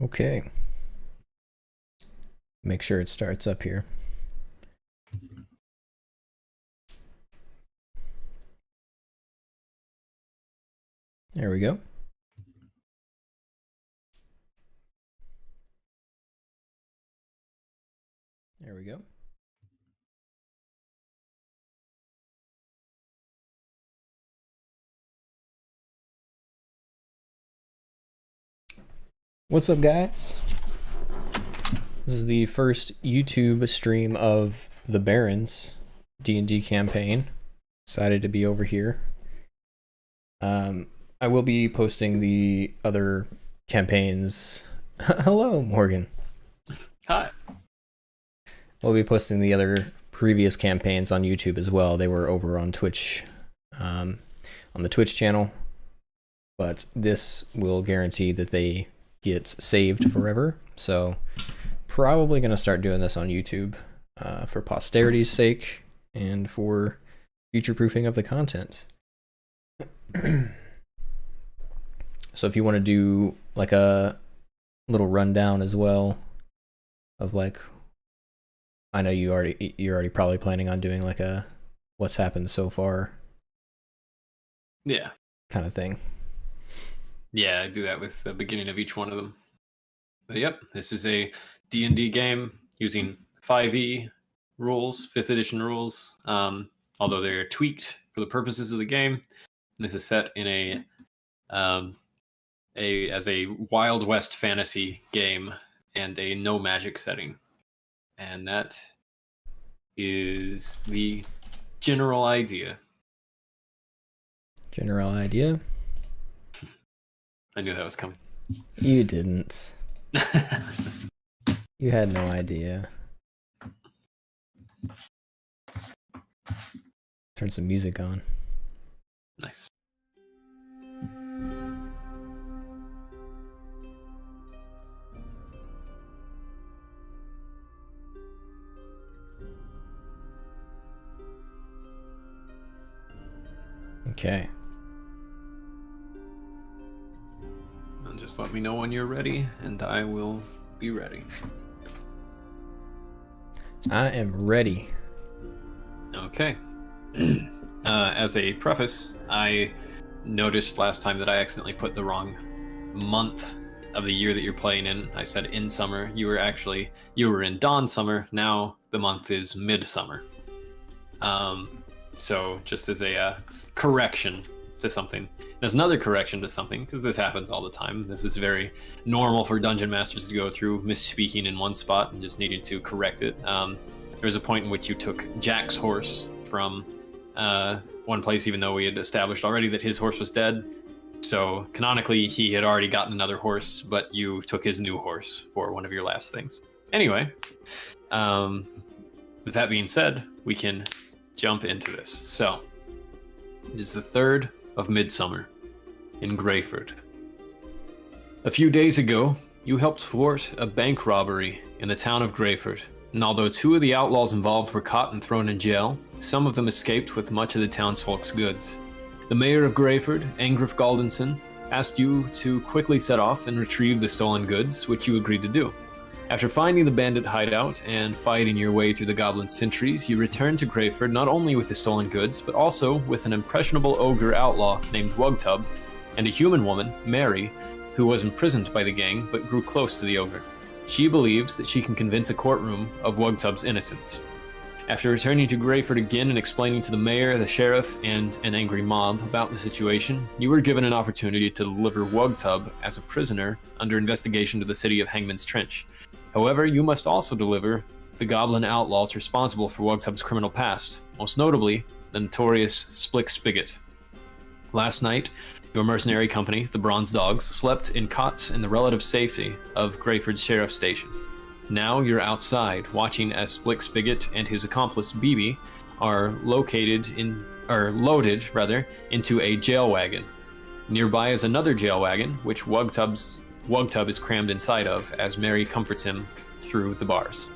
Okay. Make sure it starts up here. There we go. There we go. What's up, guys? This is the first YouTube stream of the Barrens D&D Campaign. Excited to be over here. I will be posting the other campaigns. Hello, Morgan. Hi. We'll be posting the other previous campaigns on YouTube as well. They were over on Twitch, on the Twitch channel, but this will guarantee that they get saved forever. So probably going to start doing this on YouTube for posterity's sake and for future-proofing of the content. So if you want to do like a little rundown as well of like, I know you're already probably planning on doing like a what's happened so far. Yeah. Kind of thing. Yeah, I do that with the beginning of each one of them. But yep, this is a D&D game using 5e rules, 5th edition rules, although they're tweaked for the purposes of the game. This is set in as a Wild West fantasy game and a no magic setting. And that is the general idea. General idea? I knew that was coming. You didn't. You had no idea. Turn some music on. Nice. Okay. And just let me know when you're ready, and I will be ready. I am ready. Okay. As a preface, I noticed last time that I accidentally put the wrong month of the year that you're playing in. I said in summer. You were in dawn summer. Now the month is midsummer. So just as a correction to something. There's another correction to something, because this happens all the time. This is very normal for dungeon masters to go through misspeaking in one spot and just needing to correct it. There was a point in which you took Jack's horse from one place, even though we had established already that his horse was dead. So canonically, he had already gotten another horse, but you took his new horse for one of your last things. Anyway, with that being said, we can jump into this. So, it is the 3rd of Midsummer in Greyford. A few days ago, you helped thwart a bank robbery in the town of Greyford, and although 2 of the outlaws involved were caught and thrown in jail, some of them escaped with much of the townsfolk's goods. The mayor of Greyford, Angriff Galdenson, asked you to quickly set off and retrieve the stolen goods, which you agreed to do. After finding the bandit hideout and fighting your way through the goblin sentries, you returned to Greyford not only with the stolen goods, but also with an impressionable ogre outlaw named Wugtub, and a human woman, Mary, who was imprisoned by the gang but grew close to the ogre. She believes that she can convince a courtroom of Wugtub's innocence. After returning to Greyford again and explaining to the mayor, the sheriff, and an angry mob about the situation, you were given an opportunity to deliver Wugtub as a prisoner under investigation to the city of Hangman's Trench. However, you must also deliver the goblin outlaws responsible for Wugtub's criminal past, most notably the notorious Splick Spigot. Last night, your mercenary company, the Bronze Dogs, slept in cots in the relative safety of Greyford's sheriff's station. Now you're outside, watching as Splick Spigot and his accomplice Bibi are loaded into a jail wagon. Nearby is another jail wagon, which Wugtub is crammed inside of as Mary comforts him through the bars.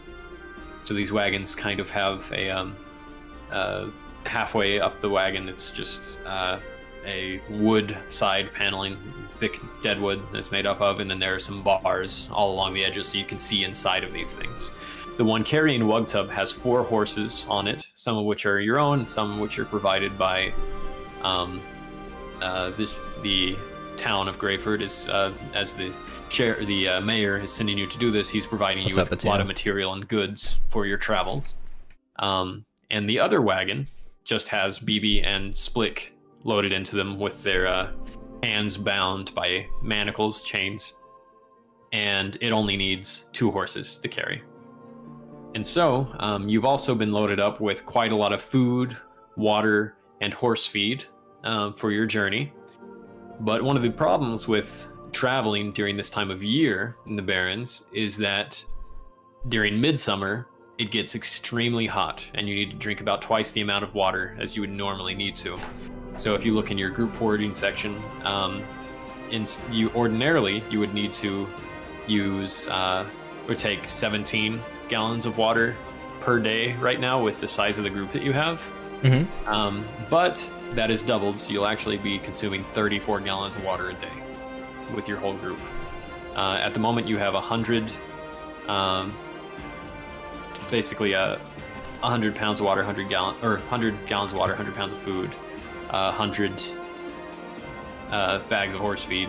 So these wagons kind of have a halfway up the wagon, it's just a wood side paneling, thick deadwood that's made up of, and then there are some bars all along the edges so you can see inside of these things. The one carrying Wugtub has 4 horses on it, some of which are your own, some of which are provided by the town of Greyford. Is as the mayor is sending you to do this, he's providing you with a lot of material and goods for your travels. And the other wagon just has BB and Splick loaded into them with their hands bound by manacles, chains, and it only needs 2 horses to carry. And so you've also been loaded up with quite a lot of food, water, and horse feed for your journey. But one of the problems with traveling during this time of year in the Barrens is that during midsummer, it gets extremely hot, and you need to drink about twice the amount of water as you would normally need to. So if you look in your group forwarding section, you would need to use or take 17 gallons of water per day right now with the size of the group that you have. But that is doubled, so you'll actually be consuming 34 gallons of water a day with your whole group. At the moment, you have 100, basically 100 pounds of water, 100 gallons of water, 100 pounds of food, 100 bags of horse feed,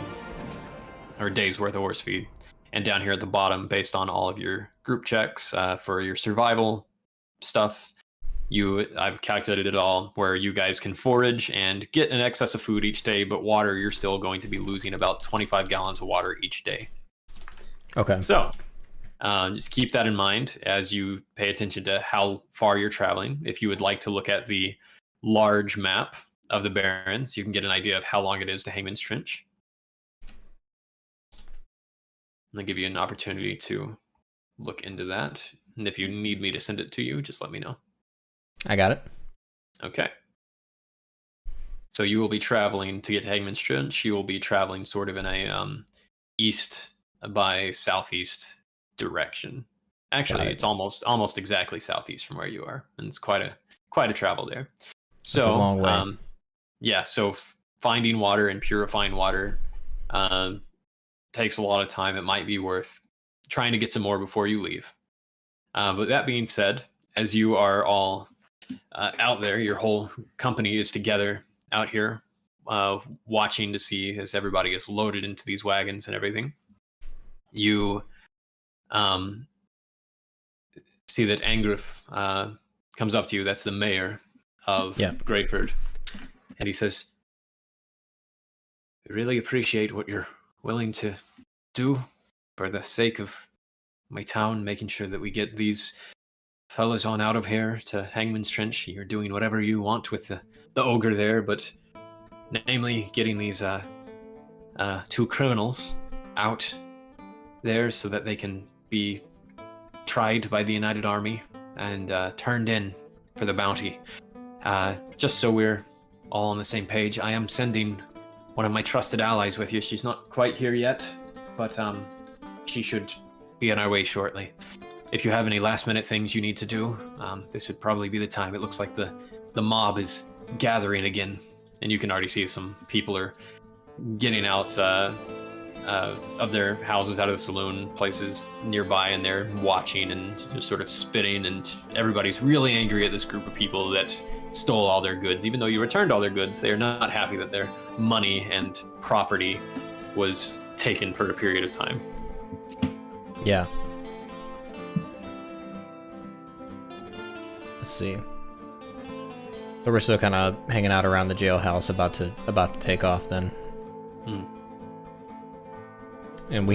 or a day's worth of horse feed. And down here at the bottom, based on all of your group checks for your survival stuff, I've calculated it all where you guys can forage and get an excess of food each day, but water, you're still going to be losing about 25 gallons of water each day. Okay. So just keep that in mind as you pay attention to how far you're traveling. If you would like to look at the large map of the Barrens, you can get an idea of how long it is to Hangman's Trench. And I'll give you an opportunity to look into that. And if you need me to send it to you, just let me know. I got it. Okay. So you will be traveling to get to Hangman's Trench. You will be traveling sort of in a east by southeast direction. Actually, it's almost exactly southeast from where you are, and it's quite a travel there. So that's a long way. Yeah. So finding water and purifying water takes a lot of time. It might be worth trying to get some more before you leave. But that being said, as you are all out there, your whole company is together out here watching to see as everybody is loaded into these wagons and everything. You see that Angriff comes up to you. That's the mayor of Greyford. And he says, "I really appreciate what you're willing to do for the sake of my town, making sure that we get these fellas on out of here to Hangman's Trench. You're doing whatever you want with the ogre there, but namely getting these 2 criminals out there so that they can be tried by the United Army and turned in for the bounty. Just so we're all on the same page, I am sending one of my trusted allies with you. She's not quite here yet, but she should be on our way shortly. If you have any last-minute things you need to do, this would probably be the time. It looks like the mob is gathering again, and you can already see some people are getting out of their houses, out of the saloon places nearby, and they're watching and just sort of spitting, and everybody's really angry at this group of people that stole all their goods. Even though you returned all their goods, they are not happy that their money and property was taken for a period of time. Yeah. Let's see. So we're still kind of hanging out around the jailhouse, about to take off then. And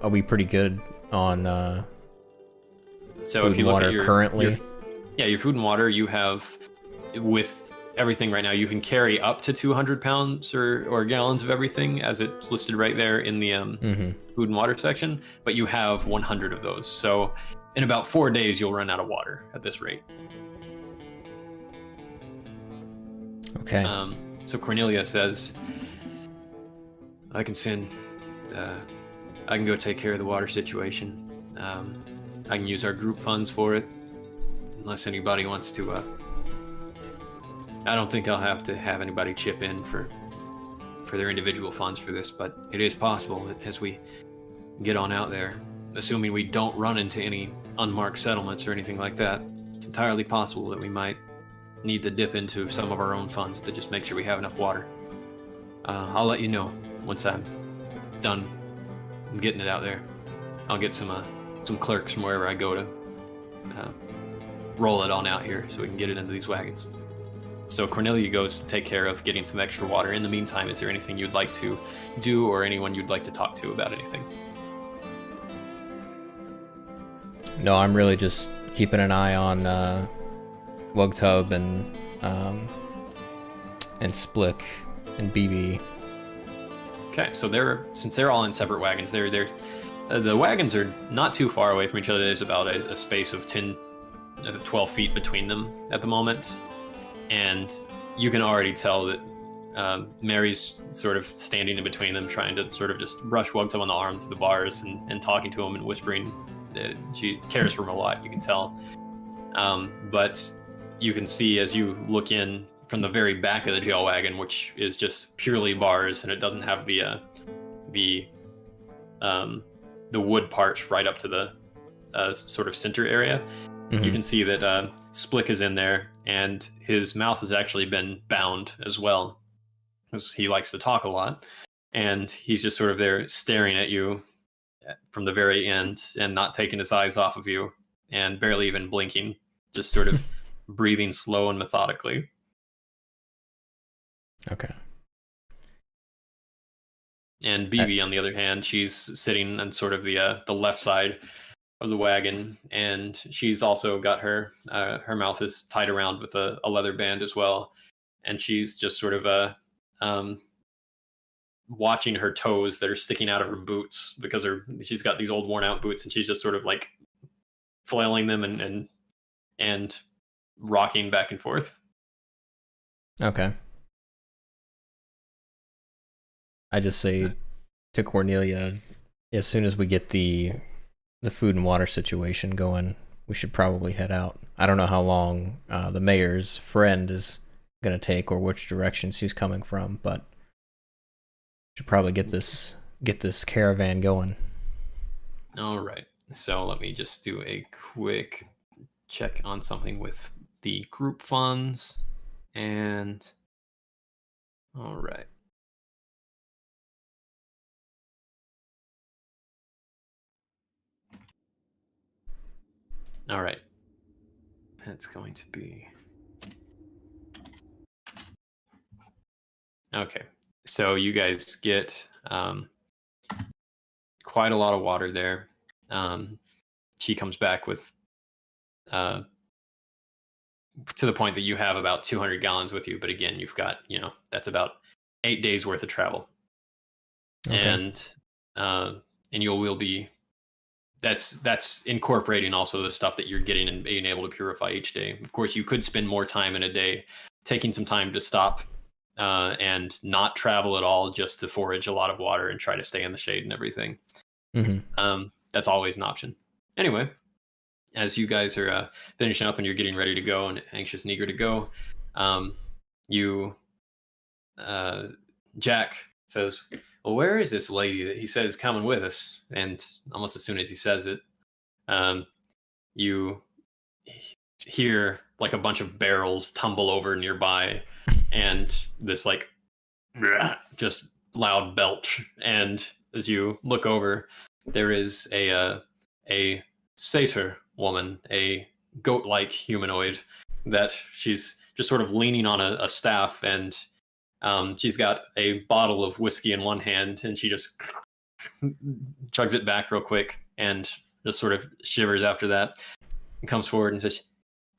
are we pretty good on so food if you and look water at your, currently? Your food and water, you have, with everything right now, you can carry up to 200 pounds or gallons of everything, as it's listed right there in the food and water section, but you have 100 of those. So in about 4 days, you'll run out of water at this rate. Okay. So Cornelia says, I can go take care of the water situation. I can use our group funds for it, unless anybody wants to. I don't think I'll have to have anybody chip in for for their individual funds for this, but it is possible that as we get on out there, assuming we don't run into any unmarked settlements or anything like that, it's entirely possible that we might need to dip into some of our own funds to just make sure we have enough water. I'll let you know once I'm done getting it out there. I'll get some clerks from wherever I go to roll it on out here so we can get it into these wagons. So Cornelia goes to take care of getting some extra water. In the meantime, is there anything you'd like to do or anyone you'd like to talk to about anything? No, I'm really just keeping an eye on Wugtub and Splick and BB. Okay, so since they're all in separate wagons, the wagons are not too far away from each other. There's about a space of 12 feet between them at the moment, and you can already tell that Mary's sort of standing in between them, trying to sort of just brush Wugtub on the arm to the bars and talking to him and whispering. She cares for him a lot, you can tell. But you can see as you look in from the very back of the jail wagon, which is just purely bars, and it doesn't have the wood parts right up to the sort of center area. Mm-hmm. You can see that Splick is in there, and his mouth has actually been bound as well, because he likes to talk a lot, and he's just sort of there staring at you from the very end and not taking his eyes off of you and barely even blinking, just sort of breathing slow and methodically. Okay. And BB, on the other hand, she's sitting on sort of the left side of the wagon, and she's also got her mouth is tied around with a leather band as well, and she's just sort of watching her toes that are sticking out of her boots because she's got these old worn out boots, and she's just sort of like flailing them and rocking back and forth. Okay. I just say to Cornelia, as soon as we get the food and water situation going, we should probably head out. I don't know how long the mayor's friend is going to take or which direction she's coming from, but should probably get this caravan going. All right. So let me just do a quick check on something with the group funds. And all right. All right. That's going to be... Okay. So you guys get quite a lot of water there. She comes back with to the point that you have about 200 gallons with you. But again, you've got, that's about 8 days worth of travel. Okay. And you will be... That's incorporating also the stuff that you're getting and being able to purify each day. Of course, you could spend more time in a day, taking some time to stop and not travel at all, just to forage a lot of water and try to stay in the shade and everything. Mm-hmm. That's always an option. Anyway, as you guys are finishing up and you're getting ready to go and anxious and eager to go, Jack says, well, where is this lady that he says coming with us? And almost as soon as he says it, you hear like a bunch of barrels tumble over nearby and this like just loud belch. And as you look over, there is a satyr woman, a goat-like humanoid, that she's just sort of leaning on a staff, and she's got a bottle of whiskey in one hand, and she just chugs it back real quick and just sort of shivers after that and comes forward and says,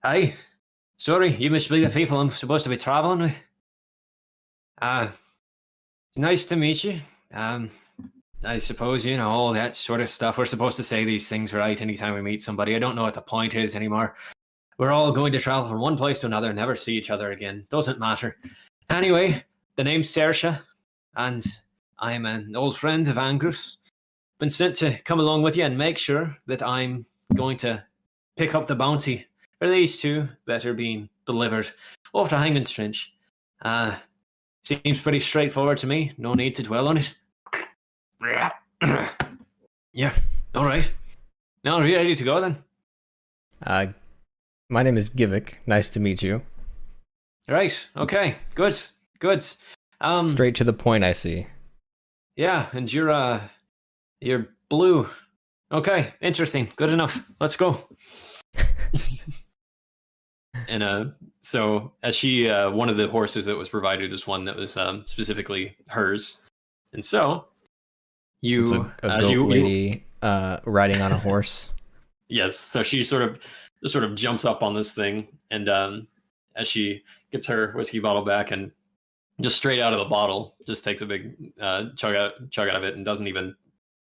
"Hi, sorry, you must be the people I'm supposed to be traveling with. Nice to meet you. I suppose, all that sort of stuff. We're supposed to say these things, right, anytime we meet somebody. I don't know what the point is anymore. We're all going to travel from one place to another, never see each other again. Doesn't matter. Anyway, the name's Saoirse, and I'm an old friend of Angrus. Been sent to come along with you and make sure that I'm going to pick up the bounty for these two that are being delivered off to Hangman's Trench. Seems pretty straightforward to me. No need to dwell on it. Yeah. All right. Now, are you ready to go then? My name is Givik. Nice to meet you. Right. Okay. Good. Good. Straight to the point, I see. Yeah, and you're blue. Okay, interesting. Good enough. Let's go. And so as she one of the horses that was provided is one that was specifically hers, and so you It's a goat lady riding on a horse. Yes, so she sort of jumps up on this thing, and as she gets her whiskey bottle back, and just straight out of the bottle, just takes a big chug out of it, and doesn't even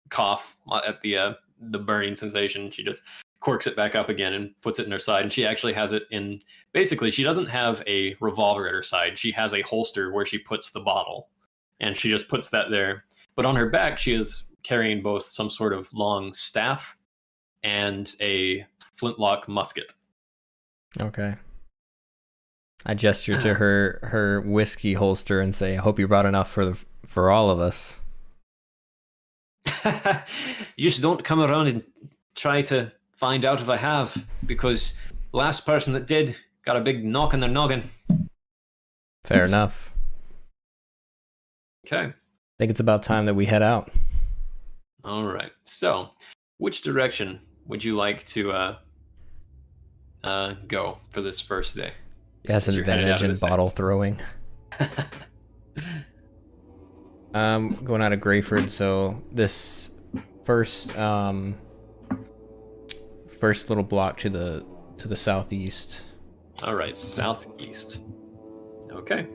cough at the burning sensation. She just corks it back up again and puts it in her side, and she actually has it in. Basically, she doesn't have a revolver at her side. She has a holster where she puts the bottle, and she just puts that there. But on her back, she is carrying both some sort of long staff and a flintlock musket. Okay. I gesture to her whiskey holster and say, "I hope you brought enough for all of us." You just don't come around and try to find out if I have, because last person that did got a big knock on their noggin. Fair enough. Okay. I think it's about time that we head out. All right. So, which direction would you like to go for this first day? It has an advantage in bottle throwing. Going out of Greyford, so this first little block to the southeast. All right, southeast. Okay.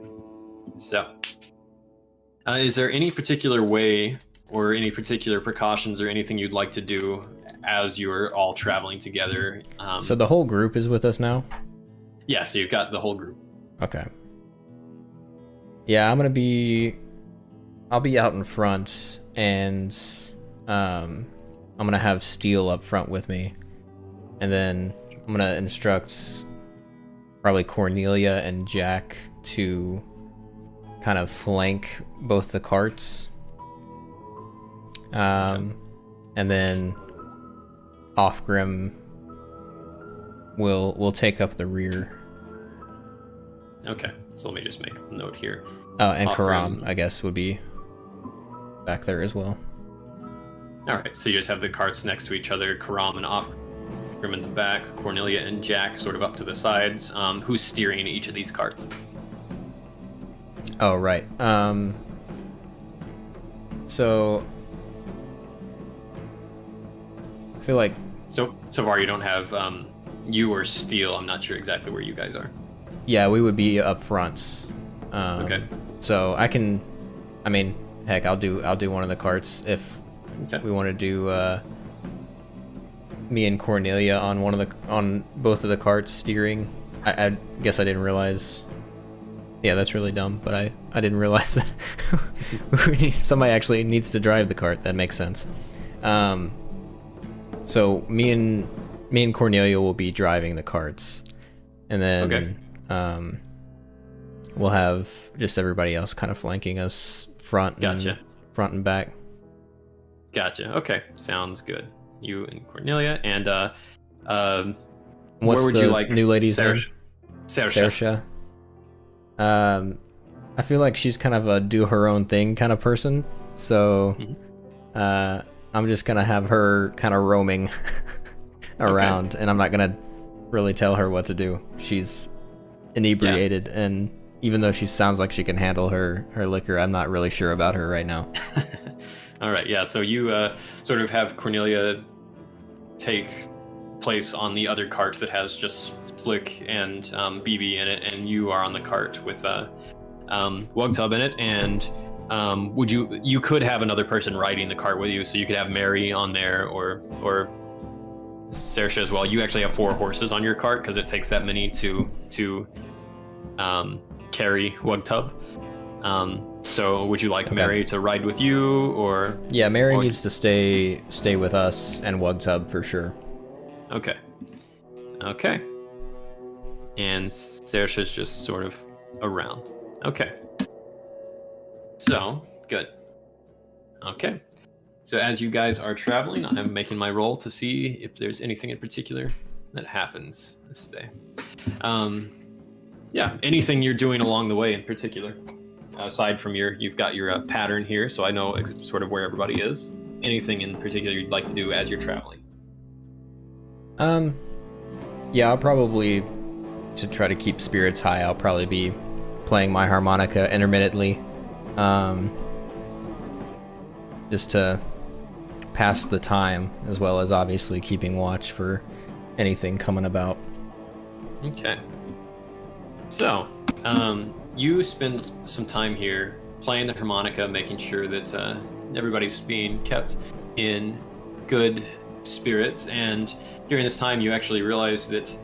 So, is there any particular way or any particular precautions or anything you'd like to do as you're all traveling together? So the whole group is with us now? Yeah, so you've got the whole group. Okay. Yeah, I'll be out in front, and I'm gonna have Steel up front with me, and then I'm gonna instruct probably Cornelia and Jack to kind of flank both the carts. Okay. And then Offgrim will take up the rear. Okay, so let me just make a note here. Oh, and Offgrim. Karam, I guess, would be back there as well. All right, so you just have the carts next to each other, Karam and Offgrim in the back, Cornelia and Jack sort of up to the sides. Who's steering each of these carts? Oh, right. So I feel like So far you don't have you or Steel. I'm not sure exactly where you guys are. yeah, we would be up front. Okay. So heck, I'll do one of the carts if we want to do me and Cornelia on both of the carts steering. I guess I didn't realize. Yeah, that's really dumb, but I didn't realize that somebody actually needs to drive the cart. That makes sense. So me and Cornelia will be driving the carts, and then we'll have just everybody else kind of flanking us front and back. Gotcha. Okay, sounds good. You and Cornelia, and What's where would the you like new lady's name? Saoirse. I feel like she's kind of a do her own thing kind of person, so I'm just gonna have her kind of roaming around, and I'm not gonna really tell her what to do. She's inebriated, and even though she sounds like she can handle her liquor, I'm not really sure about her right now. All right, yeah. So you sort of have Cornelia take place on the other cart that has just Slick and BB in it, and you are on the cart with Wugtub in it. And you could have another person riding the cart with you, so you could have Mary on there or Saoirse as well. You actually have 4 horses on your cart because it takes that many to carry Wugtub. So would you like Mary to ride with you, or? Yeah, Mary needs to stay with us and Wugtub for sure. Okay. And Saoirse's just sort of around. Okay. So, good. Okay. So as you guys are traveling, I'm making my roll to see if there's anything in particular that happens this day. Yeah, anything you're doing along the way in particular, aside from you've got your pattern here, so I know sort of where everybody is. Anything in particular you'd like to do as you're traveling? Yeah, I'll probably, to try to keep spirits high, I'll probably be playing my harmonica intermittently, just to pass the time, as well as obviously keeping watch for anything coming about. Okay. So, you spend some time here playing the harmonica, making sure that everybody's being kept in good spirits, and during this time you actually realize that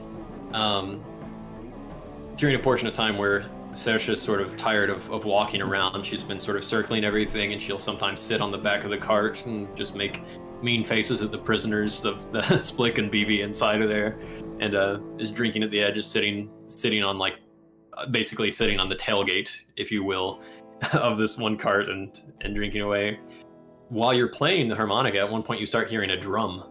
during a portion of time where Saoirse's sort of tired of walking around, she's been sort of circling everything, and she'll sometimes sit on the back of the cart and just make mean faces at the prisoners of the Splick and BB inside of there, and is drinking at the edge, is sitting on like basically sitting on the tailgate, if you will, of this one cart and drinking away. While you're playing the harmonica, at one point you start hearing a drum,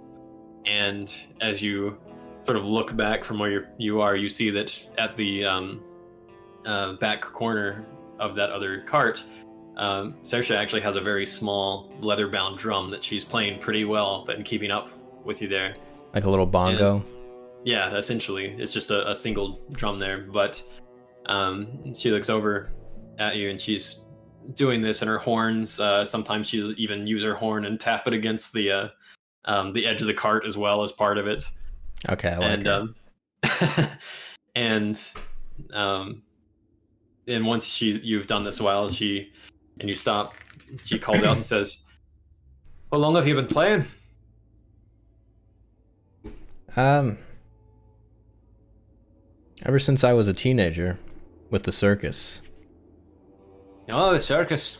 and as you sort of look back from where you are, you see that at the back corner of that other cart, Saoirse actually has a very small leather-bound drum that she's playing pretty well and keeping up with you there. Like a little bongo? And, yeah, essentially. It's just a single drum there, but she looks over at you and she's doing this, and her horns, sometimes she'll even use her horn and tap it against the edge of the cart as well as part of it. Okay, I like it. And once you've done this a while, and you stop, she calls out and says, "How long have you been playing?" Ever since I was a teenager, with the circus. Oh, the circus.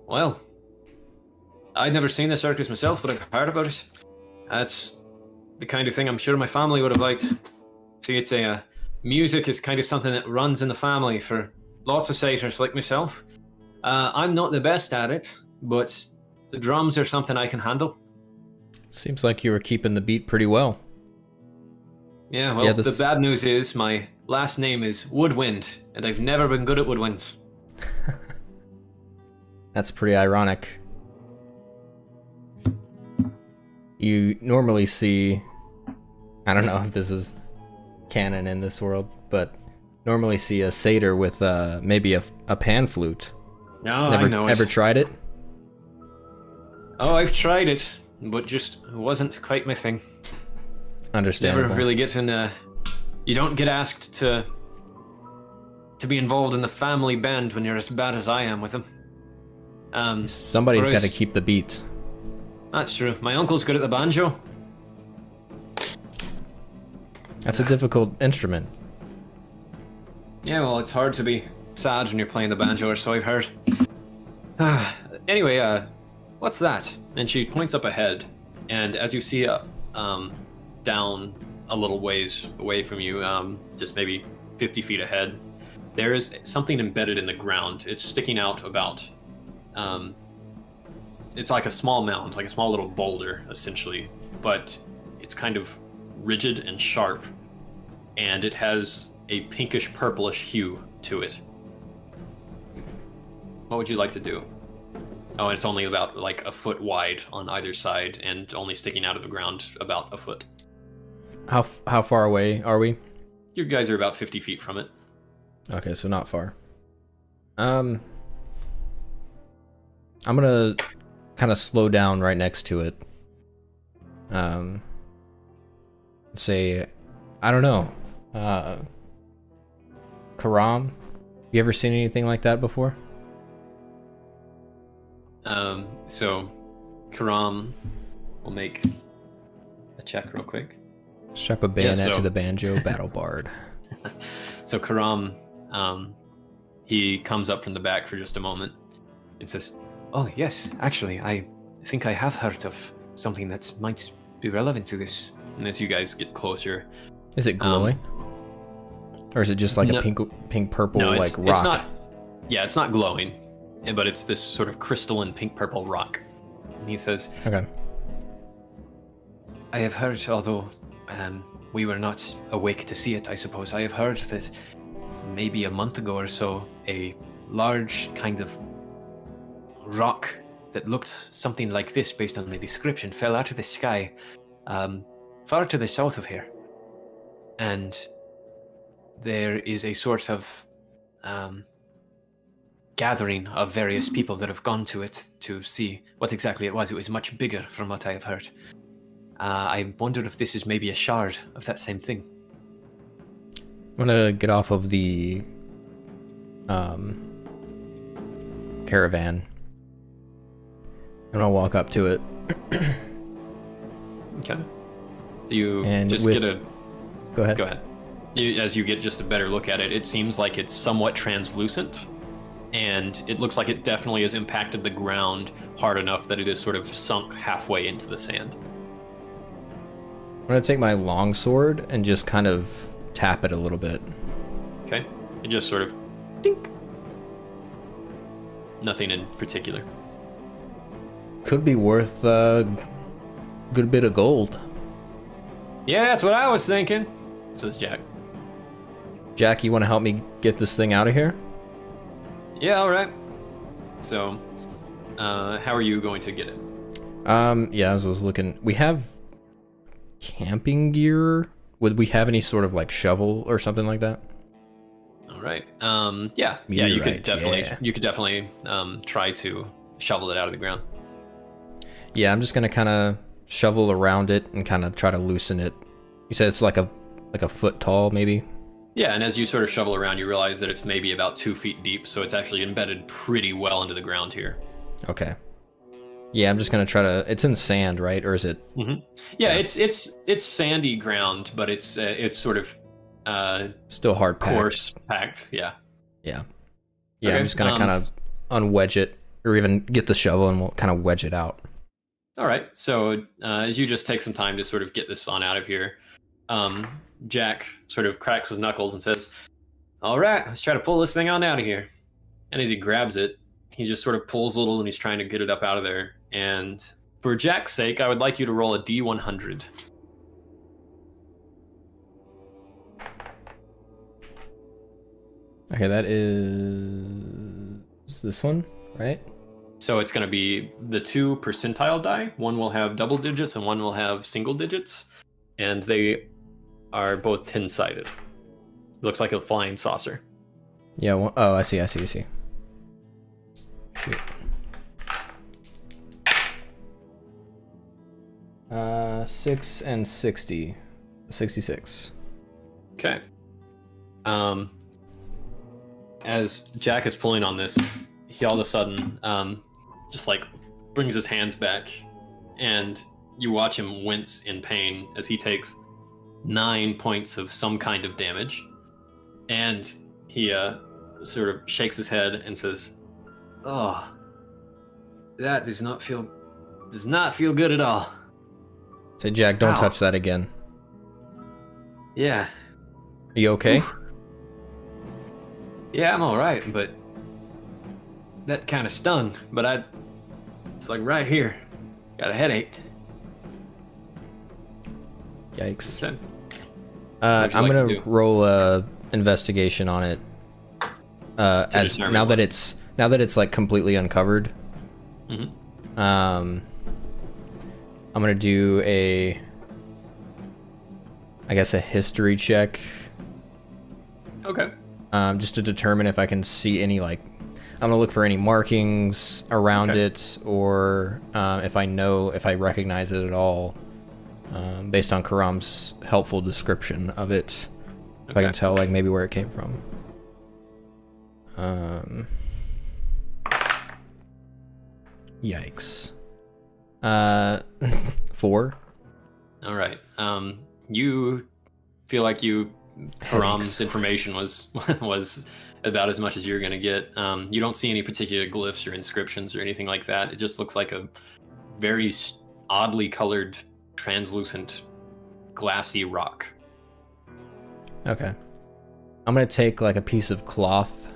Well, I'd never seen the circus myself, but I've heard about it. That's the kind of thing I'm sure my family would have liked. See, it's music is kind of something that runs in the family for lots of satyrs like myself. I'm not the best at it, but the drums are something I can handle. Seems like you were keeping the beat pretty well. Yeah, well, the bad news is my last name is Woodwind, and I've never been good at woodwinds. That's pretty ironic. You normally see, I don't know if this is canon in this world, but normally see a satyr with maybe a pan flute. No, I know it. Ever tried it? Oh, I've tried it, but just wasn't quite my thing. Understandable. Never really gets in. You don't get asked to be involved in the family band when you're as bad as I am with them. Somebody's got to keep the beat. That's true. My uncle's good at the banjo. That's a difficult instrument. Yeah, well, it's hard to be sad when you're playing the banjo, or so I've heard. Anyway, what's that? And she points up ahead, and as you see down a little ways away from you, just maybe 50 feet ahead, there is something embedded in the ground. It's sticking out about, it's like a small mound, like a small little boulder, essentially, but it's kind of rigid and sharp, and it has a pinkish purplish hue to it. What would you like to do? Oh, and it's only about like a foot wide on either side, and only sticking out of the ground about a foot. How far away are we? You guys are about 50 feet from it. Okay, so not far. I'm gonna kind of slow down right next to it. Say, I don't know. Karam? You ever seen anything like that before? So Karam will make a check real quick. Strap a bayonet to the banjo, battle bard. So Karam, he comes up from the back for just a moment and says, "Oh yes, actually, I think I have heard of something that might be relevant to this." And as you guys get closer, is it glowing, or is it just like a pink purple like rock? It's not. Yeah, it's not glowing. but it's this sort of crystalline pink-purple rock. And he says, Okay. I have heard, although we were not awake to see it, I suppose, I have heard that maybe a month ago or so, a large kind of rock that looked something like this based on the description fell out of the sky far to the south of here. And there is a sort of gathering of various people that have gone to it to see what exactly it was. It was much bigger from what I have heard. I wondered if this is maybe a shard of that same thing. I'm gonna get off of the caravan. I'm gonna walk up to it. Okay. So you And just with- get a... Go ahead. Go ahead. As you get just a better look at it, it seems like it's somewhat translucent, and it looks like it definitely has impacted the ground hard enough that it is sort of sunk halfway into the sand. I'm gonna take my longsword and just kind of tap it a little bit. Okay? It just sort of... Dink. Nothing in particular. Could be worth a good bit of gold. Yeah, that's what I was thinking, says Jack. Jack, you want to help me get this thing out of here? Yeah, all right. So, how are you going to get it? Yeah, as I was looking, we have camping gear. Would we have any sort of like shovel or something like that? All right. Yeah, you could Meteorite, definitely try to shovel it out of the ground. Yeah, I'm just gonna kind of shovel around it and kind of try to loosen it. You said it's like a foot tall, maybe? Yeah, and as you sort of shovel around, you realize that it's maybe about 2 feet deep, so it's actually embedded pretty well into the ground here. Okay. Yeah, I'm just gonna try to. It's in sand, right? Or is it? Mm-hmm. Yeah, it's sandy ground, but it's sort of Still hard packed. coarse packed. Yeah. Yeah. Okay, I'm just gonna kind of unwedge it, or even get the shovel and we'll kind of wedge it out. All right. So as you just take some time to sort of get this on out of here, Jack sort of cracks his knuckles and says, "All right, let's try to pull this thing on out of here." And as he grabs it, he just sort of pulls a little and he's trying to get it up out of there. And for Jack's sake, I would like you to roll a D100. Okay, that is this one, right? So it's going to be the 2 percentile die. One will have double digits and one will have single digits. And they are both 10-sided. Looks like a flying saucer. Yeah. Oh, I see. Shoot. 6 and 60. 66. Okay. As Jack is pulling on this, he all of a sudden just like brings his hands back, and you watch him wince in pain as he takes 9 points of some kind of damage, and he sort of shakes his head and says, "Oh, that does not feel good at all." Say, Jack, don't Ow. touch that again. Yeah, Are you okay? Oof. Yeah, I'm all right, but that kind of stung. But it's like right here, got a headache. Yikes. Okay. I'm like to gonna do? roll a investigation on it. As determine now what- that it's like completely uncovered. Mhm. I'm gonna do a history check. Okay. Just to determine if I can see any I'm gonna look for any markings around Okay. it, or if I recognize it at all, based on Karam's helpful description of it. If I can Okay. tell maybe where it came from. 4. All right. You feel like Karam's Headaches. information was about as much as you're gonna get. You don't see any particular glyphs or inscriptions or anything like that. It just looks like a very oddly colored, translucent, glassy rock. Okay. I'm gonna take a piece of cloth,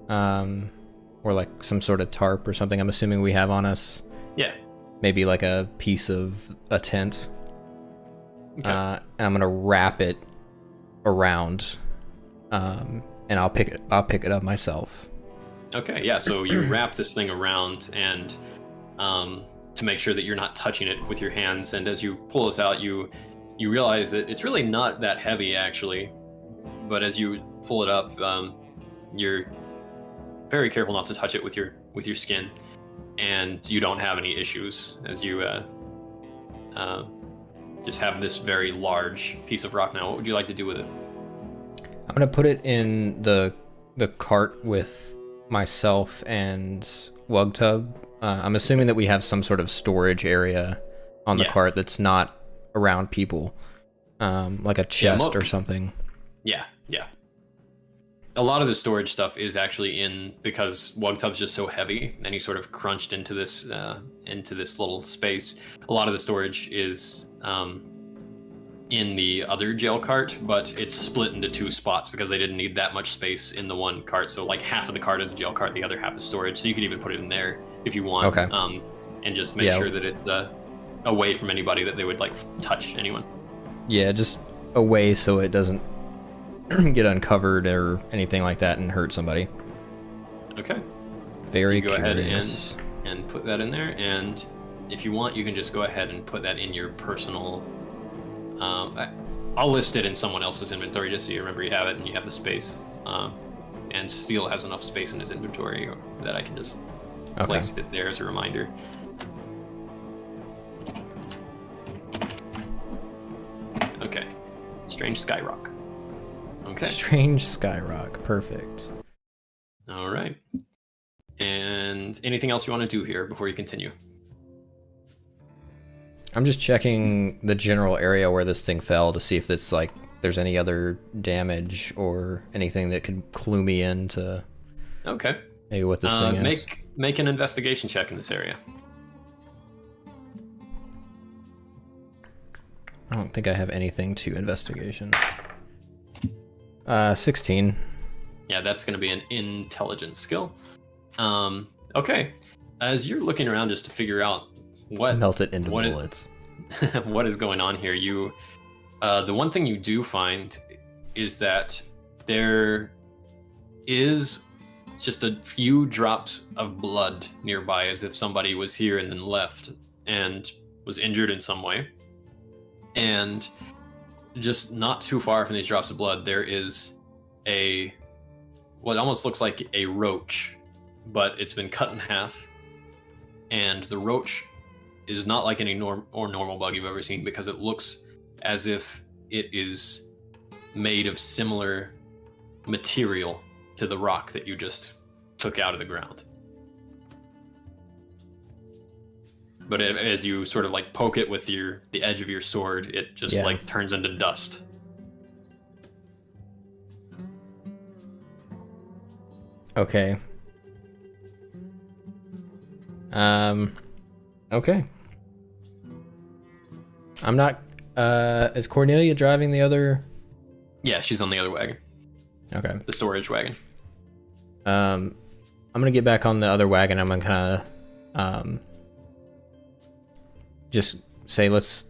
or or like some sort of tarp or something. I'm assuming we have on us. Yeah. Maybe like a piece of a tent. Okay. And I'm gonna wrap it around, and I'll pick it up myself. Okay, yeah, so you wrap this thing around and to make sure that you're not touching it with your hands, and as you pull this out, you realize that it's really not that heavy, actually. But as you pull it up, you're very careful not to touch it with your skin, and you don't have any issues as you just have this very large piece of rock now. What would you like to do with it? I'm gonna put it in the cart with myself and Wugtub. I'm assuming that we have some sort of storage area on the cart that's not around people, like a chest or something. Yeah. A lot of the storage stuff is actually because Wugtub's just so heavy, and he sort of crunched into this little space. A lot of the storage is in the other jail cart, but it's split into two spots because they didn't need that much space in the one cart. So like half of the cart is a jail cart, the other half is storage. So you could even put it in there if you want. Okay. And just make sure that it's away from anybody that they would like touch anyone. Yeah, just away so it doesn't get uncovered or anything like that and hurt somebody. Okay. Very go curious. ahead and put that in there, and if you want, you can just go ahead and put that in your personal. I'll list it in someone else's inventory just so you remember you have it and you have the space. And Steele has enough space in his inventory that I can just place it there as a reminder. Okay. Strange Skyrock. Okay. Strange Skyrock. Perfect. All right. And anything else you want to do here before you continue? I'm just checking the general area where this thing fell to see if it's like there's any other damage or anything that could clue me into maybe what this thing is. Make an investigation check in this area. I don't think I have anything to investigation. 16. Yeah, that's going to be an intelligence skill. Okay. As you're looking around just to figure out melt it into bullets. What is going on here? The one thing you do find is that there is just a few drops of blood nearby, as if somebody was here and then left and was injured in some way. And just not too far from these drops of blood, there is what almost looks like a roach, but it's been cut in half, and the roach is not like any normal bug you've ever seen, because it looks as if it is made of similar material to the rock that you just took out of the ground. But as you sort of like poke it with the edge of your sword, it just like turns into dust. Okay. Okay. I'm not. Is Cornelia driving the other? Yeah, she's on the other wagon. Okay. The storage wagon. I'm gonna get back on the other wagon. I'm gonna kind of just say let's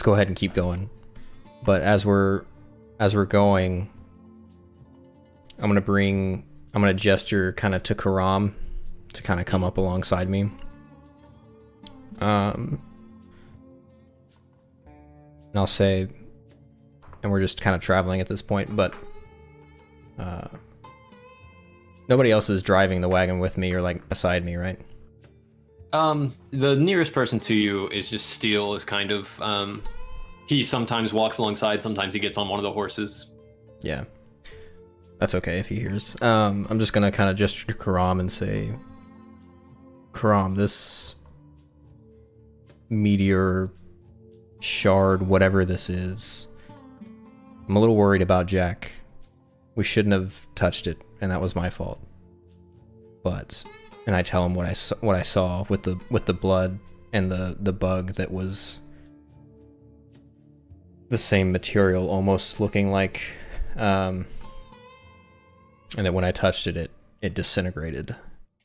go ahead and keep going. But as we're going, I'm gonna gesture kind of to Karam to kind of come up alongside me. And I'll say, and we're just kind of traveling at this point, but nobody else is driving the wagon with me or like beside me, right? The nearest person to you is just Steele. Is kind of he sometimes walks alongside, sometimes he gets on one of the horses. Yeah, that's okay if he hears. I'm just gonna kind of gesture to Karam and say, Karam, this meteor shard, whatever this is, I'm a little worried about Jack. We shouldn't have touched it, and that was my fault. But, and I tell him what I saw with the blood and the bug that was the same material, almost looking like, and that when I touched it it disintegrated.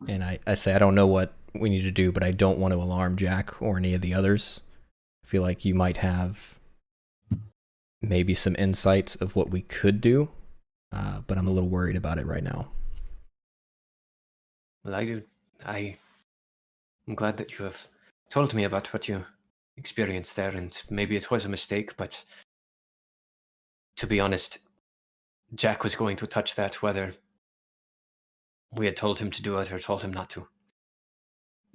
And I say I don't know what we need to do, but I don't want to alarm Jack or any of the others. I feel like you might have maybe some insight of what we could do, but I'm a little worried about it right now. Well, I'm glad that you have told me about what you experienced there, and maybe it was a mistake, but to be honest, Jack was going to touch that whether we had told him to do it or told him not to.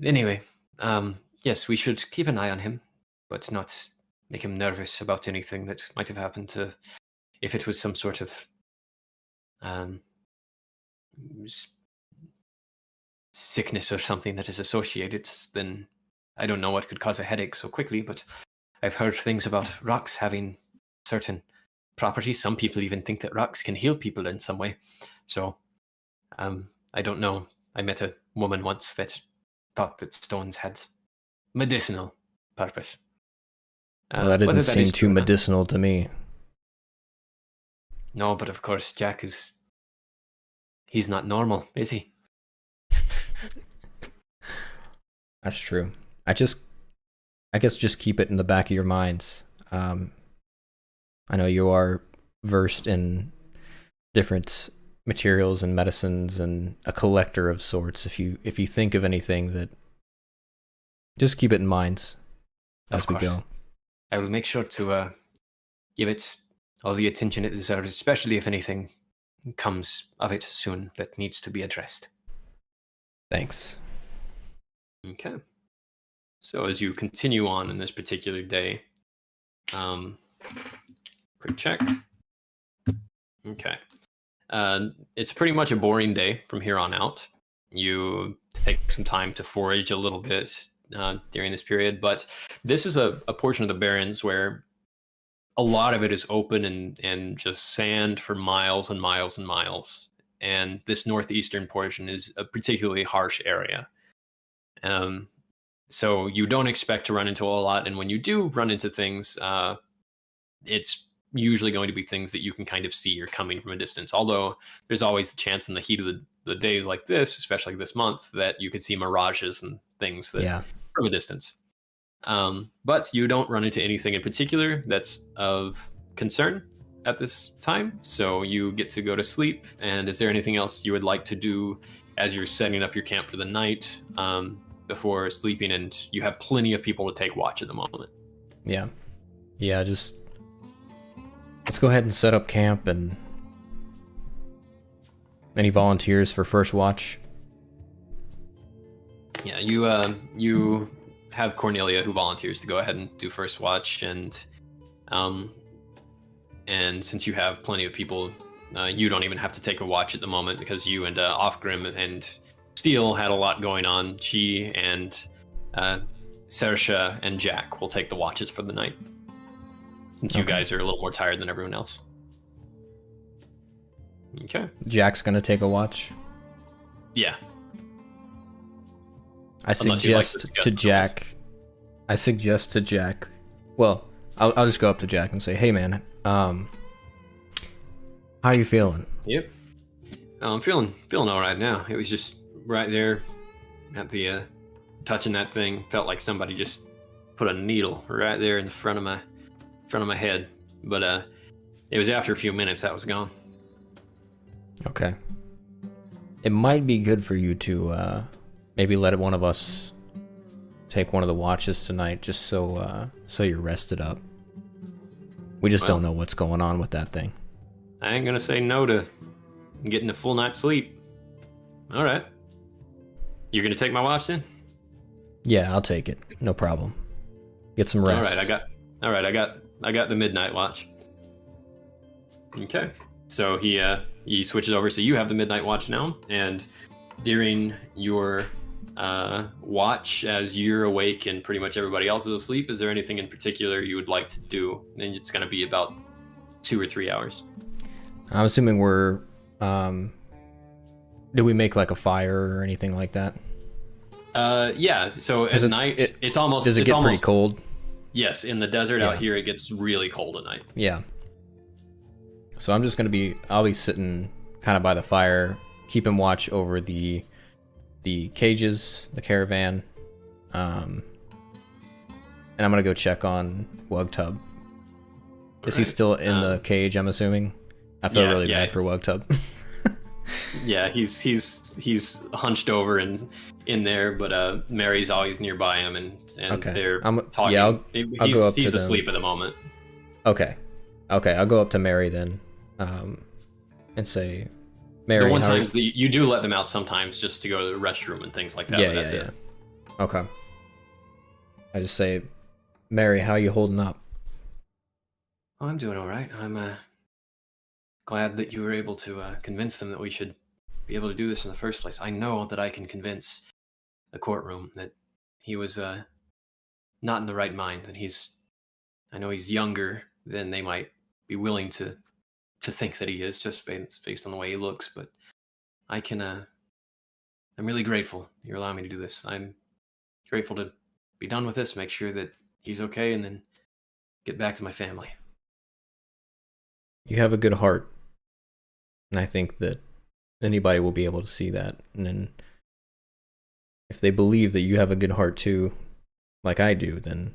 Anyway, yes, we should keep an eye on him, but not make him nervous about anything that might have happened to, if it was some sort of sickness or something that is associated, then I don't know what could cause a headache so quickly, but I've heard things about rocks having certain properties. Some people even think that rocks can heal people in some way. So, I don't know. I met a woman once that thought that stones had medicinal purpose. Well, that didn't seem too medicinal to me. No, but of course, Jack he's not normal, is he? That's true. I guess just keep it in the back of your minds. I know you are versed in different materials and medicines and a collector of sorts. If you think of anything, that just keep it in mind as we go. I will make sure to give it all the attention it deserves, especially if anything comes of it soon that needs to be addressed. Thanks. Okay. So as you continue on in this particular day, quick check. Okay. It's pretty much a boring day from here on out. You take some time to forage a little bit during this period, but this is a portion of the Barrens where a lot of it is open and just sand for miles and miles and miles. And this northeastern portion is a particularly harsh area. So you don't expect to run into a lot, and when you do run into things, it's usually going to be things that you can kind of see or coming from a distance. Although there's always the chance in the heat of the day like this, especially this month, that you could see mirages and things that from a distance. But you don't run into anything in particular that's of concern at this time. So you get to go to sleep. And is there anything else you would like to do as you're setting up your camp for the night before sleeping? And you have plenty of people to take watch at the moment. Yeah, just let's go ahead and set up camp. And any volunteers for first watch? Yeah, you have Cornelia who volunteers to go ahead and do first watch, and since you have plenty of people, you don't even have to take a watch at the moment because you and Offgrim and Steele had a lot going on. She and Saoirse and Jack will take the watches for the night, since you guys are a little more tired than everyone else. Okay. Jack's gonna take a watch. Yeah. I suggest to Jack. Well, I'll just go up to Jack and say, "Hey, man, how are you feeling?" Yep. I'm feeling all right now. It was just right there at the touching that thing. Felt like somebody just put a needle right there in the front of my head. But it was after a few minutes that was gone. Okay. It might be good for you to maybe let one of us take one of the watches tonight, just so you're rested up. We just don't know what's going on with that thing. I ain't gonna say no to getting a full night's sleep. All right. You're gonna take my watch then? Yeah, I'll take it. No problem. Get some rest. All right, I got the midnight watch. Okay. So he switches over, so you have the midnight watch now, and during your watch, as you're awake and pretty much everybody else is asleep, is there anything in particular you would like to do? And it's going to be about 2 or 3 hours. I'm assuming we're do we make like a fire or anything like that? Yeah, so at night it's almost does it get pretty cold? Yes, in the desert out here it gets really cold at night. Yeah. So I'll be sitting kind of by the fire, keeping watch over the cages, the caravan, and I'm gonna go check on Wugtub. Is he still in the cage? I'm assuming. I feel really bad for Wugtub. Yeah, he's hunched over and in there, but Mary's always nearby him, and Okay. they're talking. Yeah, I'll go up to he's them. asleep at the moment. Okay, I'll go up to Mary then, and say, Mary. The one times you do let them out sometimes just to go to the restroom and things like that. Yeah, but that's yeah. it. Okay. I just say, Mary, how you holding up? Oh, I'm doing all right. I'm glad that you were able to convince them that we should be able to do this in the first place. I know that I can convince the courtroom that he was not in the right mind. That I know he's younger than they might be willing to think that he is, just based on the way he looks. But I can. I'm really grateful you're allowing me to do this. I'm grateful to be done with this, make sure that he's okay, and then get back to my family. You have a good heart, and I think that anybody will be able to see that. And then, if they believe that you have a good heart too, like I do, then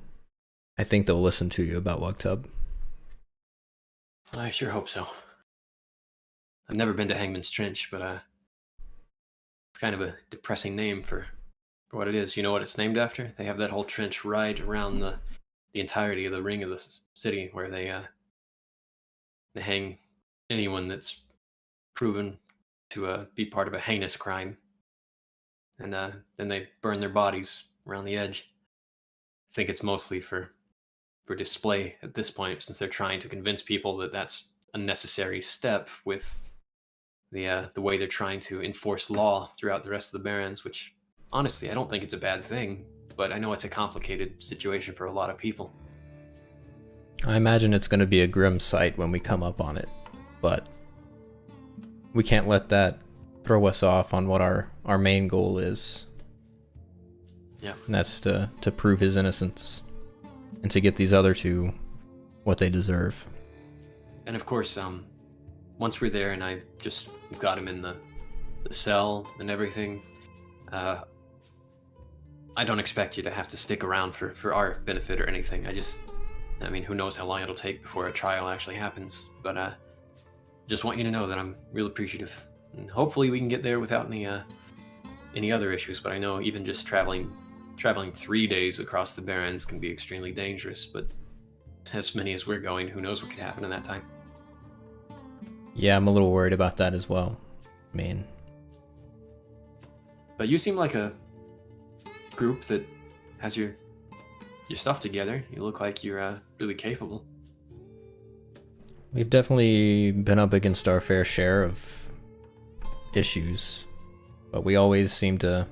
I think they'll listen to you about Wugtub. I sure hope so. I've never been to Hangman's Trench, but it's kind of a depressing name for what it is. You know what it's named after? They have that whole trench right around the entirety of the ring of the city, where they hang anyone that's proven to be part of a heinous crime, and then they burn their bodies around the edge. I think it's mostly for display at this point, since they're trying to convince people that that's a necessary step with the way they're trying to enforce law throughout the rest of the Barrens, which honestly I don't think it's a bad thing, but I know it's a complicated situation for a lot of people. I imagine it's going to be a grim sight when we come up on it, but we can't let that throw us off on what our main goal is. Yeah. And that's to prove his innocence and to get these other two what they deserve. And of course, once we're there and I just got him in the cell and everything, I don't expect you to have to stick around for our benefit or anything. I mean, who knows how long it'll take before a trial actually happens, but just want you to know that I'm real appreciative. And hopefully we can get there without any other issues, but I know even just traveling 3 days across the Barrens can be extremely dangerous, but as many as we're going, who knows what could happen in that time. Yeah, I'm a little worried about that as well. I mean, but you seem like a group that has your stuff together. You look like you're really capable. we've definitely been up against our fair share of issues, but we always seem to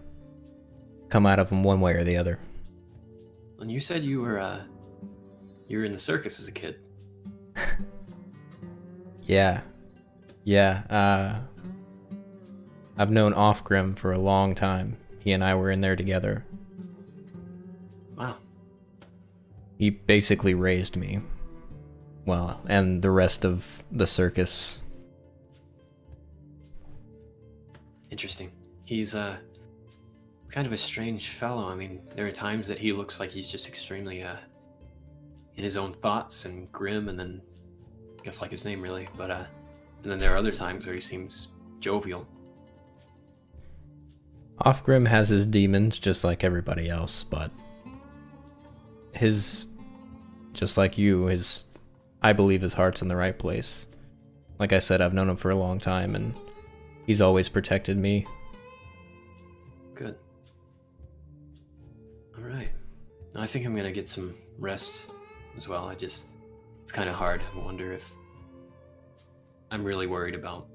come out of them one way or the other. And you said you were in the circus as a kid. Yeah. I've known Offgrim for a long time. He and I were in there together. Wow. He basically raised me. Well, and the rest of the circus. Interesting. He's kind of a strange fellow. I mean, there are times that he looks like he's just extremely in his own thoughts and grim, and then I guess like his name really, but and then there are other times where he seems jovial. Offgrim has his demons just like everybody else, but just like you, I believe his heart's in the right place. Like I said, I've known him for a long time, and he's always protected me. Good. All right. I think I'm gonna get some rest as well. It's kind of hard. I wonder if I'm really worried about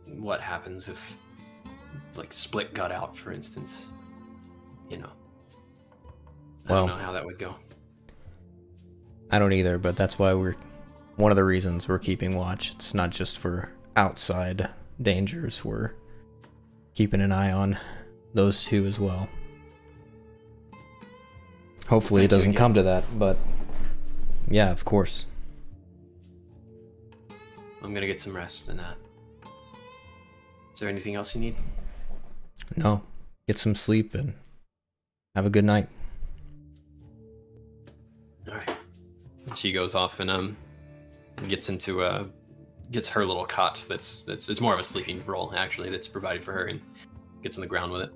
what happens if, like, Split got out, for instance. I Well, don't know how that would go. I don't either, but that's why one of the reasons we're keeping watch. It's not just for outside dangers. We're keeping an eye on those two as well. Hopefully it doesn't come to that, but yeah, of course. I'm gonna get some rest and Is there anything else you need? No. Get some sleep and have a good night. All right. She goes off and gets into gets her little cot that's it's more of a sleeping roll actually that's provided for her and gets on the ground with it.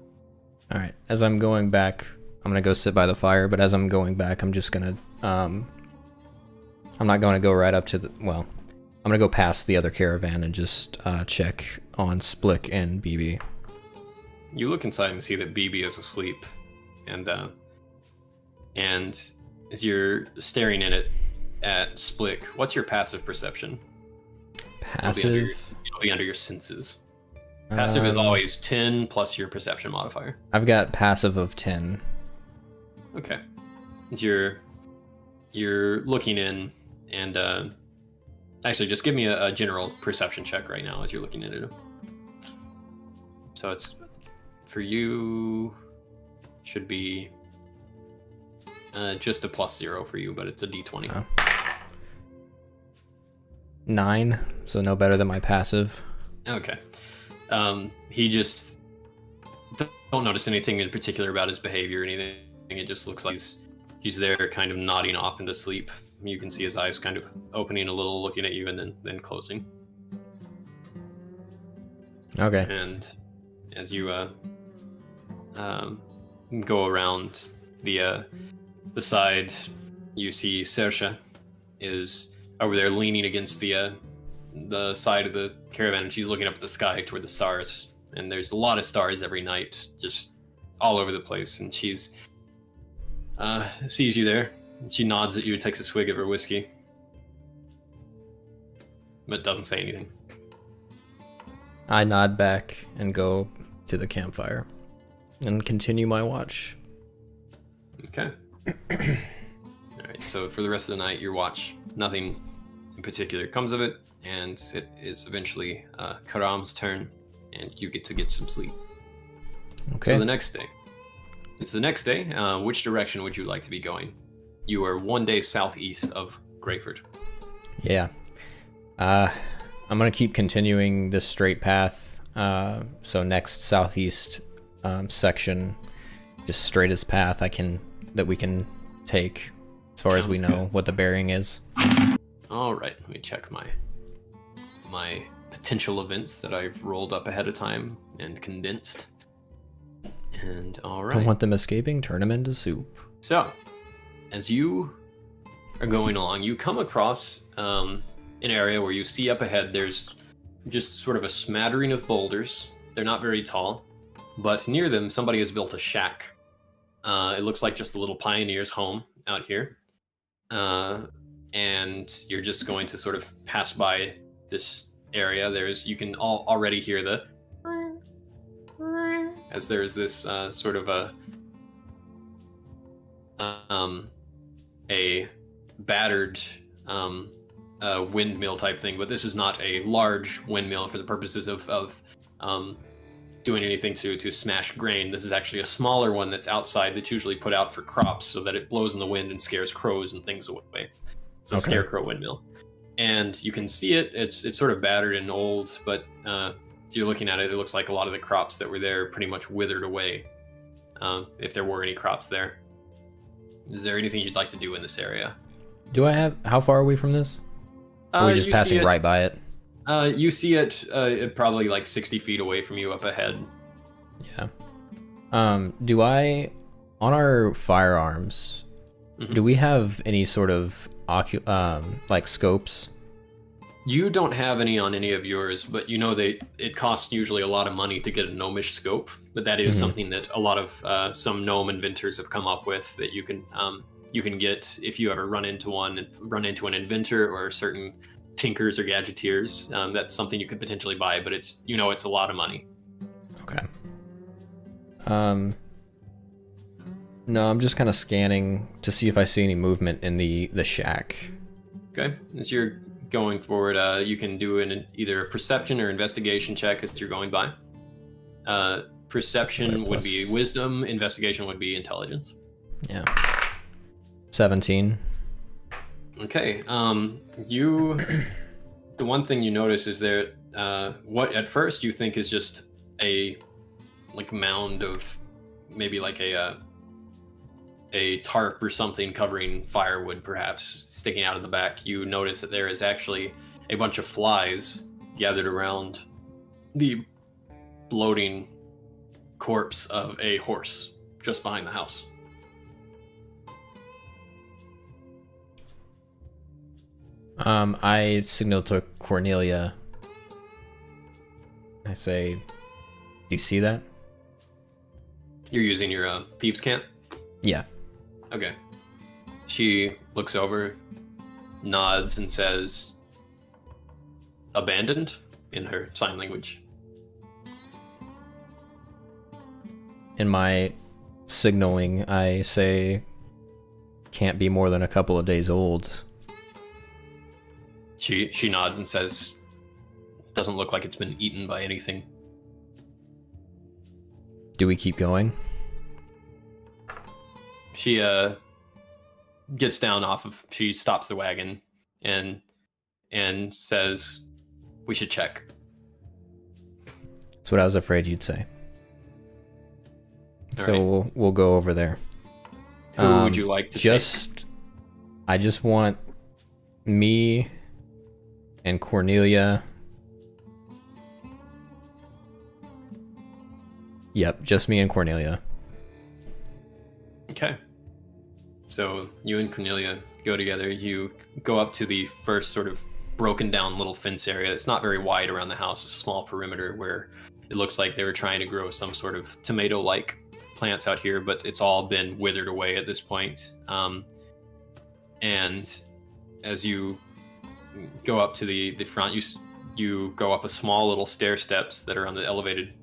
All right. As I'm going back, I'm gonna go sit by the fire. But as I'm going back, I'm just gonna I'm not gonna go right up to the I'm gonna go past the other caravan and just check on Splick and BB. You look inside and see that BB is asleep, and as you're staring in it at Splick, what's your passive perception? Passive. It'll be under your senses. Passive is always 10 plus your perception modifier. I've got passive of 10. Okay. As you're looking in, and actually, just give me a general perception check right now as you're looking at it. So it's for you should be just a +0 for you, but it's a d20. Oh. 9, so no better than my passive. Okay. He just don't notice anything in particular about his behavior or anything. It just looks like he's there kind of nodding off into sleep. You can see his eyes kind of opening a little, looking at you, and then closing. Okay. And as you go around the side, you see Sersha is over there leaning against the side of the caravan, and she's looking up at the sky toward the stars. And there's a lot of stars every night, just all over the place. And she's sees you there. And she nods at you and takes a swig of her whiskey, but doesn't say anything. I nod back and go to the campfire and continue my watch. Okay. All right. So for the rest of the night, your watch, nothing in particular comes of it, and it is eventually Karam's turn, and you get to get some sleep. Okay. So the next day. It's the next day. Which direction would you like to be going? You are 1 day southeast of Greyford. Yeah. I'm gonna keep continuing this straight path. So next southeast section, just straightest path that we can take, as far as we Sounds know good. what the bearing is. All right. Let me check my potential events that I've rolled up ahead of time and condensed. And all right. Don't want them escaping. Turn them into soup. So, as you are going along, you come across an area where you see up ahead there's just sort of a smattering of boulders. They're not very tall, but near them somebody has built a shack. It looks like just a little pioneer's home out here. And you're just going to sort of pass by this area. You can already hear the as there's this sort of a battered windmill type thing, but this is not a large windmill for the purposes of doing anything to smash grain. This is actually a smaller one that's outside, that's usually put out for crops so that it blows in the wind and scares crows and things away. It's a scarecrow windmill. And you can see it. It's sort of battered and old, but if you're looking at it, it looks like a lot of the crops that were there pretty much withered away, if there were any crops there. Is there anything you'd like to do in this area? How far are we from this? Or are we just passing right by it? You see it probably like 60 feet away from you up ahead. Yeah. Do I, on our firearms, do we have any sort of like scopes? You don't have any on any of yours, but you know it costs usually a lot of money to get a gnomish scope. But that is something that a lot of some gnome inventors have come up with, that you can get if you ever run into an inventor or certain tinkers or gadgeteers. That's something you could potentially buy, but it's a lot of money. Okay. No, I'm just kind of scanning to see if I see any movement in the shack. Okay. As you're going forward, you can do either a perception or investigation check as you're going by. Perception would be wisdom, investigation would be intelligence. Yeah. 17. Okay. You the one thing you notice is there, what at first you think is just a like mound of maybe like a tarp or something covering firewood, perhaps sticking out of the back. You notice that there is actually a bunch of flies gathered around the bloating corpse of a horse just behind the house. I signal to Cornelia. I say, "Do you see that?" You're using your thieves' cant? Yeah. Okay. She looks over, nods, and says, "Abandoned," in her sign language. In my signaling, I say, "Can't be more than a couple of days old." She nods and says, "Doesn't look like it's been eaten by anything." Do we keep going? She gets down off of. She stops the wagon and says, "We should check." That's what I was afraid you'd say. All So right. we'll go over there. Who would you like to take? I just want me and Cornelia. Yep, just me and Cornelia. Okay. So you and Cornelia go together. You go up to the first sort of broken down little fence area. It's not very wide around the house, a small perimeter where it looks like they were trying to grow some sort of tomato-like plants out here, but it's all been withered away at this point. And as you go up to the front, you go up a small little stair steps that are on the elevated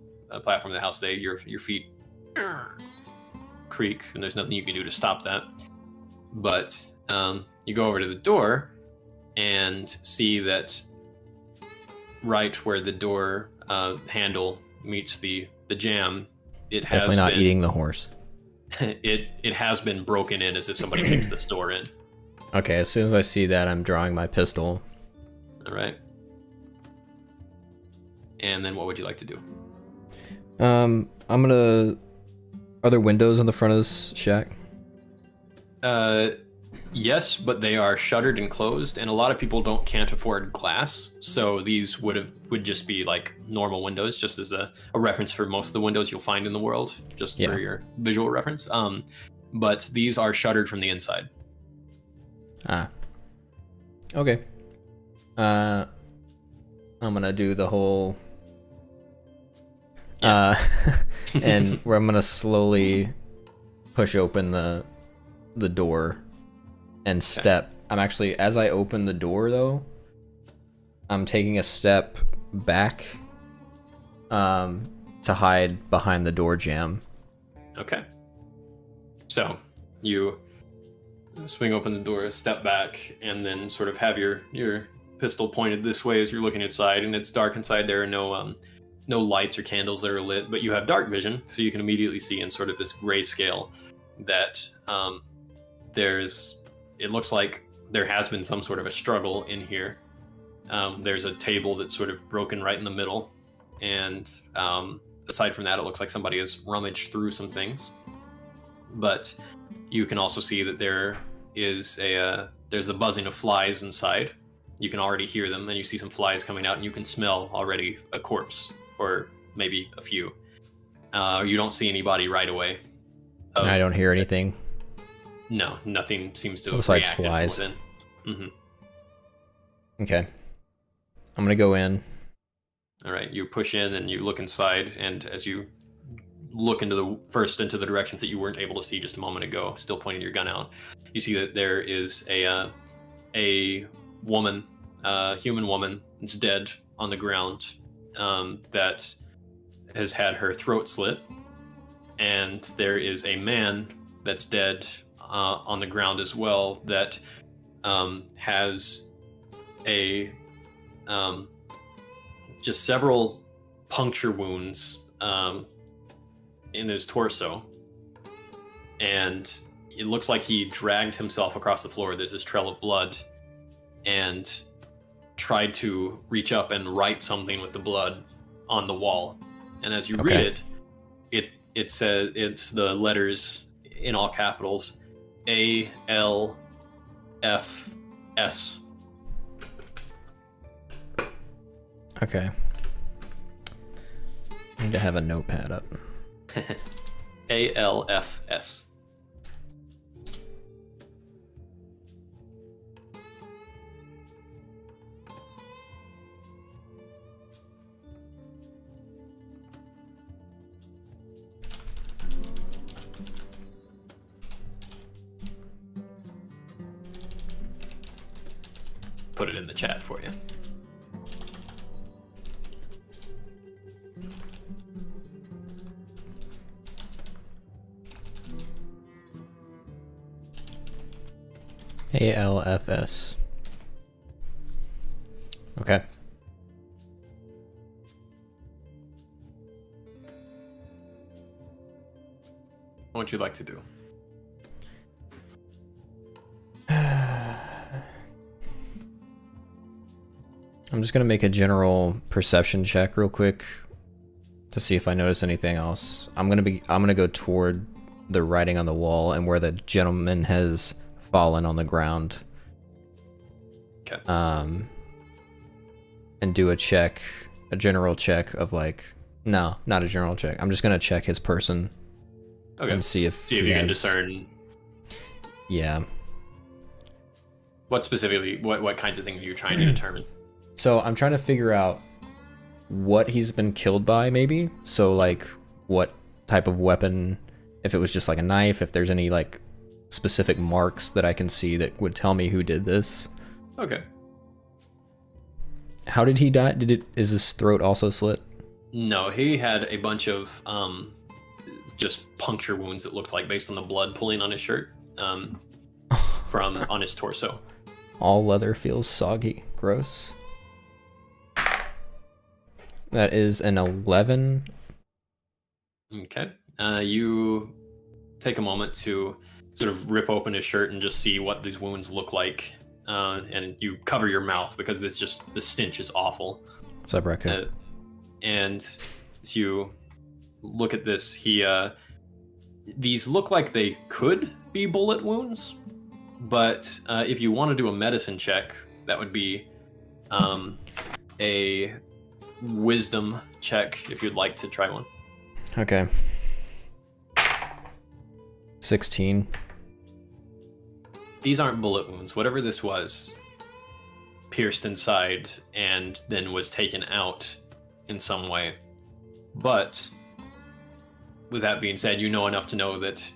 platform of the house. Your feet creak, and there's nothing you can do to stop that. But you go over to the door and see that right where the door handle meets the jamb, it has Definitely not been, eating the horse. it has been broken in as if somebody kicked this door in. Okay, as soon as I see that, I'm drawing my pistol. All right. And then what would you like to do? I'm gonna... Are there windows on the front of this shack? Yes, but they are shuttered and closed, and a lot of people can't afford glass, so these would just be like normal windows, just as a reference for most of the windows you'll find in the world, just for your visual reference. But these are shuttered from the inside. Ah. Okay. I'm gonna do the whole... and where I'm gonna slowly push open the door and step. I'm actually, as I open the door though, I'm taking a step back to hide behind the door jamb. Okay. So you swing open the door, step back, and then sort of have your pistol pointed this way as you're looking inside, and it's dark inside. There are no lights or candles that are lit, but you have dark vision, so you can immediately see in sort of this grayscale that it looks like there has been some sort of a struggle in here. There's a table that's sort of broken right in the middle, and aside from that, it looks like somebody has rummaged through some things. But you can also see that there is there's the buzzing of flies inside. You can already hear them, and you see some flies coming out, and you can smell already a corpse, or maybe a few. You don't see anybody right away. I don't hear anything. No, nothing seems to have Besides reacted flies. within. Mm-hmm. Okay. I'm gonna go in. All right, you push in and you look inside, and as you look into the directions that you weren't able to see just a moment ago, still pointing your gun out, you see that there is a woman, human woman, that's dead on the ground, that has had her throat slit, and there is a man that's dead on the ground as well, that has just several puncture wounds in his torso, and it looks like he dragged himself across the floor. There's this trail of blood, and tried to reach up and write something with the blood on the wall. And as you read it says, it's the letters in all capitals, ALFS. Okay. I need to have a notepad up. ALFS. Put it in the chat for you. ALFS. Okay. What would you like to do? I'm just gonna make a general perception check real quick to see if I notice anything else. I'm gonna go toward the writing on the wall and where the gentleman has fallen on the ground. Okay. And do a check, a general check of like, no, not a general check. I'm just gonna check his person. Okay. And see if you can discern. Yeah. What specifically? What kinds of things are you trying to determine? So I'm trying to figure out what he's been killed by, maybe. So like, what type of weapon? If it was just like a knife. If there's any like specific marks that I can see that would tell me who did this. Okay. How did he die? Is his throat also slit? No, he had a bunch of just puncture wounds, it looked like, based on the blood pooling on his shirt from on his torso. All leather feels soggy. Gross. That is an 11. Okay. You take a moment to sort of rip open his shirt and just see what these wounds look like. And you cover your mouth because the stench is awful. What's up, Raccoon? And as you look at this, these look like they could be bullet wounds, but if you want to do a medicine check, that would be a wisdom check if you'd like to try one. Okay. 16. These aren't bullet wounds. Whatever this was pierced inside and then was taken out in some way. But with that being said, you know enough to know that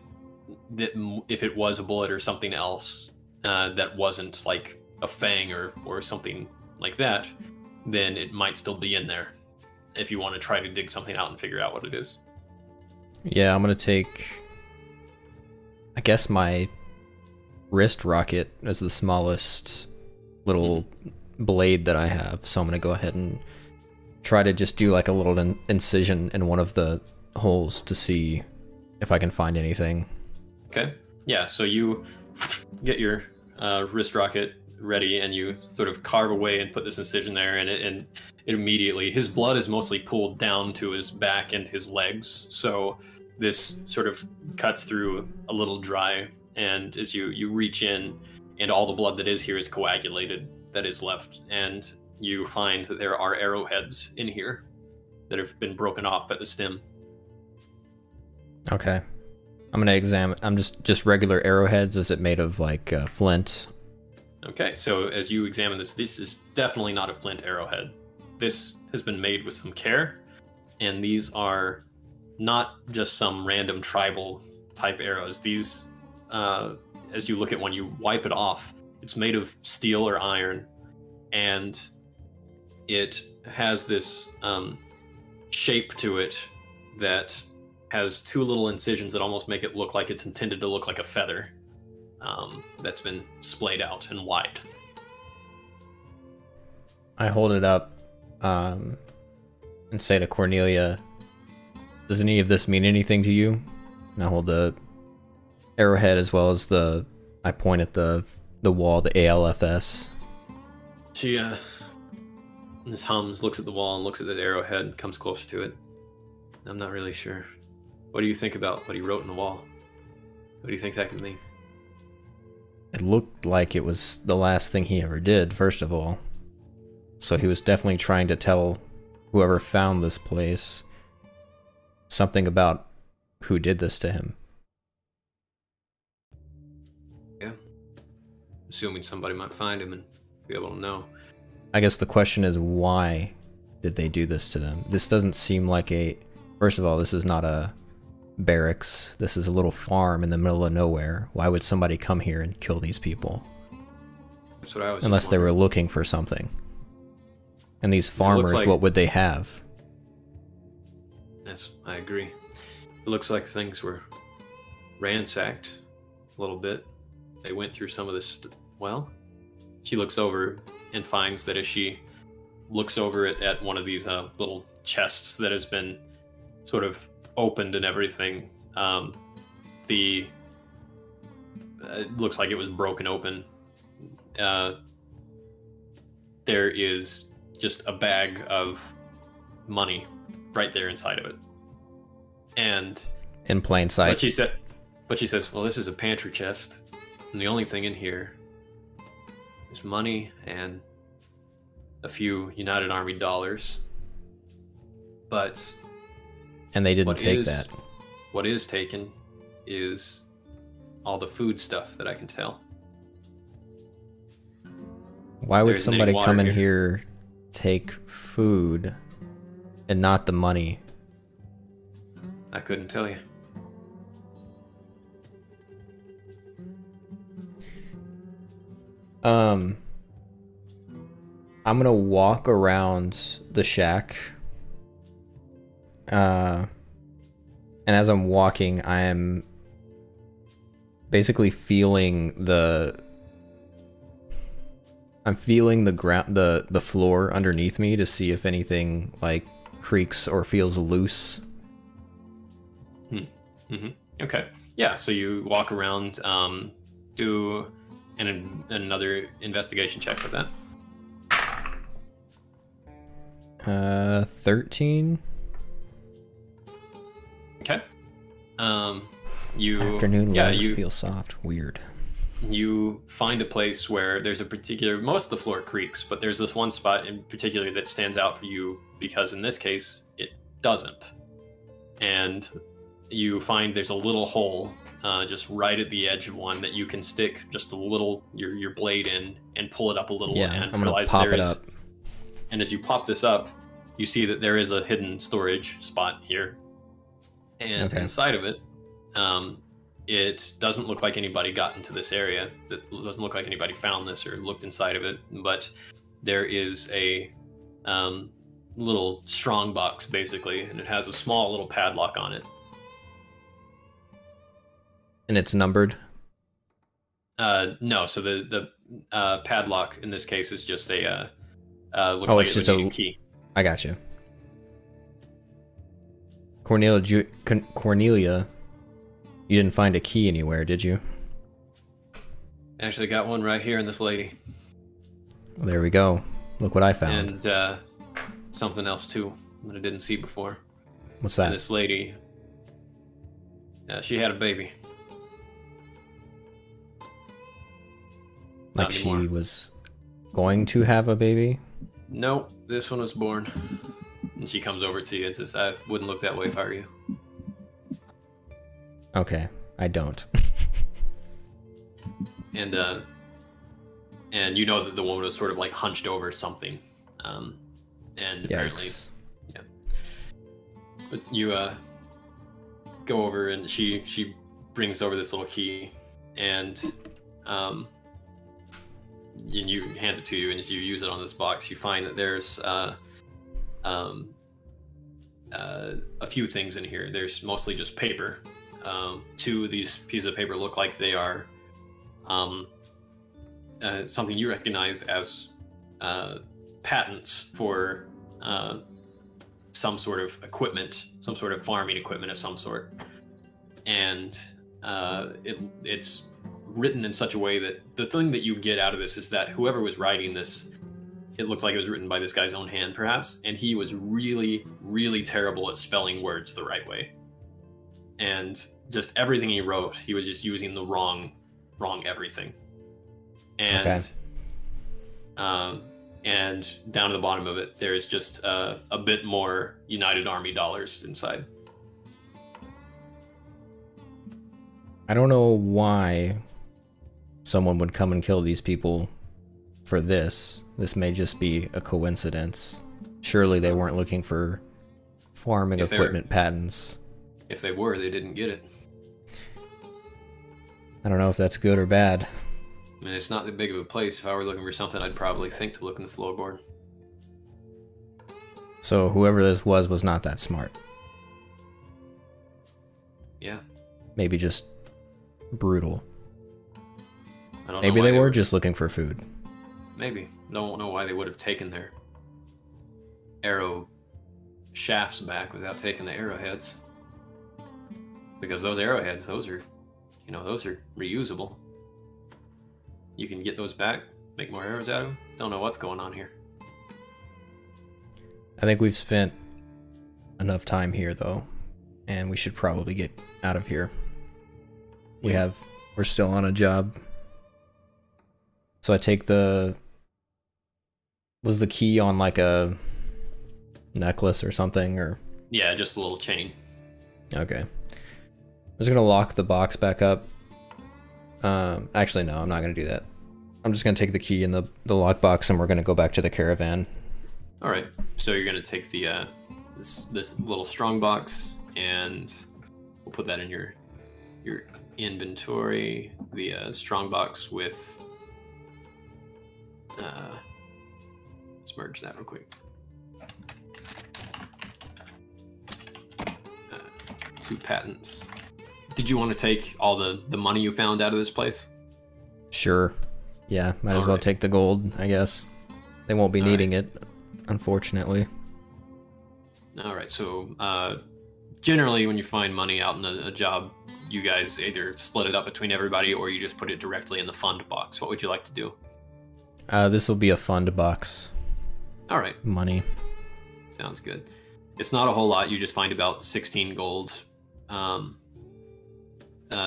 if it was a bullet or something else that wasn't like a fang or something like that, then it might still be in there if you want to try to dig something out and figure out what it is. Yeah, I'm gonna take, I guess, my wrist rocket as the smallest little blade that I have. So I'm gonna go ahead and try to just do like a little incision in one of the holes to see if I can find anything. Okay. Yeah, so you get your wrist rocket ready and you sort of carve away and put this incision there, and it immediately, his blood is mostly pooled down to his back and his legs, so this sort of cuts through a little dry, and as you reach in, and all the blood that is here is coagulated, that is left, and you find that there are arrowheads in here that have been broken off at the stem. Okay. I'm gonna examine. I'm just regular arrowheads. Is it made of like flint? Okay, so as you examine this is definitely not a flint arrowhead. This has been made with some care, and these are not just some random tribal type arrows. These, as you look at one, you wipe it off. It's made of steel or iron, and it has this shape to it that has two little incisions that almost make it look like it's intended to look like a feather that's been splayed out and wide. I hold it up and say to Cornelia, does any of this mean anything to you? And I hold the arrowhead as well as I point at the wall, the ALFS. She This hums, looks at the wall, and looks at the arrowhead, and comes closer to it. I'm not really sure. What do you think about what he wrote on the wall? What do you think that could mean? It looked like it was the last thing he ever did, first of all. So he was definitely trying to tell whoever found this place something about who did this to him. Yeah. Assuming somebody might find him and be able to know. I guess the question is, why did they do this to them? This doesn't seem like a... First of all, this is not a barracks. This is a little farm in the middle of nowhere. Why would somebody come here and kill these people? That's what I was Unless just they were wondering. looking for something. And these farmers, like- what would they have? Yes, I agree. It looks like things were ransacked a little bit. They went through some of this. Well, she looks over and finds that as she looks over at one of these little chests that has been sort of opened and everything, it looks like it was broken open. There is just a bag of money right there inside of it. And In plain sight. but she says, well, this is a pantry chest, and the only thing in here is money and a few United Army dollars. But And they didn't take that. what is taken is all the food stuff that I can tell. Why would There isn't any somebody water come in here. here, take food, and not the money? I couldn't tell you. I'm gonna walk around the shack. And as I'm walking, I am basically feeling I'm feeling the ground, the floor underneath me to see if anything like creaks or feels loose. Okay. Yeah, so you walk around, do another investigation check with that. 13. Okay. You Afternoon yeah, legs you feel soft. Weird. you find a place where there's a particular, most of the floor creaks, but there's this one spot in particular that stands out for you because in this case it doesn't. And you find there's a little hole just right at the edge of one that you can stick just a little your blade in and pull it up a little, Yeah, and I'm gonna realize pop there it is- up. And as you pop this up, you see that there is a hidden storage spot here. And Okay. inside of it, it doesn't look like anybody got into this area. It doesn't look like anybody found this or looked inside of it. But there is a little strong box, basically, and it has a small little padlock on it. And it's numbered. No, so the padlock in this case is just a looks Oh, like it's it's just a a- key. I got you. Cornelia, you didn't find a key anywhere, did you? Actually, got one right here in this lady. Well, there we go. Look what I found. And something else too that I didn't see before. What's And that? this lady, she had a baby. Like not she anymore. was going to have a baby? Nope, this one was born. And she comes over to you and says, I wouldn't look that way if I were you. Okay, I don't. And you know that the woman was sort of like hunched over something. And apparently, Yikes. but you go over and she brings over this little key, and you hands it to you, and as you use it on this box, you find that there's a few things in here. There's mostly just paper. Two of these pieces of paper look like they are something you recognize as patents for some sort of equipment, some sort of farming equipment of some sort. And it's written in such a way that the thing that you get out of this is that whoever was writing this it looked like it was written by this guy's own hand, perhaps, and he was really, really terrible at spelling words the right way. And just everything he wrote, he was just using the wrong everything. And Okay. And down to the bottom of it, there is just a bit more United Army dollars inside. I don't know why someone would come and kill these people for this. This may just be a coincidence. Surely they weren't looking for farming equipment patents. If they were, they didn't get it. I don't know if that's good or bad. I mean, it's not that big of a place. If I were looking for something, I'd probably think to look in the floorboard. So whoever this was not that smart. Yeah. Maybe just brutal. I don't Maybe know why they were just looking for food. Maybe. Don't know why they would have taken their arrow shafts back without taking the arrowheads. Because those arrowheads, those are reusable. You can get those back, make more arrows out of them. Don't know what's going on here. I think we've spent enough time here though, and we should probably get out of here. We're still on a job. So I take was the key on like a necklace or something, or? Yeah, just a little chain. Okay. I'm just gonna lock the box back up. Actually no, I'm not gonna do that. I'm just gonna take the key in the lockbox and we're gonna go back to the caravan. All right. So you're gonna take the this little strong box, and we'll put that in your inventory. The strong box with. Let's merge that real quick. 2 patents. Did you want to take all the money you found out of this place? Sure. Yeah, might as well Alright. take the gold, I guess. They won't be needing it, unfortunately. All right. So generally, when you find money out in a job, you guys either split it up between everybody or you just put it directly in the fund box. What would you like to do? This will be a fund box. All right. Money. Sounds good. It's not a whole lot. You just find about 16 gold.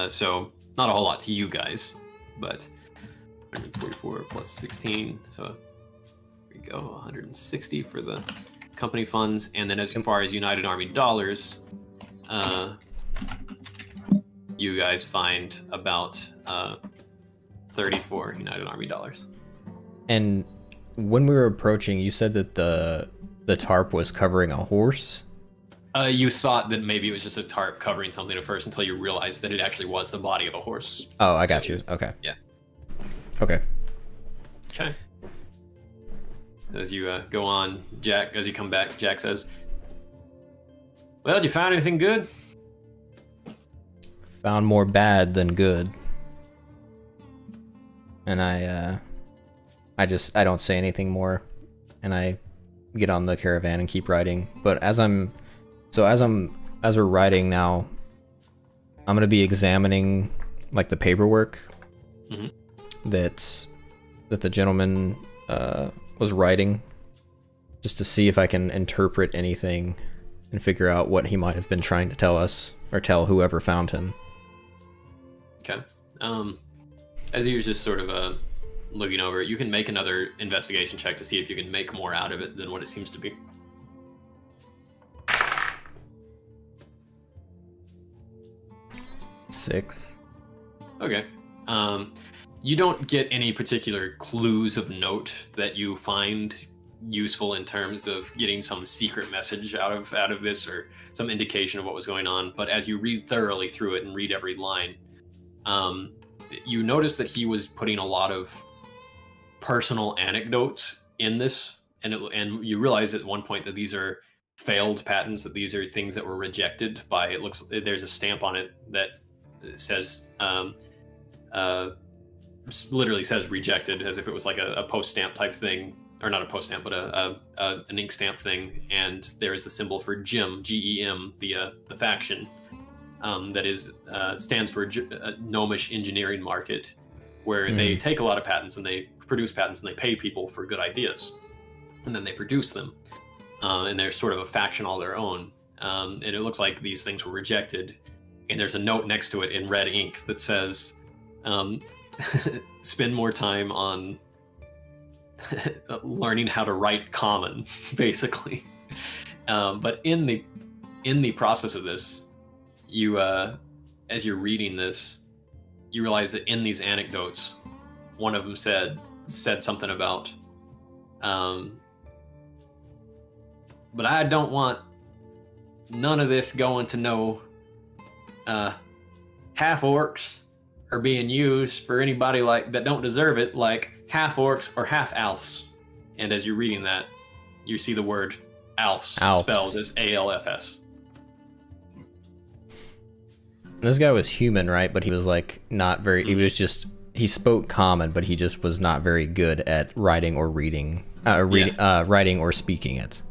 So not a whole lot to you guys, but 144 plus 16. So here we go, 160 for the company funds. And then as far as United Army dollars, you guys find about 34 United Army dollars. And when we were approaching, you said that the tarp was covering a horse? You thought that maybe it was just a tarp covering something at first until you realized that it actually was the body of a horse. Oh, I got you. Okay. Yeah. Okay. Okay. As you go on, Jack, as you come back, Jack says, "Well, did you find anything good?" Found more bad than good. And I don't say anything more, and I get on the caravan and keep riding. But as we're riding now, I'm gonna be examining like the paperwork that the gentleman was writing, just to see if I can interpret anything and figure out what he might have been trying to tell us or tell whoever found him. Okay. As he was just sort of looking over it, you can make another investigation check to see if you can make more out of it than what it seems to be. Six. Okay. You don't get any particular clues of note that you find useful in terms of getting some secret message out of this or some indication of what was going on. But as you read thoroughly through it and read every line, you notice that he was putting a lot of personal anecdotes in this, and you realize at one point that these are failed patents, that these are things that were rejected by, there's a stamp on it that says literally says rejected, as if it was like a post stamp type thing, or not a post stamp, but an ink stamp thing. And there is the symbol for GEM, GEM, the faction that is stands for Gnomish Engineering Market, where they take a lot of patents and they produce patents and they pay people for good ideas. and then they produce them, and they're sort of a faction all their own. And it looks like these things were rejected, and there's a note next to it in red ink that says, "Spend more time on learning how to write common," basically. But in the process of this, you as you're reading this, you realize that in these anecdotes, one of them said something about, but I don't want none of this going to no half orcs are being used for anybody like that don't deserve it, like half orcs or half alfs. And as you're reading that, you see the word alfs. Spelled as ALFS. This guy was human, right? But he was like not very. He was just, he spoke common, but he just was not very good at writing or reading, writing or speaking it.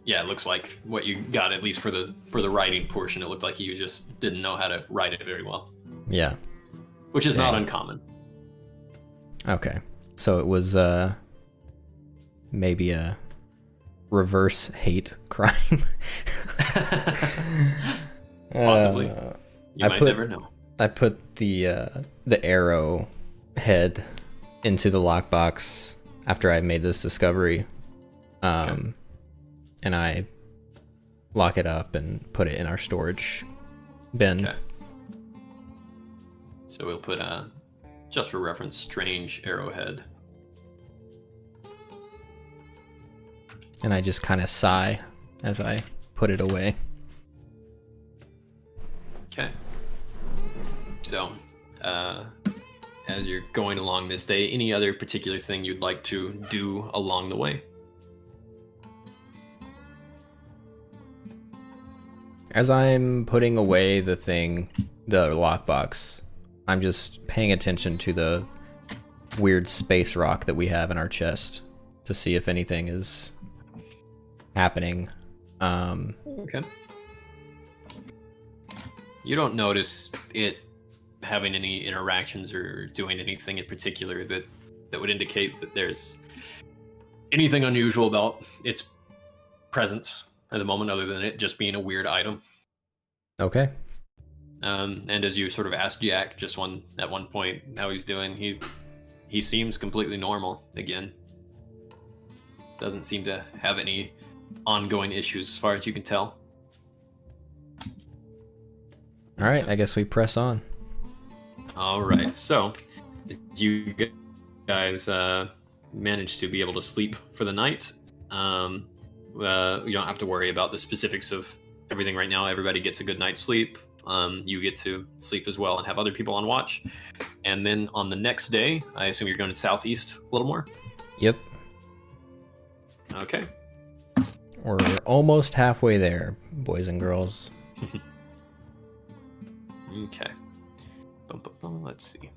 Yeah, it looks like what you got, at least for the writing portion. It looked like he just didn't know how to write it very well. Yeah, which is not uncommon. Okay, so it was maybe a reverse hate crime. Possibly. You might never know. I put the arrow head into the lockbox after I made this discovery, and I lock it up and put it in our storage bin. Okay. So we'll put just for reference, strange arrowhead. And I just kind of sigh as I put it away. Okay. So, as you're going along this day, any other particular thing you'd like to do along the way? As I'm putting away the lockbox, I'm just paying attention to the weird space rock that we have in our chest to see if anything is happening. Okay. You don't notice it having any interactions or doing anything in particular that would indicate that there's anything unusual about its presence at the moment, other than it just being a weird item. Okay. And as you sort of ask Jack at one point how he's doing, he seems completely normal again. Doesn't seem to have any ongoing issues as far as you can tell. All right, I guess we press on. All right, so you guys managed to be able to sleep for the night. You don't have to worry about the specifics of everything right now. Everybody gets a good night's sleep. You get to sleep as well and have other people on watch. And then on the next day, I assume you're going southeast a little more? Yep. Okay. We're almost halfway there, boys and girls. Okay. Let's see.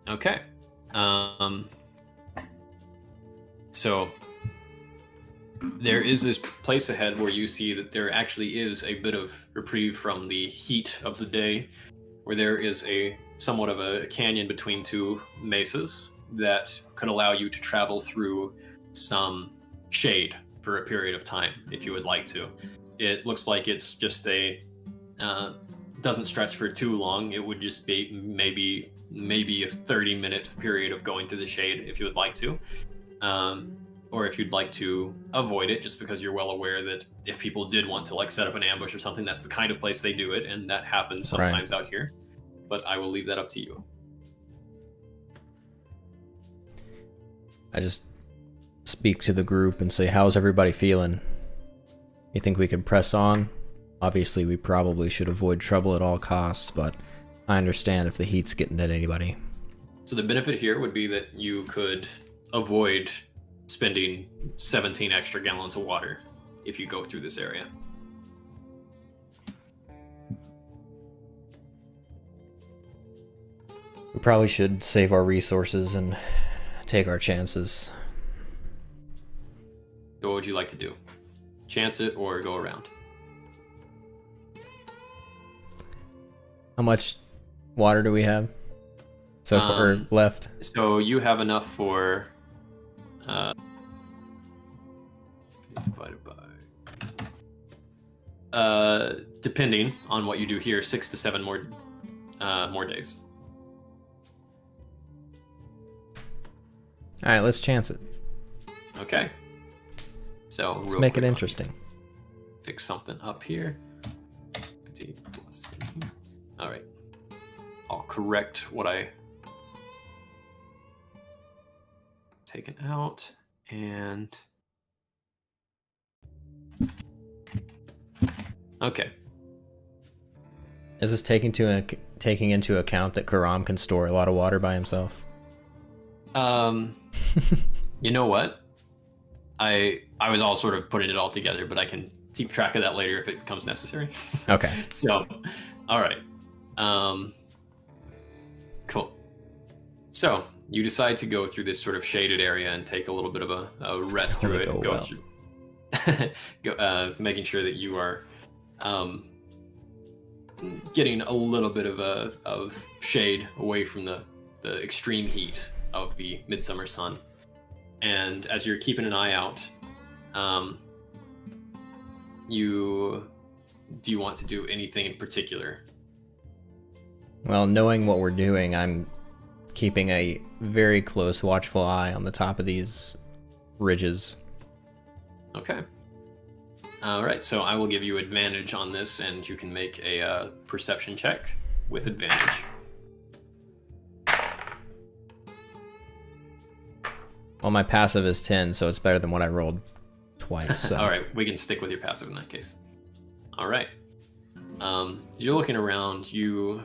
Okay. So there is this place ahead where you see that there actually is a bit of reprieve from the heat of the day, where there is somewhat of a canyon between two mesas that could allow you to travel through some shade for a period of time if you would like to. It looks like it's just doesn't stretch for too long. It would just be maybe a 30-minute period of going through the shade if you would like to. Or if you'd like to avoid it, just because you're well aware that if people did want to set up an ambush or something, that's the kind of place they do it, and that happens sometimes out here. But I will leave that up to you. I just speak to the group and say, how's everybody feeling? You think we could press on? Obviously, we probably should avoid trouble at all costs, but I understand if the heat's getting at anybody. So the benefit here would be that you could avoid spending 17 extra gallons of water if you go through this area. We probably should save our resources and take our chances. So what would you like to do? Chance it or go around? How much water do we have so far left? So you have enough for divided by depending on what you do here, 6 to 7 more days. All right, let's chance it. Okay. So Let's make it interesting. Fix something up here. All right. I'll correct what I taken out and okay. Is this taking into account that Karam can store a lot of water by himself? You know what? I was all sort of putting it all together, but I can keep track of that later if it becomes necessary. Okay. So, all right. Cool. So you decide to go through this sort of shaded area and take a little bit of a rest through it. Go through, making sure that you are getting a little bit of shade away from the extreme heat of the midsummer sun. And as you're keeping an eye out, do you want to do anything in particular? Well, knowing what we're doing, I'm keeping a very close, watchful eye on the top of these ridges. Okay. All right, so I will give you advantage on this, and you can make a perception check with advantage. Well, my passive is 10, so it's better than what I rolled twice. So. All right, we can stick with your passive in that case. All right. So you're looking around. You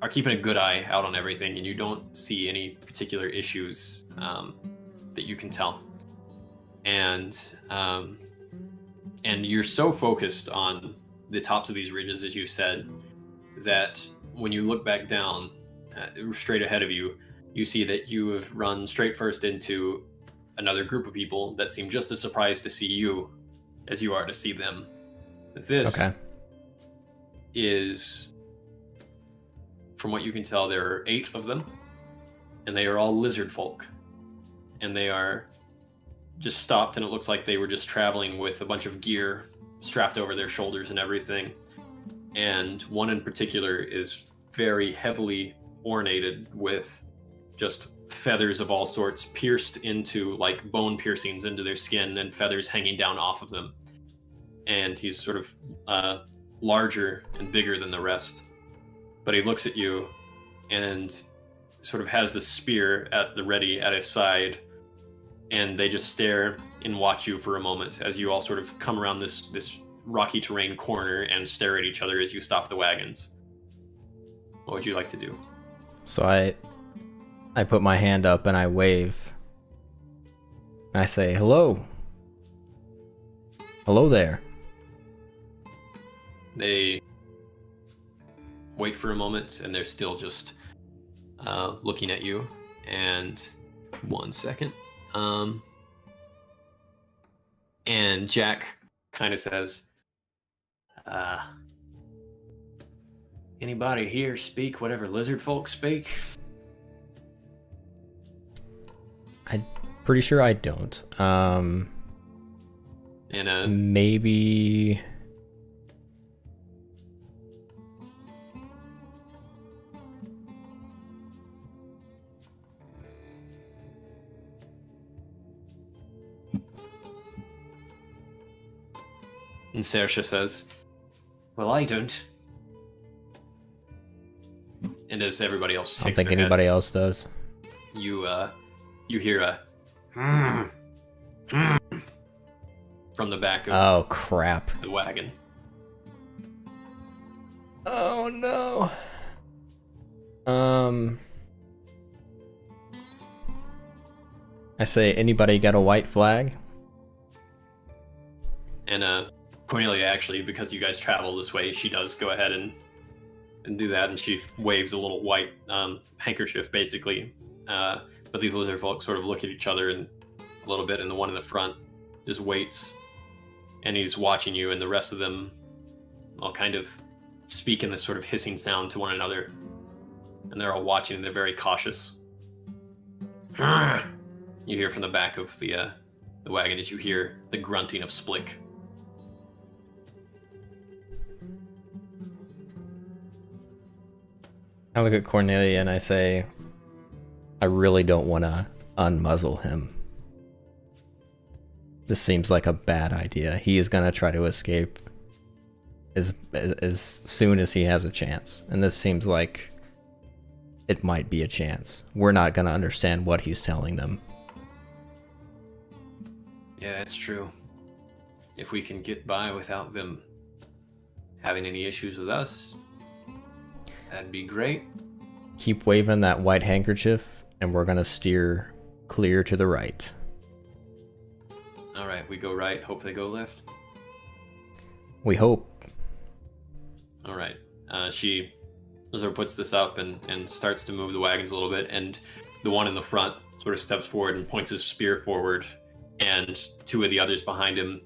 are keeping a good eye out on everything, and you don't see any particular issues that you can tell. And you're so focused on the tops of these ridges, as you said, that when you look back down, straight ahead of you, you see that you have run straight first into another group of people that seem just as surprised to see you as you are to see them. This is, from what you can tell, there are 8 of them, and they are all lizard folk. And they are just stopped, and it looks like they were just traveling with a bunch of gear strapped over their shoulders and everything. And one in particular is very heavily ornated with just feathers of all sorts pierced into, like bone piercings into their skin, and feathers hanging down off of them. And he's sort of larger and bigger than the rest. But he looks at you and sort of has the spear at the ready at his side, and they just stare and watch you for a moment as you all sort of come around this rocky terrain corner and stare at each other as you stop the wagons. What would you like to do? So I put my hand up and I wave. I say, hello. Hello there. They wait for a moment, and they're still just looking at you. And 1 second. And Jack kind of says, anybody here speak whatever lizard folk speak? I'm pretty sure I don't. Maybe... And Saoirse says, well, I don't. And as everybody else I don't think anybody else does. You hear a from the back of oh crap the wagon. Oh no. I say, anybody got a white flag? And Cornelia, actually, because you guys travel this way, she does go ahead and do that, and she waves a little white handkerchief, basically. But these lizard folk sort of look at each other and a little bit, and the one in the front just waits, and he's watching you, and the rest of them all kind of speak in this sort of hissing sound to one another. And they're all watching, and they're very cautious. You hear from the back of the wagon as you hear the grunting of Splick. I look at Cornelia and I say, I really don't want to unmuzzle him. This seems like a bad idea. He is going to try to escape as soon as he has a chance. And this seems like it might be a chance. We're not going to understand what he's telling them. Yeah, it's true. If we can get by without them having any issues with us, that'd be great. Keep waving that white handkerchief, and we're going to steer clear to the right. All right, we go right, hope they go left. We hope. All right. She sort of puts this up and starts to move the wagons a little bit, and the one in the front sort of steps forward and points his spear forward, and two of the others behind him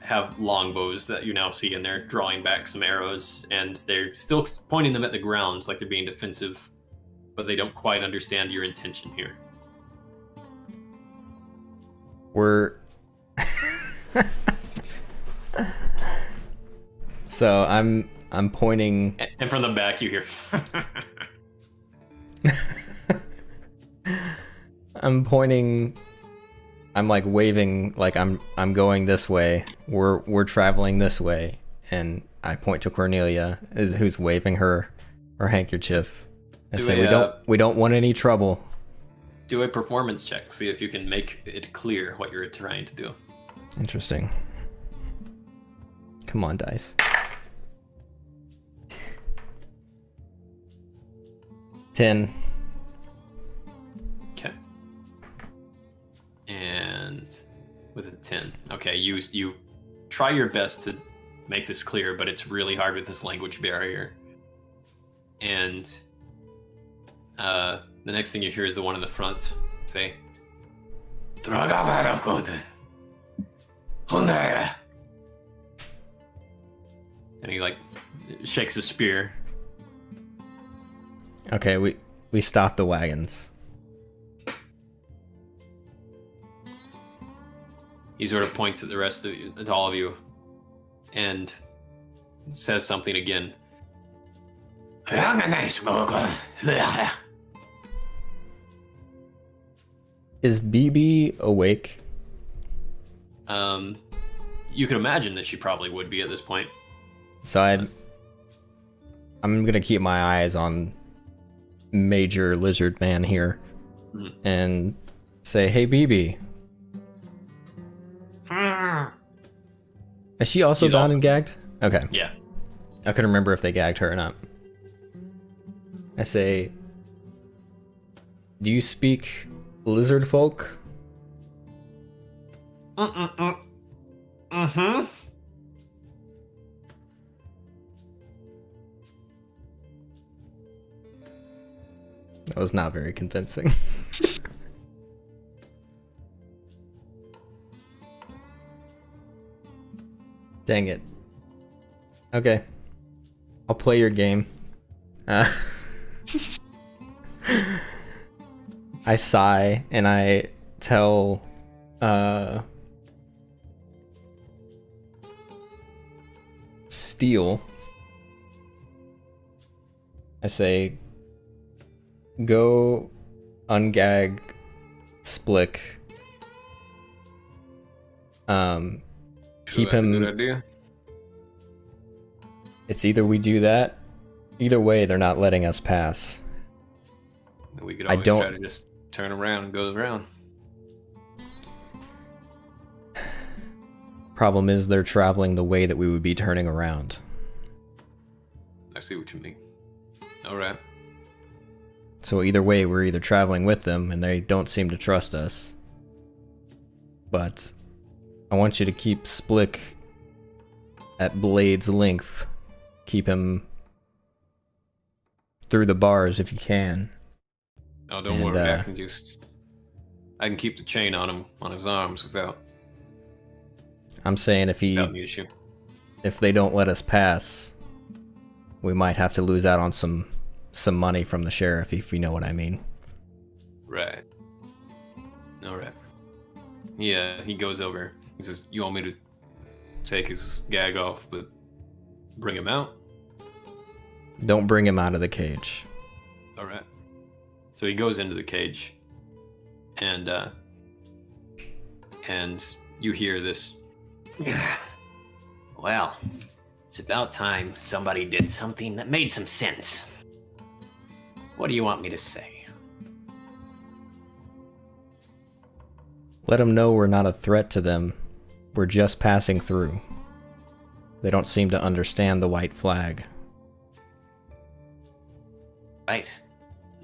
have longbows that you now see, and they're drawing back some arrows, and they're still pointing them at the ground like they're being defensive, but they don't quite understand your intention here. We're... So I'm pointing... And from the back you hear... I'm pointing... I'm like waving, like I'm going this way. We're traveling this way, and I point to Cornelia, who's waving her handkerchief. I say we don't want any trouble. Do a performance check. See if you can make it clear what you're trying to do. Interesting. Come on, dice. 10. Okay. And with a 10. Okay, you try your best to make this clear, but it's really hard with this language barrier. And the next thing you hear is the one in the front say, and he like shakes his spear. Okay, we stop the wagons. He sort of points at the rest of you, at all of you, and says something again. Is BB awake? You can imagine that she probably would be at this point. So I'm gonna keep my eyes on Major Lizard Man here, and say, "Hey, BB." Is she also bound and gagged? Okay. Yeah. I couldn't remember if they gagged her or not. I say, "Do you speak lizard folk?" Mm-hmm. That was not very convincing. Dang it. Okay. I'll play your game. I sigh and I tell Steel, I say, go ungag Splick. Keep That's him. a good idea. It's either we do that, either way they're not letting us pass. We could always try to just turn around and go around. Problem is they're traveling the way that we would be turning around. I see what you mean. Alright. So either way, we're either traveling with them and they don't seem to trust us. But I want you to keep Splick at blade's length. Keep him through the bars if you can. Oh, don't worry. I can keep the chain on him, on his arms without I'm saying the issue. if they don't let us pass, we might have to lose out on some money from the sheriff, if you know what I mean. Right. All right. Yeah, he goes over. He says, "You want me to take his gag off, but bring him out?" Don't bring him out of the cage. All right. So he goes into the cage, and you hear this. Well, it's about time somebody did something that made some sense. What do you want me to say? Let them know we're not a threat to them. We're just passing through. They don't seem to understand the white flag. Right.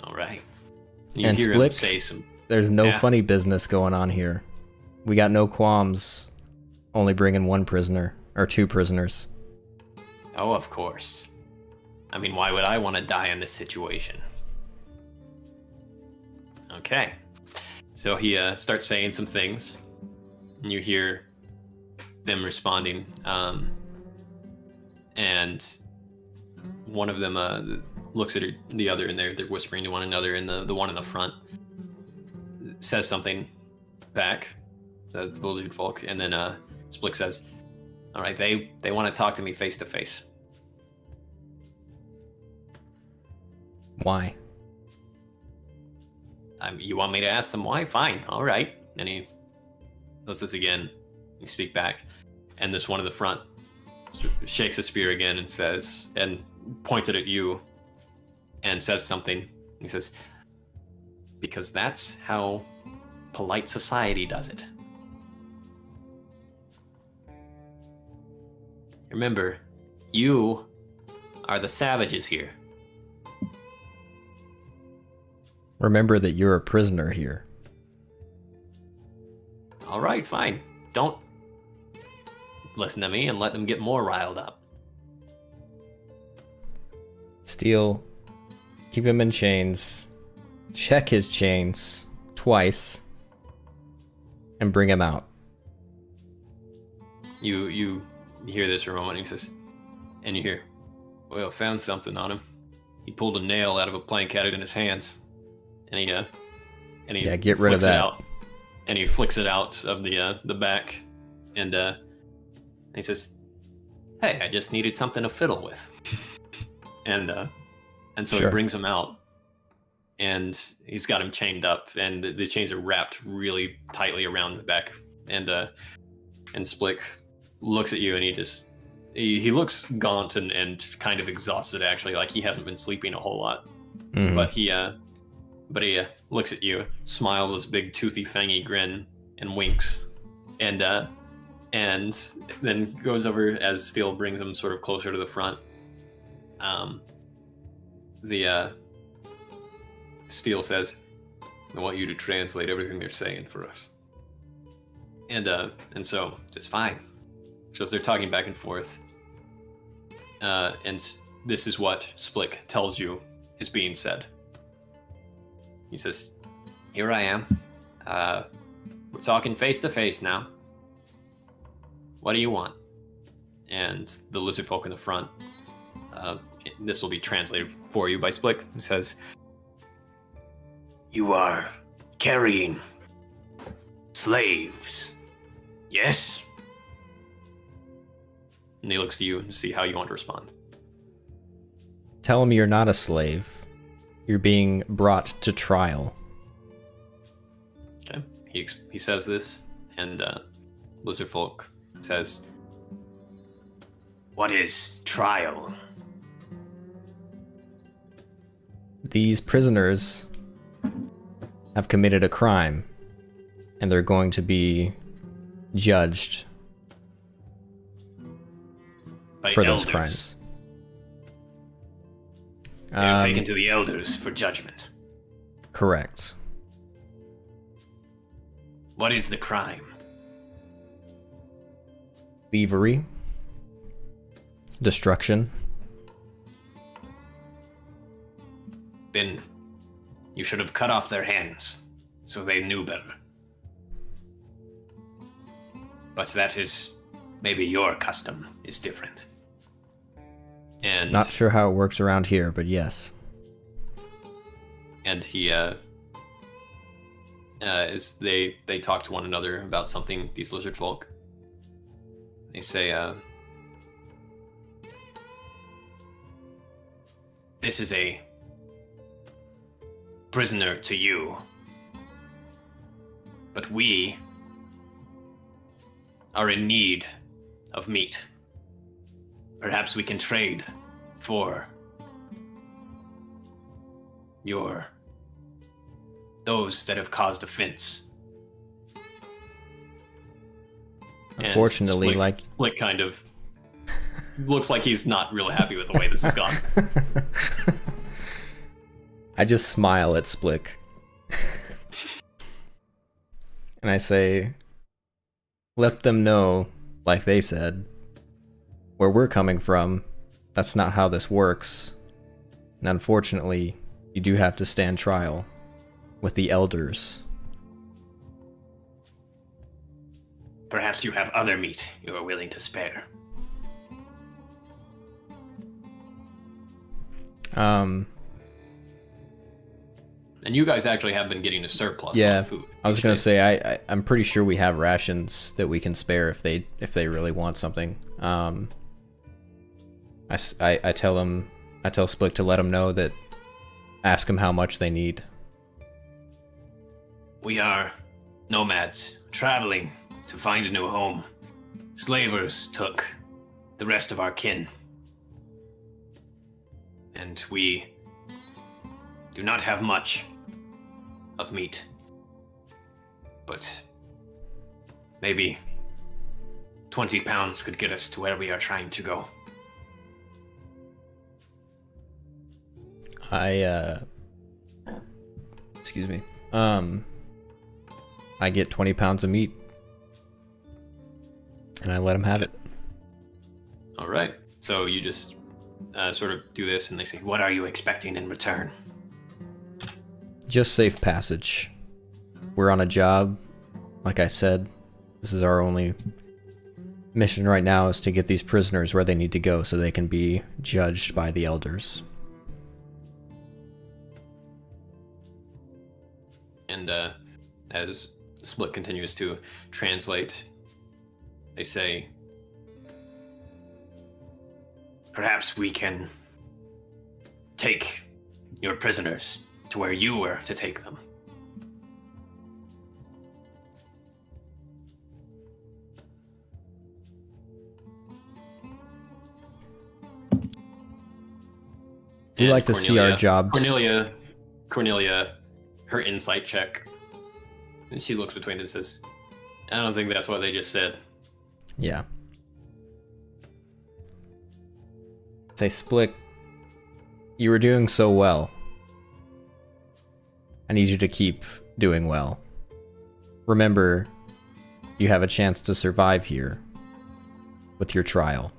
All right. You And hear him Splick? say some. There's no Yeah. funny business going on here. We got no qualms only bringing one prisoner, or two prisoners. Oh, of course. I mean, why would I want to die in this situation? Okay. So he starts saying some things, and you hear them responding. And one of them looks at the other, and they're whispering to one another. And the one in the front says something back, the lizard folk, and then Splick says, "All right, they want to talk to me face to face." Why? You want me to ask them why? Fine, all right. And he does this again. You speak back, and this one in the front shakes a spear again and says, and points it at you, and says something. He says, "Because that's how polite society does it. Remember, you are the savages here." Remember that you're a prisoner here. All right, fine. Don't listen to me and let them get more riled up. Steal, keep him in chains, check his chains twice, and bring him out. You hear this for a moment, and he says, and you hear, "Well, found something on him. He pulled a nail out of a plank, had it in his hands, and he Yeah, get rid of flicks it that. out, and he flicks it out of the back, and he says, "Hey, I just needed something to fiddle with," and so Sure. he brings him out, and he's got him chained up, and the chains are wrapped really tightly around the back, and Splick looks at you, and he looks gaunt and kind of exhausted, actually, like he hasn't been sleeping a whole lot. Mhm. But he looks at you, smiles this big toothy fangy grin, and winks, and then goes over as Steel brings him sort of closer to the front. Steel says, "I want you to translate everything they're saying for us." And so it's fine. So as they're talking back and forth, and this is what Splick tells you is being said. He says, "Here I am. We're talking face to face now. What do you want?" And the lizard folk in the front, this will be translated for you by Splick, who says, You are carrying slaves. Yes? and he looks to you to see how you want to respond. Tell him you're not a slave. You're being brought to trial. Okay. He says this, and Lizard Folk says, What is trial? These prisoners have committed a crime, and they're going to be judged By for elders. those crimes. They're taken to the elders for judgment. Correct. What is the crime? Thievery. Destruction. Then you should have cut off their hands, so they knew better. But that is, maybe your custom is different. And Not sure how it works around here, but yes. and he they talk to one another about something, these lizard folk. They say, this is a prisoner to you, but we are in need of meat. Perhaps we can trade for those that have caused offense. Unfortunately, And Split kind of looks like he's not really happy with the way this has gone. I just smile at Splick. And I say, let them know, like they said, where we're coming from, that's not how this works. And unfortunately, you do have to stand trial with the elders. Perhaps you have other meat you are willing to spare. And you guys actually have been getting a surplus Yeah, on food. I was gonna say I'm pretty sure we have rations that we can spare if they really want something. I tell Splick to let them know that, ask them how much they need. We are nomads, traveling to find a new home. Slavers took the rest of our kin. And we do not have much of meat. But maybe 20 pounds could get us to where we are trying to go. Excuse me. I get 20 pounds of meat, and I let him have it. All right. So you just sort of do this, and they say, What are you expecting in return? Just safe passage. We're on a job. Like I said, this is our only mission right now, is to get these prisoners where they need to go so they can be judged by the elders. and as Split continues to translate, they say, Perhaps we can take your prisoners to where you were to take them. We and like to see our jobs. Cornelia, her insight check, and she looks between them and says, I don't think that's what they just said. Yeah. Say, Splick, you were doing so well. I need you to keep doing well. Remember, you have a chance to survive here with your trial.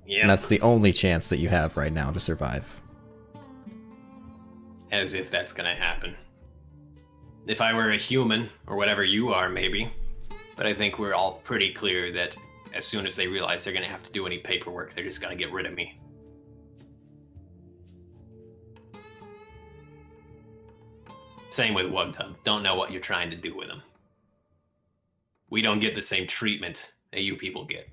Yeah. And that's the only chance that you have right now to survive. As if that's gonna happen. If I were a human, or whatever you are, maybe. But I think we're all pretty clear that as soon as they realize they're gonna have to do any paperwork, they're just gonna get rid of me. Same with One Tub. Don't know what you're trying to do with them. We don't get the same treatment that you people get.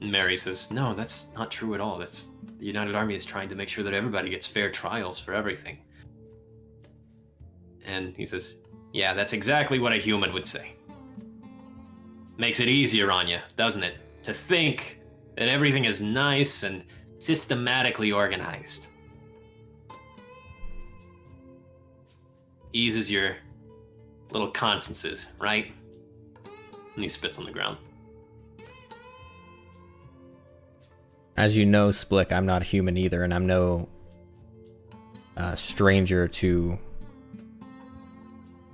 And Mary says, no, that's not true at all. The United Army is trying to make sure that everybody gets fair trials for everything. And he says, yeah, that's exactly what a human would say. Makes it easier on you, doesn't it? To think that everything is nice and systematically organized. Eases your little consciences, right? And he spits on the ground. As you know, Splick, I'm not human either, and I'm no stranger to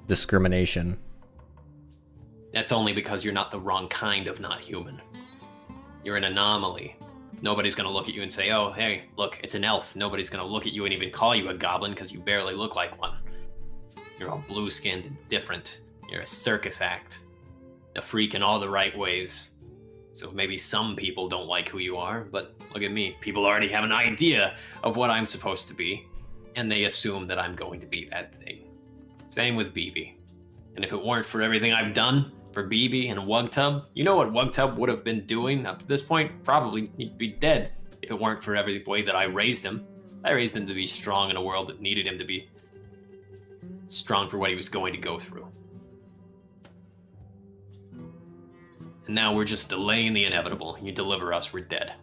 discrimination. That's only because you're not the wrong kind of not human. You're an anomaly. Nobody's gonna look at you and say, oh, hey, look, it's an elf. Nobody's gonna look at you and even call you a goblin because you barely look like one. You're all blue-skinned and different. You're a circus act. A freak in all the right ways. So maybe some people don't like who you are, but look at me. People already have an idea of what I'm supposed to be, and they assume that I'm going to be that thing. Same with BB. And if it weren't for everything I've done for BB and Wugtub, you know what Wugtub would have been doing up to this point? Probably he'd be dead if it weren't for every way that I raised him. I raised him to be strong in a world that needed him to be strong for what he was going to go through. And now we're just delaying the inevitable. You deliver us, we're dead.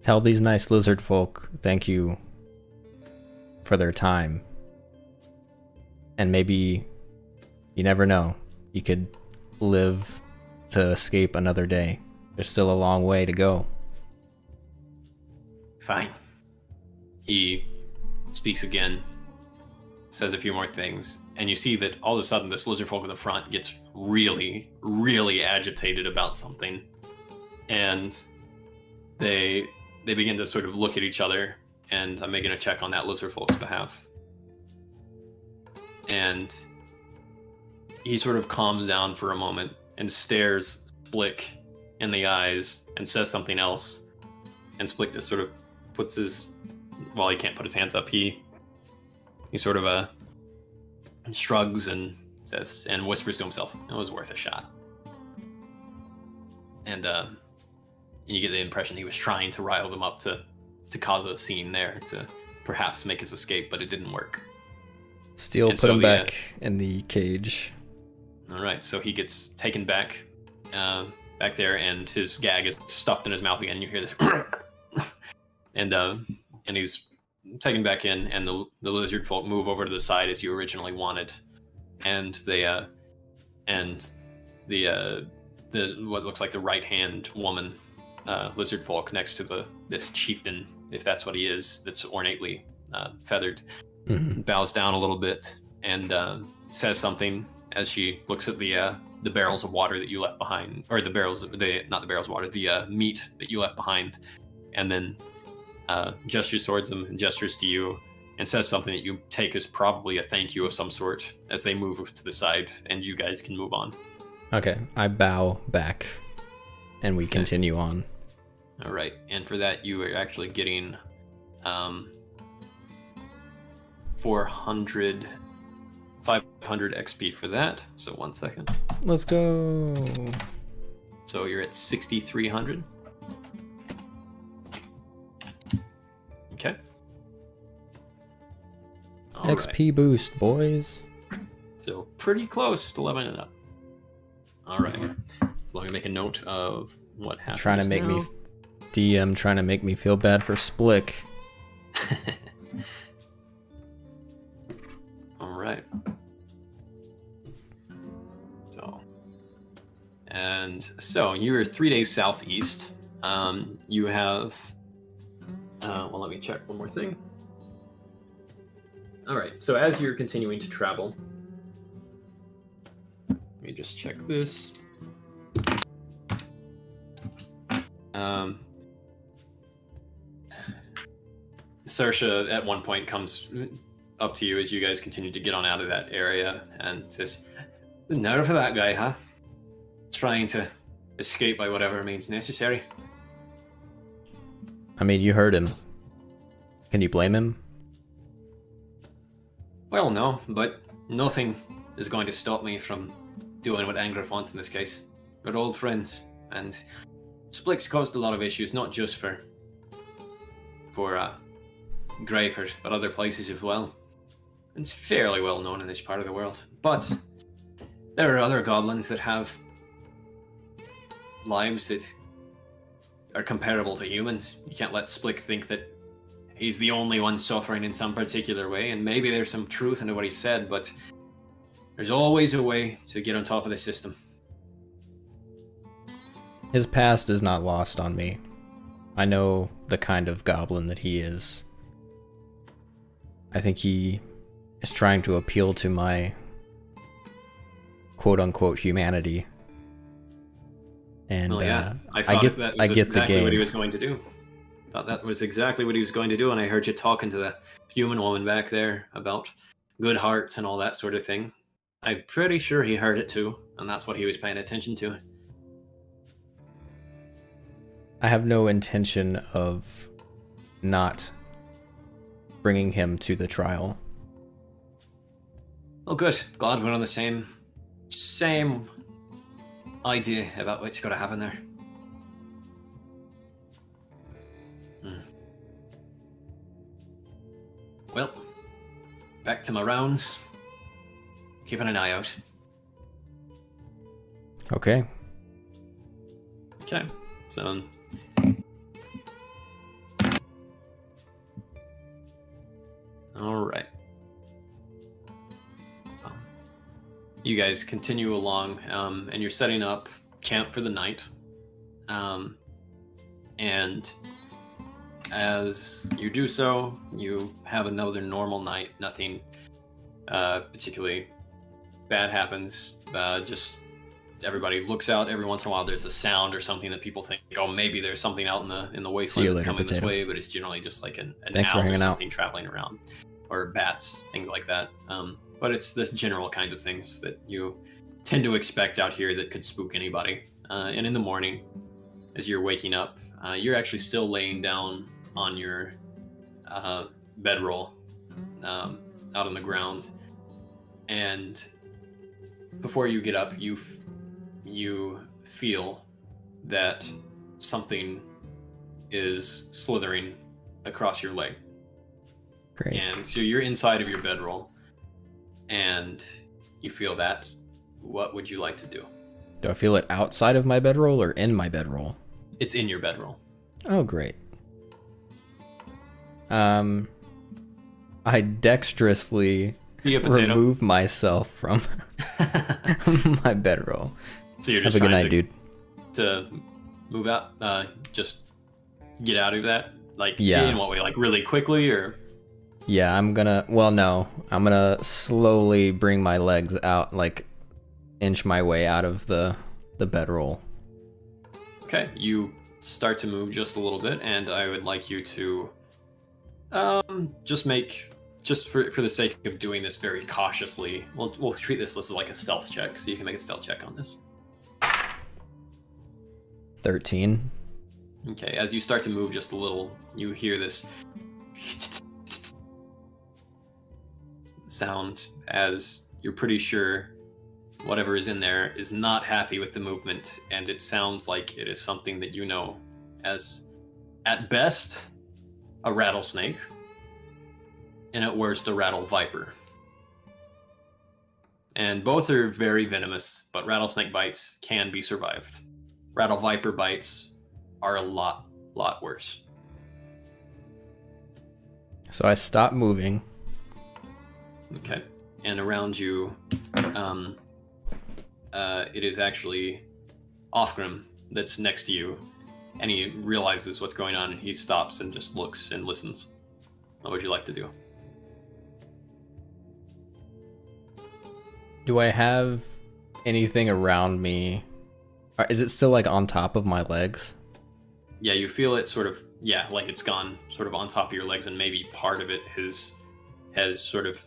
Tell these nice lizard folk thank you for their time. And maybe, you never know, you could live to escape another day. There's still a long way to go. Fine. He speaks again, says a few more things, and you see that all of a sudden this lizard folk in the front gets really, really agitated about something. And they begin to sort of look at each other, and I'm making a check on that lizard folk's behalf. And he sort of calms down for a moment and stares Splick in the eyes and says something else. And Splick just sort of puts his, well, he can't put his hands up. He sort of shrugs and says, and whispers to himself, "It was worth a shot." And you get the impression he was trying to rile them up to cause a scene there, to perhaps make his escape, but it didn't work. Still And put so him the, back in the cage. All right, so he gets taken back there, and his gag is stuffed in his mouth again. You hear this, and he's taken back in, and the lizard folk move over to the side as you originally wanted, and they the what looks like the right hand woman, lizard folk next to this chieftain, if that's what he is, that's ornately feathered, bows down a little bit and says something as she looks at the barrels of water that you left behind, or not the barrels of water, the meat that you left behind, and then gestures towards them and gestures to you and says something that you take as probably a thank you of some sort as they move to the side and you guys can move on. Okay, I bow back and we continue on. All right, and for that you are actually getting 500 XP for that. So 1 second. Let's go. So you're at 6,300. Okay. All XP boost, boys. So pretty close to leveling it up. All right. As long as I make a note of what happens. Trying to make me feel bad for Splick. All right. So you're 3 days southeast. You have. Well, let me check one more thing. All right. So as you're continuing to travel, let me just check this. Saoirse at one point comes up to you as you guys continue to get on out of that area and says, "The nerve of that guy, huh? Trying to escape by whatever means necessary." I mean, you heard him. Can you blame him? Well, no, but nothing is going to stop me from doing what Angraf wants in this case. We're old friends, and Splick's caused a lot of issues, not just for Greyford, but other places as well. It's fairly well known in this part of the world. But there are other goblins that have lives that are comparable to humans. You can't let Splick think that he's the only one suffering in some particular way, and maybe there's some truth into what he said, but there's always a way to get on top of the system. His past is not lost on me. I know the kind of goblin that he is. I think he is trying to appeal to my quote-unquote humanity. And well, yeah, I thought that was I get exactly the game. what he was going to do. Thought that was exactly what he was going to do, and I heard you talking to the human woman back there about good hearts and all that sort of thing. I'm pretty sure he heard it too, and that's what he was paying attention to. I have no intention of not bringing him to the trial. Oh, good. Glad we're on the same idea about what's going to happen there. Well, back to my rounds. Keeping an eye out. Okay. Okay, so... Alright. You guys continue along, and you're setting up camp for the night. And as you do so, you have another normal night. Nothing particularly bad happens. Just everybody looks out every once in a while. There's a sound or something that people think, oh, maybe there's something out in the wasteland that's coming this way, but it's generally just like an owl or something traveling around, or bats, things like that. But it's the general kinds of things that you tend to expect out here that could spook anybody. And in the morning, as you're waking up, you're actually still laying down on your bedroll out on the ground. And before you get up, you feel that something is slithering across your leg. Great. And so you're inside of your bedroll, and you feel that. What would you like to do? Do I feel it outside of my bedroll or in my bedroll? It's in your bedroll. Oh, great. I dexterously remove myself from my bedroll. So you're just have a good trying night, dude. To move out, just get out of that? Like, yeah. In what way? Like, really quickly, or? Yeah, I'm gonna slowly bring my legs out, like, inch my way out of the bedroll. Okay, you start to move just a little bit, and I would like you to just for the sake of doing this very cautiously, we'll treat this as like a stealth check, so you can make a stealth check on this. 13. Okay, as you start to move just a little, you hear this sound as you're pretty sure whatever is in there is not happy with the movement, and it sounds like it is something that you know as, at best, a rattlesnake, and at worst, a rattle viper. And both are very venomous, but rattlesnake bites can be survived. Rattle viper bites are a lot worse. So I stop moving. Okay, and around you, it is actually Offgrim that's next to you, and he realizes what's going on, and he stops and just looks and listens. What would you like to do? Do I have anything around me? Is it still, like, on top of my legs? Yeah, you feel it sort of, like it's gone sort of on top of your legs, and maybe part of it has sort of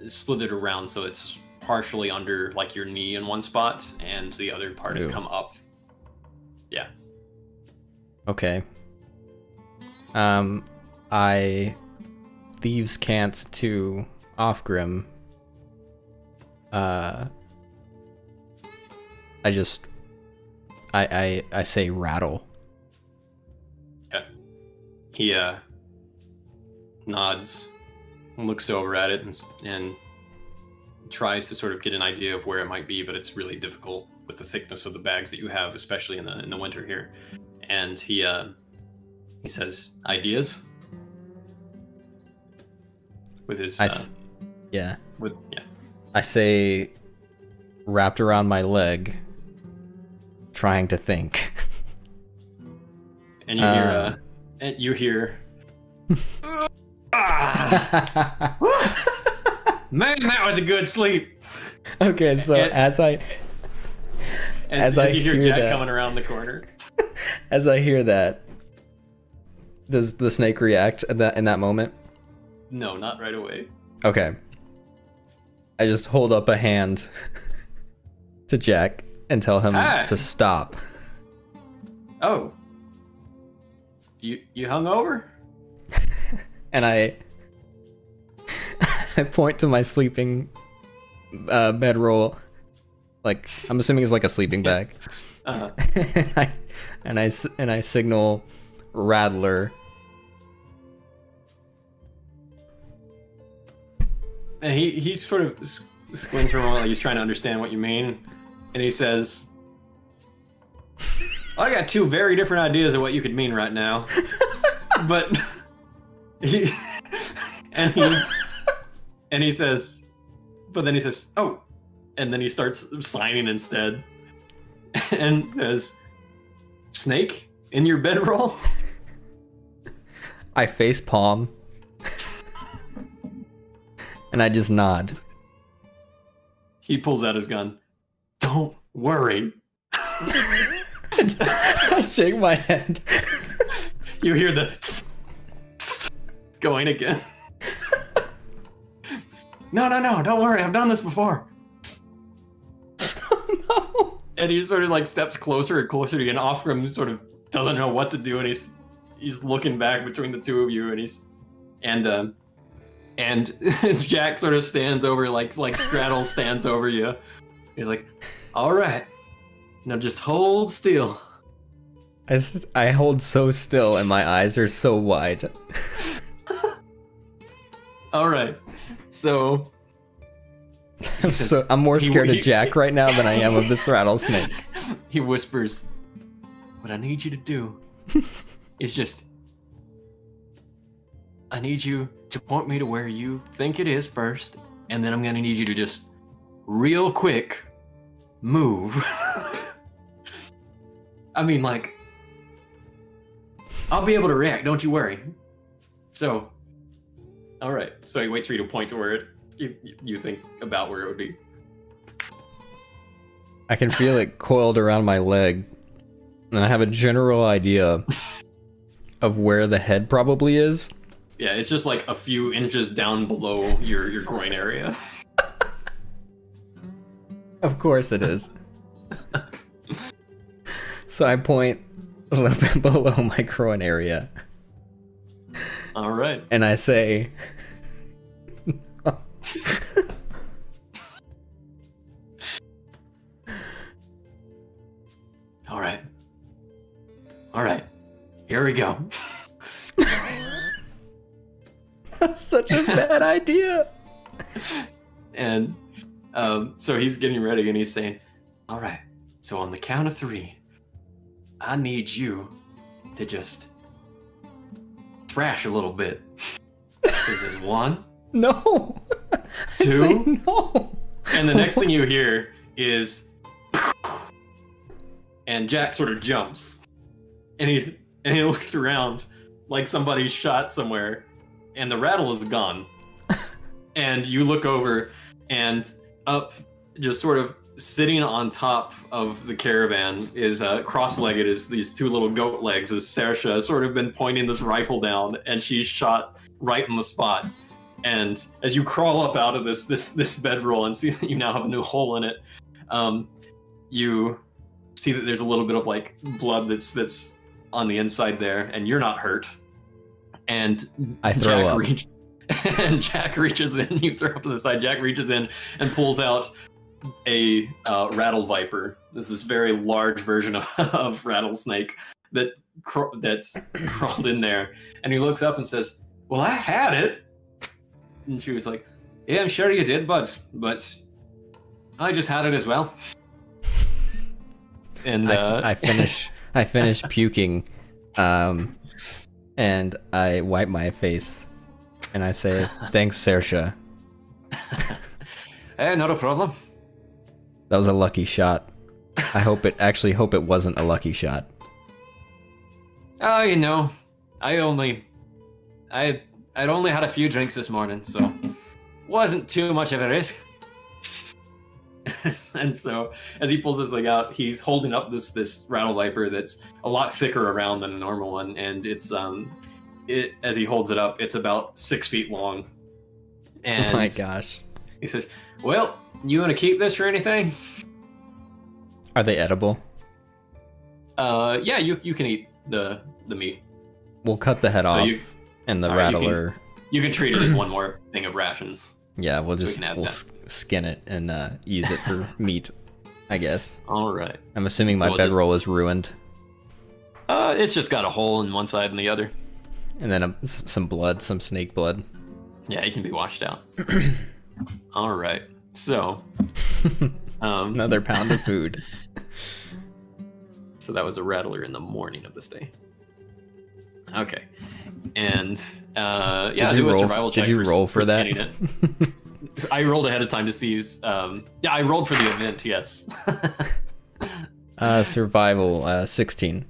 slithered around, so it's partially under, like, your knee in one spot, and the other part has come up. Yeah. Okay. I thieves can't to Offgrim. I say rattle. Okay. He nods, looks over at it, and tries to sort of get an idea of where it might be, but it's really difficult with the thickness of the bags that you have, especially in the winter here. And he says, "Ideas?" With his yeah. Yeah. I say, wrapped around my leg, trying to think. And you hear man, that was a good sleep. Okay, so as I you hear Jack that, coming around the corner. As I hear that, does the snake react at that in that moment? No, not right away. Okay. I just hold up a hand to Jack and tell him Hi. to stop. Oh. You hungover? And I point to my sleeping bedroll, like I'm assuming it's like a sleeping bag. Uh-huh. and I signal Rattler. And he sort of squints around like he's trying to understand what you mean, and he says, "I got two very different ideas of what you could mean right now, but he says, but then he says, oh, and then he starts signing instead, and says, snake in your bedroll." I face palm. And I just nod. He pulls out his gun. Don't worry. I shake my head. You hear the going again. No, don't worry. I've done this before. No. And he sort of like steps closer and closer to you, and Offram sort of doesn't know what to do, and he's looking back between the two of you, and Jack sort of stands over, like Straddle stands over you. He's like, all right, now just hold still. I hold so still and my eyes are so wide. All right, so I'm more scared of Jack right now than I am of this rattlesnake. He whispers, what I need you to do is just, I need you to point me to where you think it is first, and then I'm gonna need you to just real quick move. I mean, like, I'll be able to react, don't you worry. So, all right. So he waits for you to point to where you think about where it would be. I can feel it coiled around my leg, and I have a general idea of where the head probably is. Yeah, it's just like a few inches down below your groin area. Of course it is. So I point a little bit below my groin area. All right. And I say... All right. Here we go. That's such a bad idea. And so he's getting ready, and he's saying, all right, so on the count of 3, I need you to just thrash a little bit. So there's 1, No. 2, no. And the next thing you hear is, and Jack sort of jumps, and he looks around like somebody shot somewhere, and the rattle is gone. And you look over, and up, just sort of sitting on top of the caravan is cross-legged is these 2 little goat legs, as Saoirse has sort of been pointing this rifle down, and she's shot right in the spot. And as you crawl up out of this bedroll and see that you now have a new hole in it, you see that there's a little bit of like blood that's on the inside there, and you're not hurt. And I throw up. And Jack reaches in. You throw up to the side. Jack reaches in and pulls out a rattle viper. This is this very large version of rattlesnake that's crawled in there. And he looks up and says, "Well, I had it." And she was like, "Yeah, I'm sure you did, bud, but I just had it as well." And I finish puking, and I wipe my face, and I say, "Thanks, Saoirse." Hey, not a problem. That was a lucky shot. I hope it wasn't a lucky shot. Oh, you know, I'd only had a few drinks this morning, so wasn't too much of a risk. And so as he pulls this thing out, he's holding up this rattle viper that's a lot thicker around than a normal one, and it's as he holds it up, it's about 6 feet long. And Oh my gosh. he says, "Well, you want to keep this or anything?" Are they edible? Yeah, you can eat the meat. We'll cut the head off and the all right, rattler. You can treat it as one more thing of rations. Yeah, we'll So we just can add we'll that. skin it and use it for meat, I guess. All right. I'm assuming So my we'll just- bedroll is ruined, It's just got a hole in one side and the other. and then some blood, some snake blood. Yeah, it can be washed out. All right. So, Another pound of food. so that was a rattler in the morning of this day. Okay. And yeah, Did you do a roll- survival check. Did you roll for that? skinning it. I rolled ahead of time to see. Yeah, I rolled for the event. Yes. Survival 16.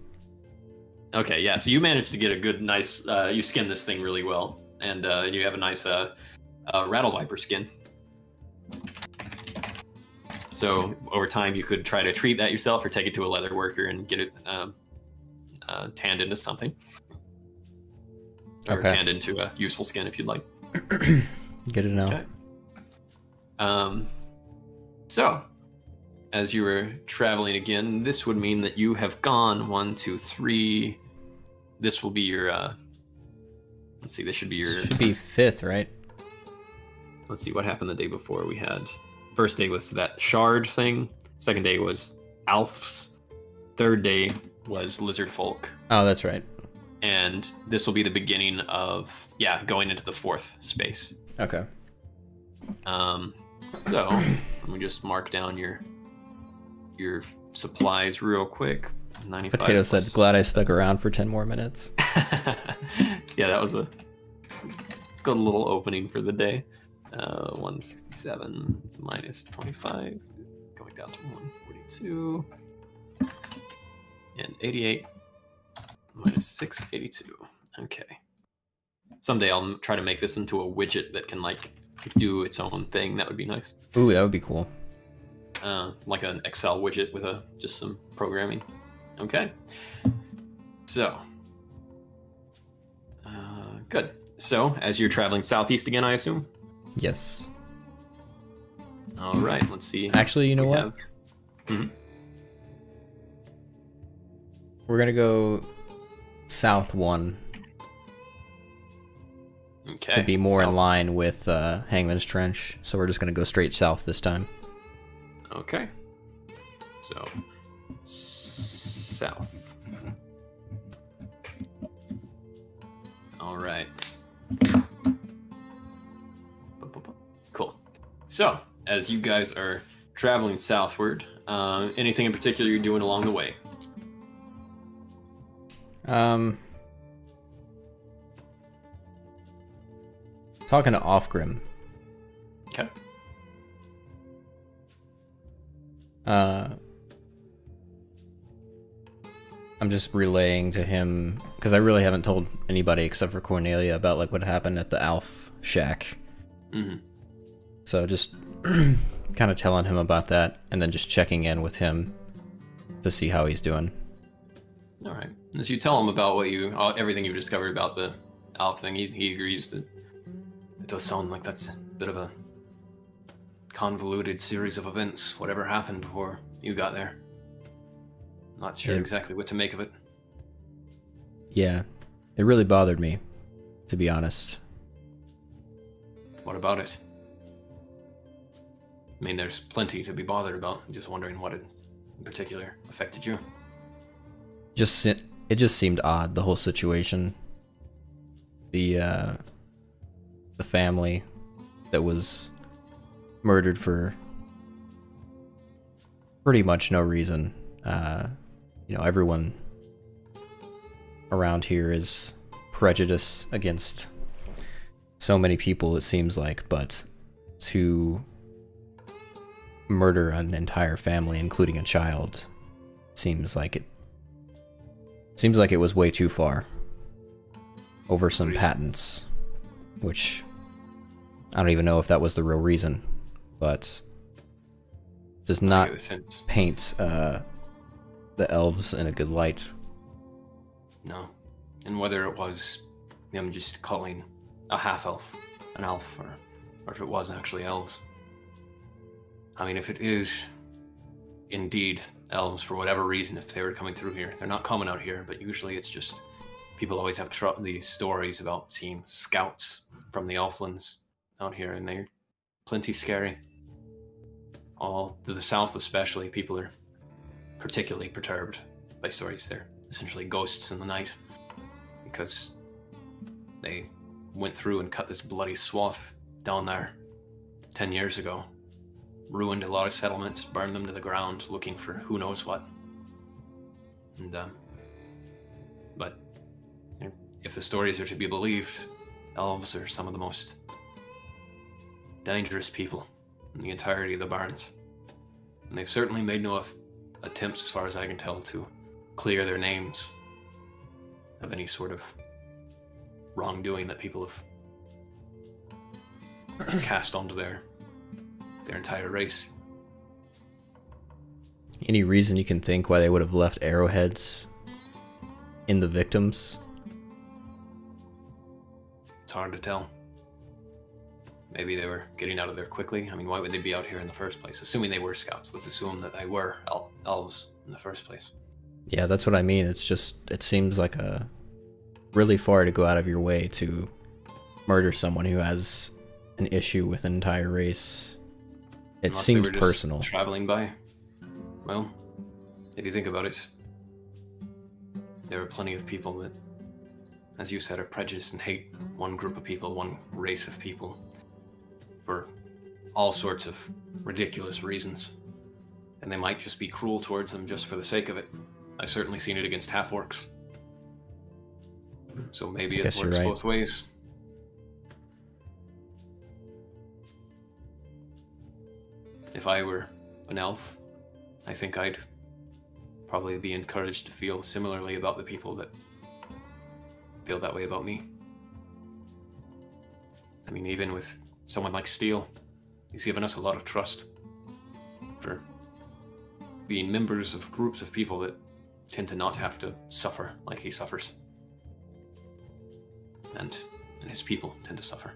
Okay. Yeah. So you managed to get a good, nice. You skin this thing really well, and you have a nice rattle viper skin. So over time, you could try to treat that yourself, or take it to a leather worker and get it tanned into something, or Okay. tanned into a useful skin if you'd like. Good to know. Okay. So, as you were traveling again, this would mean that you have gone 1, 2, 3. This will be your. Let's see. This should be your. Should be 5th, right? Let's see what happened the day before. We had first day was that shard thing. Second day was Alfs. Third day was lizard folk. Oh, that's right. And this will be the beginning of going into the 4th space. Okay. So let me just mark down your supplies real quick. 95. Potato said, "Glad I stuck around for 10 more minutes." Yeah, that was a good little opening for the day. 167 minus 25, going down to 142, and 88 minus 682. Okay. Someday I'll try to make this into a widget that can like do its own thing. That would be nice. Ooh, that would be cool. Like an Excel widget with just some programming. Okay. So, good. So, as you're traveling southeast again, I assume? Yes. All right, let's see. Actually, you know what? Mhm. We're gonna go south 1 Okay. to be more south. in line with Hangman's Trench. So we're just gonna go straight south this time. Okay. So, south. All right. Cool. So, as you guys are traveling southward, anything in particular you're doing along the way? Talking to Offgrim. Okay. I'm just relaying to him because I really haven't told anybody except for Cornelia about like what happened at the Alf shack. Mm-hmm. So just kind of telling him about that, and then just checking in with him to see how he's doing. All right. As you tell him about everything you've discovered about the Alf thing, he agrees that it does sound like that's a bit of a convoluted series of events. Whatever happened before you got there. Not sure Yeah. exactly what to make of it. Yeah, it really bothered me, to be honest. What about it? I mean, there's plenty to be bothered about. I'm just wondering what in particular affected you. It just seemed odd, the whole situation. The family that was murdered for pretty much no reason. Everyone around here is prejudiced against so many people, it seems like, but to murder an entire family, including a child, seems like it was way too far over some patents, which I don't even know if that was the real reason, but does I not get the sense. paint the elves in a good light. No. And whether it was them just calling a half-elf an elf, or if it was actually elves. I mean, if it is indeed elves for whatever reason, if they were coming through here, they're not common out here, but usually it's just people always have these stories about seeing scouts from the Elflands out here, and they're plenty scary. All to the south especially, people are particularly perturbed by stories. They're essentially ghosts in the night because they went through and cut this bloody swath down there 10 years ago, ruined a lot of settlements, burned them to the ground, looking for who knows what. And but if the stories are to be believed, elves are some of the most dangerous people in the entirety of the Barrens. And they've certainly made no attempts, as far as I can tell, to clear their names of any sort of wrongdoing that people have cast onto their entire race. Any reason you can think why they would have left arrowheads in the victims? It's hard to tell. Maybe they were getting out of there quickly. I mean, why would they be out here in the first place? Assuming they were scouts. Let's assume that they were elves in the first place. Yeah, that's what I mean. It's just, it seems like a really far to go out of your way to murder someone who has an issue with an entire race. It Unless they seemed were just personal. traveling by. Well, if you think about it, there are plenty of people that, as you said, are prejudiced and hate one group of people, one race of people, for all sorts of ridiculous reasons. And they might just be cruel towards them just for the sake of it. I've certainly seen it against half-orcs. So maybe it works both ways. If I were an elf, I think I'd probably be encouraged to feel similarly about the people that feel that way about me. I mean, even with someone like Steele, he's given us a lot of trust for being members of groups of people that tend to not have to suffer like he suffers. And his people tend to suffer.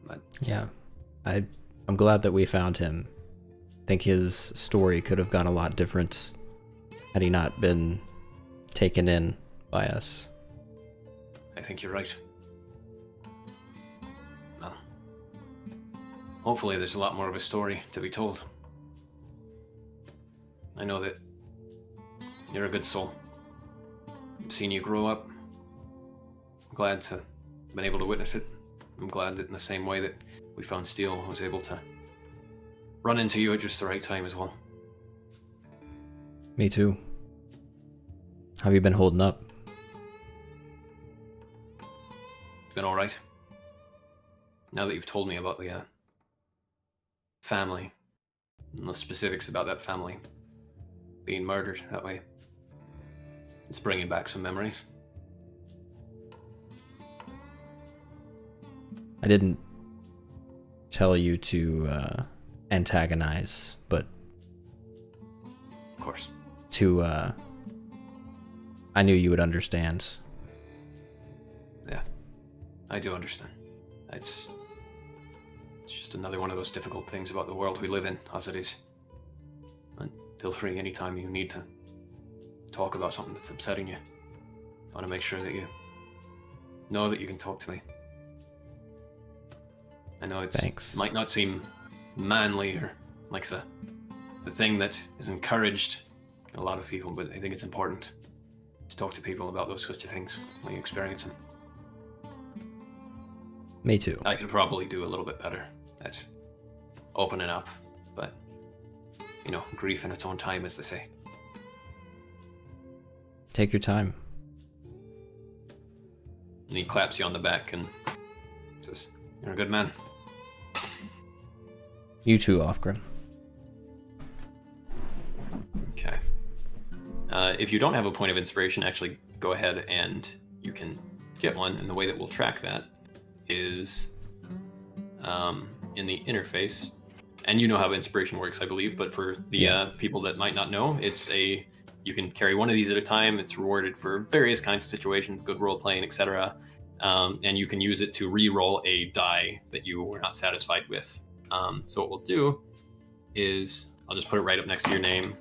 But yeah, I'm glad that we found him. I think his story could have gone a lot different had he not been taken in by us. I think you're right. Well, hopefully there's a lot more of a story to be told. I know that you're a good soul. I've seen you grow up. I'm glad to have been able to witness it. I'm glad that in the same way that we found Steele, I was able to run into you at just the right time as well. Me too. How have you been holding up? It's been alright. Now that you've told me about the family, and the specifics about that family being murdered that way, it's bringing back some memories. I didn't tell you to antagonize, but Of course. I knew you would understand. Yeah, I do understand. It's just another one of those difficult things about the world we live in, as it is. And feel free anytime you need to talk about something that's upsetting you. I want to make sure that you know that you can talk to me. I know it might not seem manly or like the thing that is encouraged in a lot of people, but I think it's important to talk to people about those sorts of things when you experience them. Me too. I could probably do a little bit better at opening up, but you know, grief in its own time, as they say. Take your time. And he claps you on the back and says, "You're a good man." You too, Ofgrim. Okay. If you don't have a point of inspiration, actually go ahead and you can get one. And the way that we'll track that is in the interface, and you know how inspiration works, I believe. But for the people that might not know, you can carry one of these at a time. It's rewarded for various kinds of situations, good role playing, etc. And you can use it to re-roll a die that you were not satisfied with. So what we'll do is I'll just put it right up next to your name.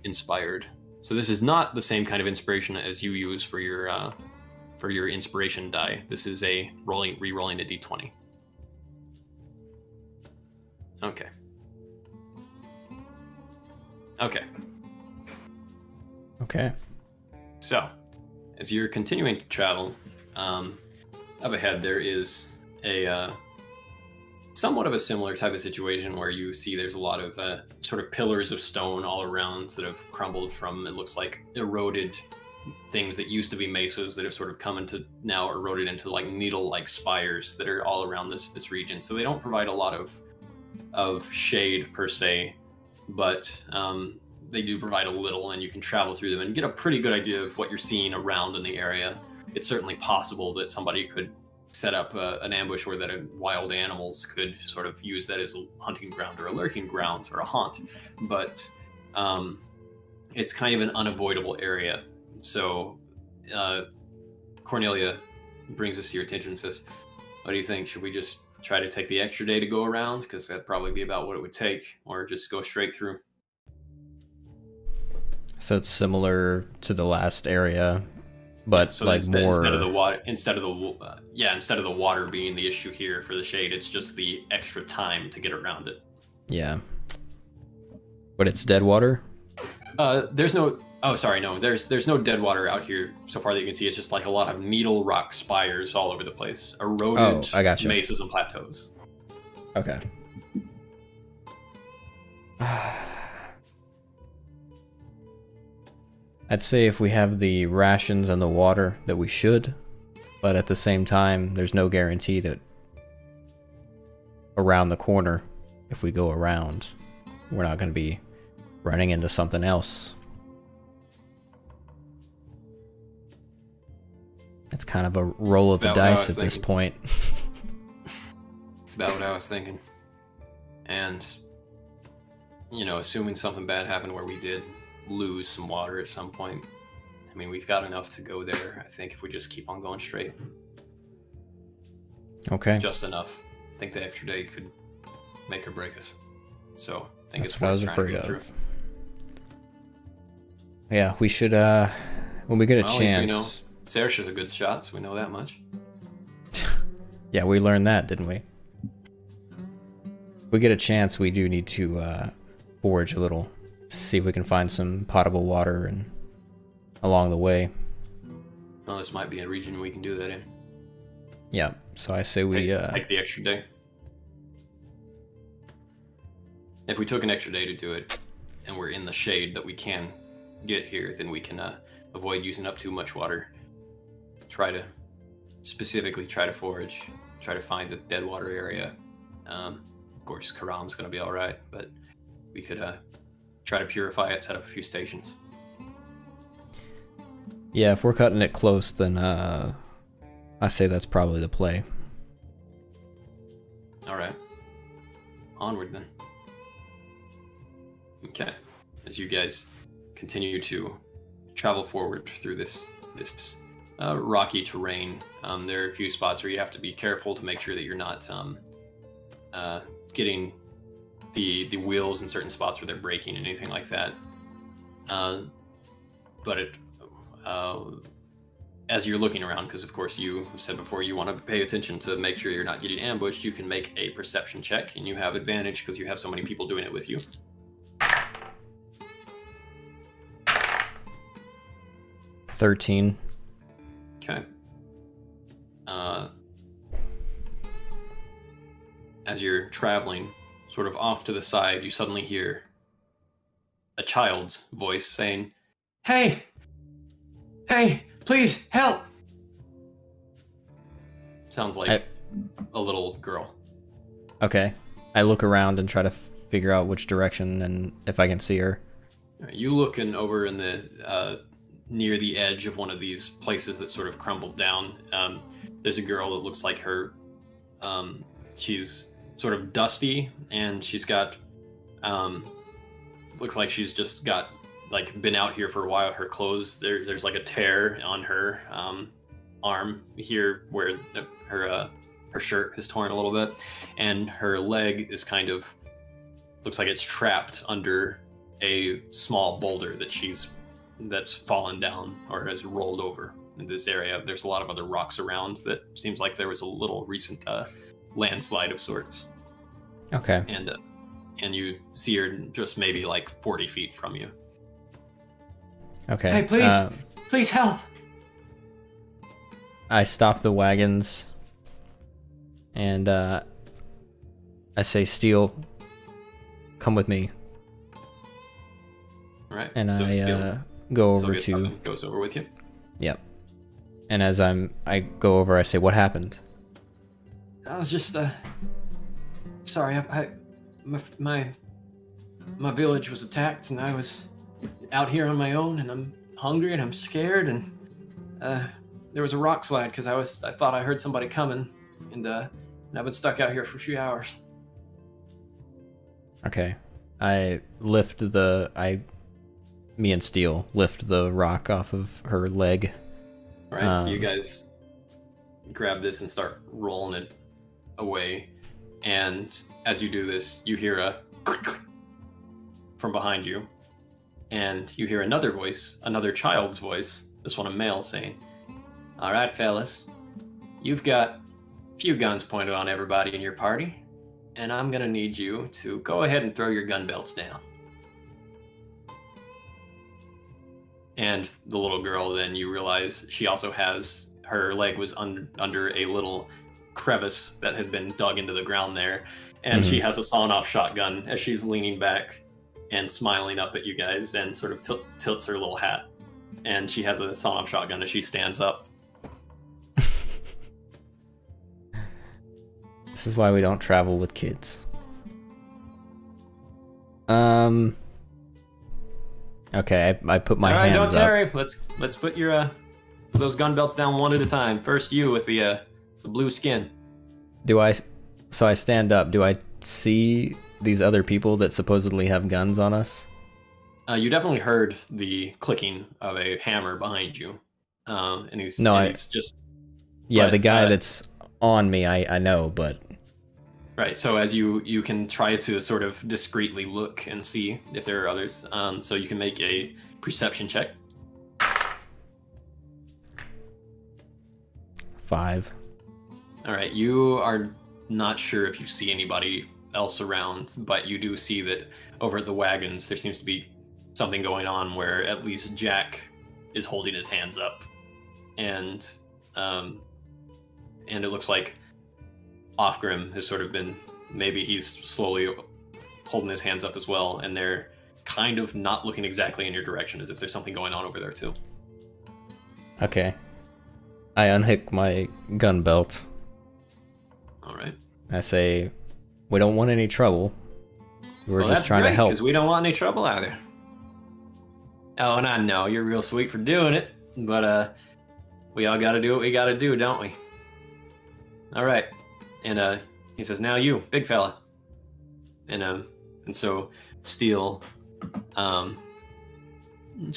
Inspired. So this is not the same kind of inspiration as you use for your inspiration die. This is a re-rolling a d20. Okay. Okay. So, as you're continuing to travel, up ahead there is a somewhat of a similar type of situation where you see there's a lot of sort of pillars of stone all around that have crumbled from, it looks like, eroded things that used to be mesas that have sort of come into, now eroded into like needle-like spires that are all around this region. So they don't provide a lot of shade per se, but they do provide a little, and you can travel through them and get a pretty good idea of what you're seeing around in the area. It's certainly possible that somebody could set up an ambush, or that wild animals could sort of use that as a hunting ground or a lurking ground or a haunt, but it's kind of an unavoidable area. So Cornelia brings this to your attention and says, what do you think? Should we just try to take the extra day to go around? Because that'd probably be about what it would take, or just go straight through. So it's similar to the last area, but so like more instead of the water being the issue here for the shade, it's just the extra time to get around it. Yeah. But it's dead water? There's no dead water out here so far that you can see. It's just like a lot of needle rock spires all over the place. Eroded mesas and plateaus. Okay. I'd say if we have the rations and the water that we should, but at the same time, there's no guarantee that around the corner, if we go around, we're not going to be running into something else. It's kind of a roll of the dice at this point. It's about what I was thinking. And, assuming something bad happened where we did lose some water at some point, I mean, we've got enough to go there, I think, if we just keep on going straight. Okay. Just enough. I think the extra day could make or break us. So I think that's it's what I was afraid of. Yeah, we should, when we get a chance. At least we know Saoirse's a good shot, so we know that much. Yeah, we learned that, didn't we? If we get a chance, we do need to forage a little. See if we can find some potable water and along the way. Well, this might be a region we can do that in. Yeah, so I say we take the extra day. If we took an extra day to do it, and we're in the shade that we can get here, then we can avoid using up too much water. Specifically try to forage, try to find a dead water area. Of course, Karam's going to be all right, but we could try to purify it, set up a few stations. Yeah, if we're cutting it close, then I say that's probably the play. All right. Onward then. Okay. As you guys continue to travel forward through this rocky terrain, there are a few spots where you have to be careful to make sure that you're not getting the wheels in certain spots where they're breaking and anything like that. But as you're looking around, because of course you said before you want to pay attention to make sure you're not getting ambushed, you can make a perception check, and you have advantage because you have so many people doing it with you. 13. Okay. As you're traveling, sort of off to the side, you suddenly hear a child's voice saying, Hey, please help! Sounds like a little girl. Okay. I look around and try to figure out which direction and if I can see her. You looking over in the near the edge of one of these places that sort of crumbled down. There's a girl that looks like her. She's sort of dusty, and she's got looks like she's just got like been out here for a while. Her clothes, there's like a tear on her arm here where her shirt is torn a little bit, and her leg is kind of looks like it's trapped under a small boulder that's fallen down or has rolled over in this area. There's a lot of other rocks around that seems like there was a little recent landslide of sorts. Okay. And you see her just maybe like 40 feet from you. Okay. Hey, please help. I stop the wagons and I say, Steel, come with me. All right. And so I Steel go over still gets up to. and goes over with you. Yep. And as I go over, I say, what happened? I was just sorry. My village was attacked, and I was out here on my own, and I'm hungry and I'm scared, and there was a rock slide because I thought I heard somebody coming, and I've been stuck out here for a few hours. Okay. Me and Steel lift the rock off of her leg. All right. So you guys grab this and start rolling it away. And as you do this, you hear a from behind you. And you hear another voice, another child's voice, this one a male, saying, "All right, fellas, you've got a few guns pointed on everybody in your party, and I'm going to need you to go ahead and throw your gun belts down." And the little girl, then you realize she also has, her leg was under a little crevice that had been dug into the ground there. And she has a sawn-off shotgun as she's leaning back and smiling up at you guys and sort of tilts her little hat. And she has a sawn-off shotgun as she stands up. This is why we don't travel with kids. Okay, I put my hands up. All right, don't worry. Let's put your those gun belts down one at a time. First, you with the blue skin. So I stand up. Do I see these other people that supposedly have guns on us? You definitely heard the clicking of a hammer behind you, and he's just. Yeah, but, the guy that's on me, I know, but. Right, so as you can try to sort of discreetly look and see if there are others. So you can make a perception check. 5. All right, you are not sure if you see anybody else around, but you do see that over at the wagons there seems to be something going on where at least Jack is holding his hands up, and it looks like Offgrim has sort of been, maybe he's slowly holding his hands up as well, and they're kind of not looking exactly in your direction, as if there's something going on over there too. Okay. I unhook my gun belt. All right. I say, we don't want any trouble. We're just trying to help. Because we don't want any trouble either. Oh, and I know you're real sweet for doing it, but we all got to do what we got to do, don't we? All right. And he says, "Now you, big fella." And so Steel sort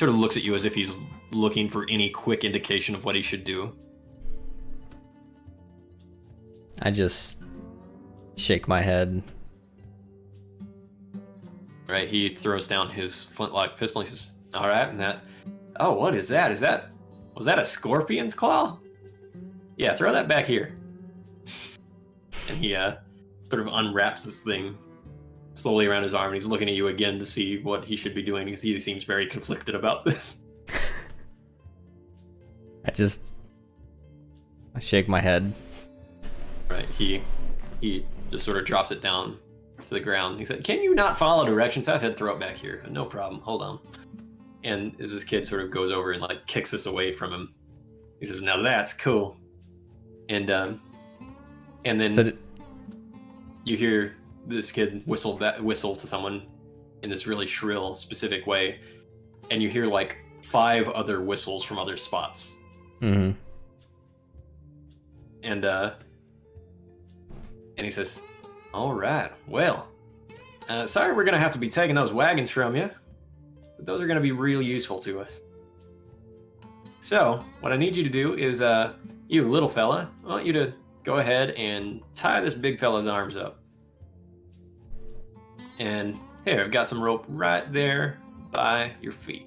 of looks at you as if he's looking for any quick indication of what he should do. I just shake my head. Right, he throws down his flintlock pistol. He says, "All right, and that. Oh, what is that? Was that a scorpion's claw? Yeah, throw that back here." And he sort of unwraps this thing slowly around his arm, and he's looking at you again to see what he should be doing, because he seems very conflicted about this. I shake my head. Right, he just sort of drops it down to the ground. He said, "Can you not follow directions?" I said, "Throw it back here." "No problem, hold on." And as this kid sort of goes over and like kicks this away from him, he says, "Now that's cool." And then you hear this kid whistle to someone in this really shrill, specific way, and you hear like 5 other whistles from other spots. Mm-hmm. And he says, All right. Well, sorry we're gonna have to be taking those wagons from you, but those are gonna be real useful to us. So, what I need you to do is, you little fella, I want you to go ahead and tie this big fella's arms up. And here, I've got some rope right there by your feet.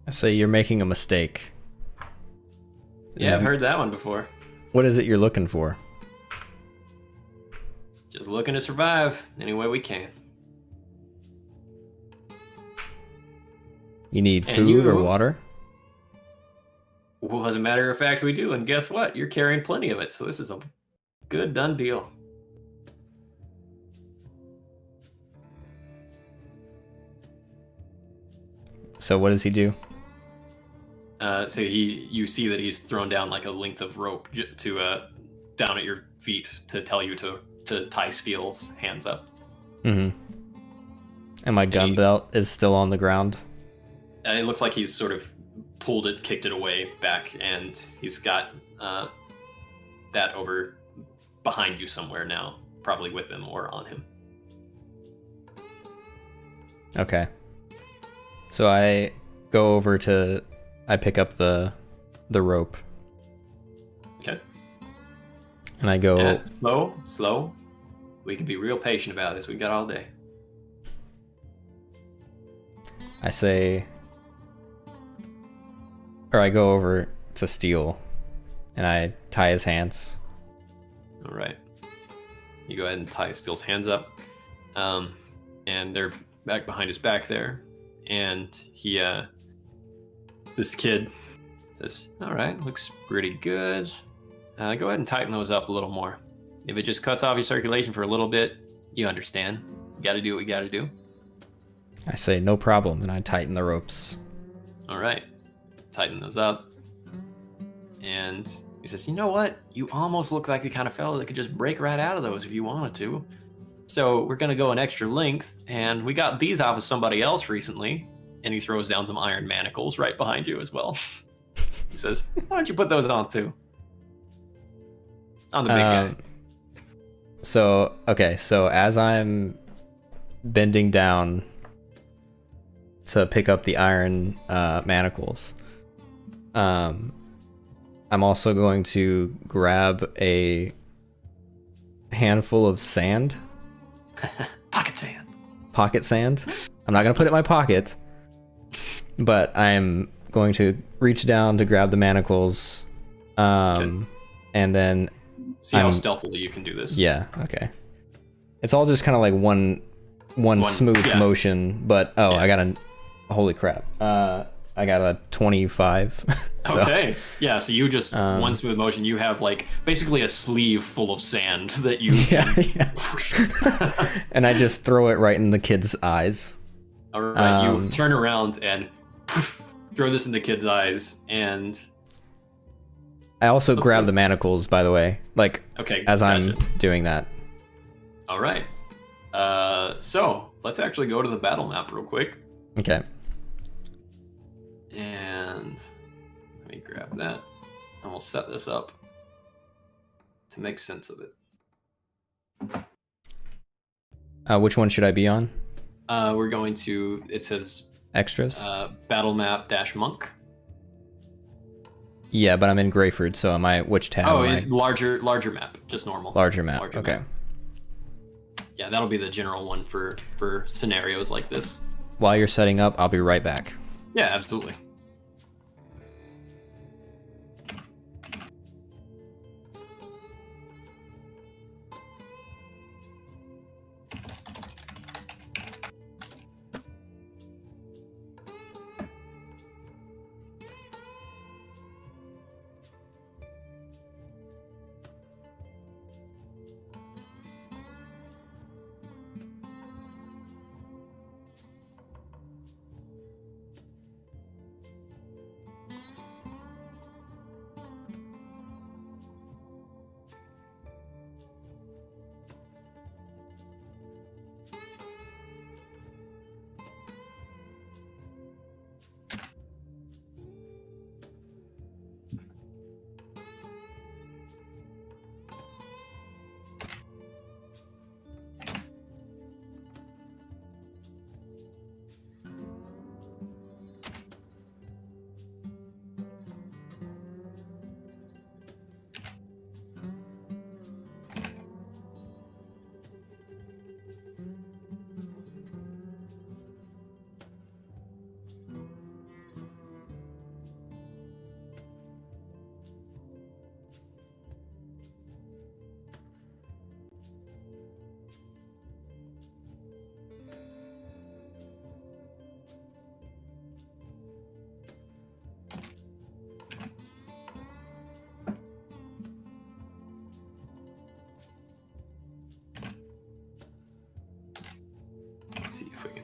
I say you're making a mistake. Yeah, I've heard that one before. What is it you're looking for? Just looking to survive any way we can. You need And food or you- water? Well, as a matter of fact, we do. And guess what? You're carrying plenty of it. So this is a good done deal. So what does he do? So you see that he's thrown down like a length of rope to down at your feet to tell you to tie Steel's hands up. Mm-hmm. And my gun belt is still on the ground. It looks like he's sort of pulled it, kicked it away back, and he's got that over behind you somewhere now, probably with him or on him. Okay. So I go over to, I pick up the rope. Okay. And I go, Yeah, slow. We can be real patient about this. We got all day. I say, or I go over to Steel and I tie his hands. All right. You go ahead and tie Steel's hands up. And they're back behind his back there. And he, this kid says, all right, looks pretty good. Go ahead and tighten those up a little more. If it just cuts off your circulation for a little bit, you understand. You gotta do what you gotta do. I say, no problem, and I tighten the ropes. All right. Tighten those up. And he says, you know what? You almost look like the kind of fellow that could just break right out of those if you wanted to. So we're going to go an extra length, and we got these off of somebody else recently. And he throws down some iron manacles right behind you as well. He says, why don't you put those on too? On the big guy. So as I'm bending down to pick up the iron manacles, I'm also going to grab a handful of sand. Pocket sand. I'm not going to put it in my pocket, but I'm going to reach down to grab the manacles, and then See how stealthily you can do this. Yeah, okay. It's all just kind of like one smooth motion, but yeah. I got a holy crap. I got a 25. So, okay. Yeah, so you just one smooth motion, you have like basically a sleeve full of sand that you yeah. And I just throw it right in the kid's eyes. All right, you turn around and throw this in the kid's eyes, and I also grab the manacles, by the way, like as I'm doing that. All right. So let's actually go to the battle map real quick. Okay. And let me grab that, and we'll set this up to make sense of it. Which one should I be on? We're going to, it says extras. Battle map -monk. Yeah, but I'm in Greyford, so am I? Which tab? Oh, am I? larger map, just normal. Larger map. Okay. Map. Yeah, that'll be the general one for scenarios like this. While you're setting up, I'll be right back. Yeah, absolutely.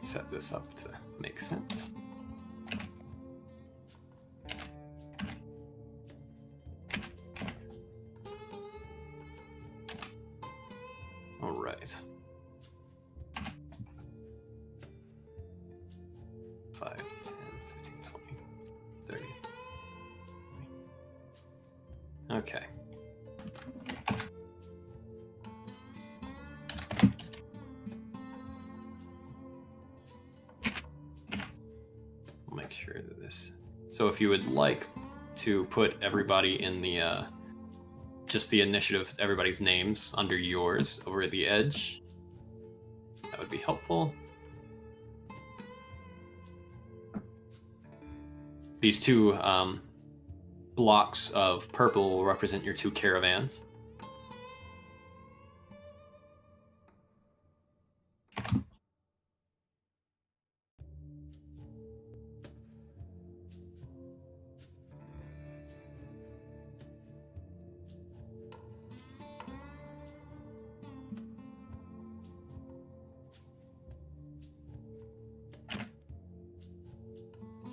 set this up to make sense. All right. 5, 10, 15, 20, 30. Okay. I'll make sure that this... So if you would like to put everybody in the, just the initiative, everybody's names under yours over at the edge, that would be helpful. These two blocks of purple will represent your 2 caravans.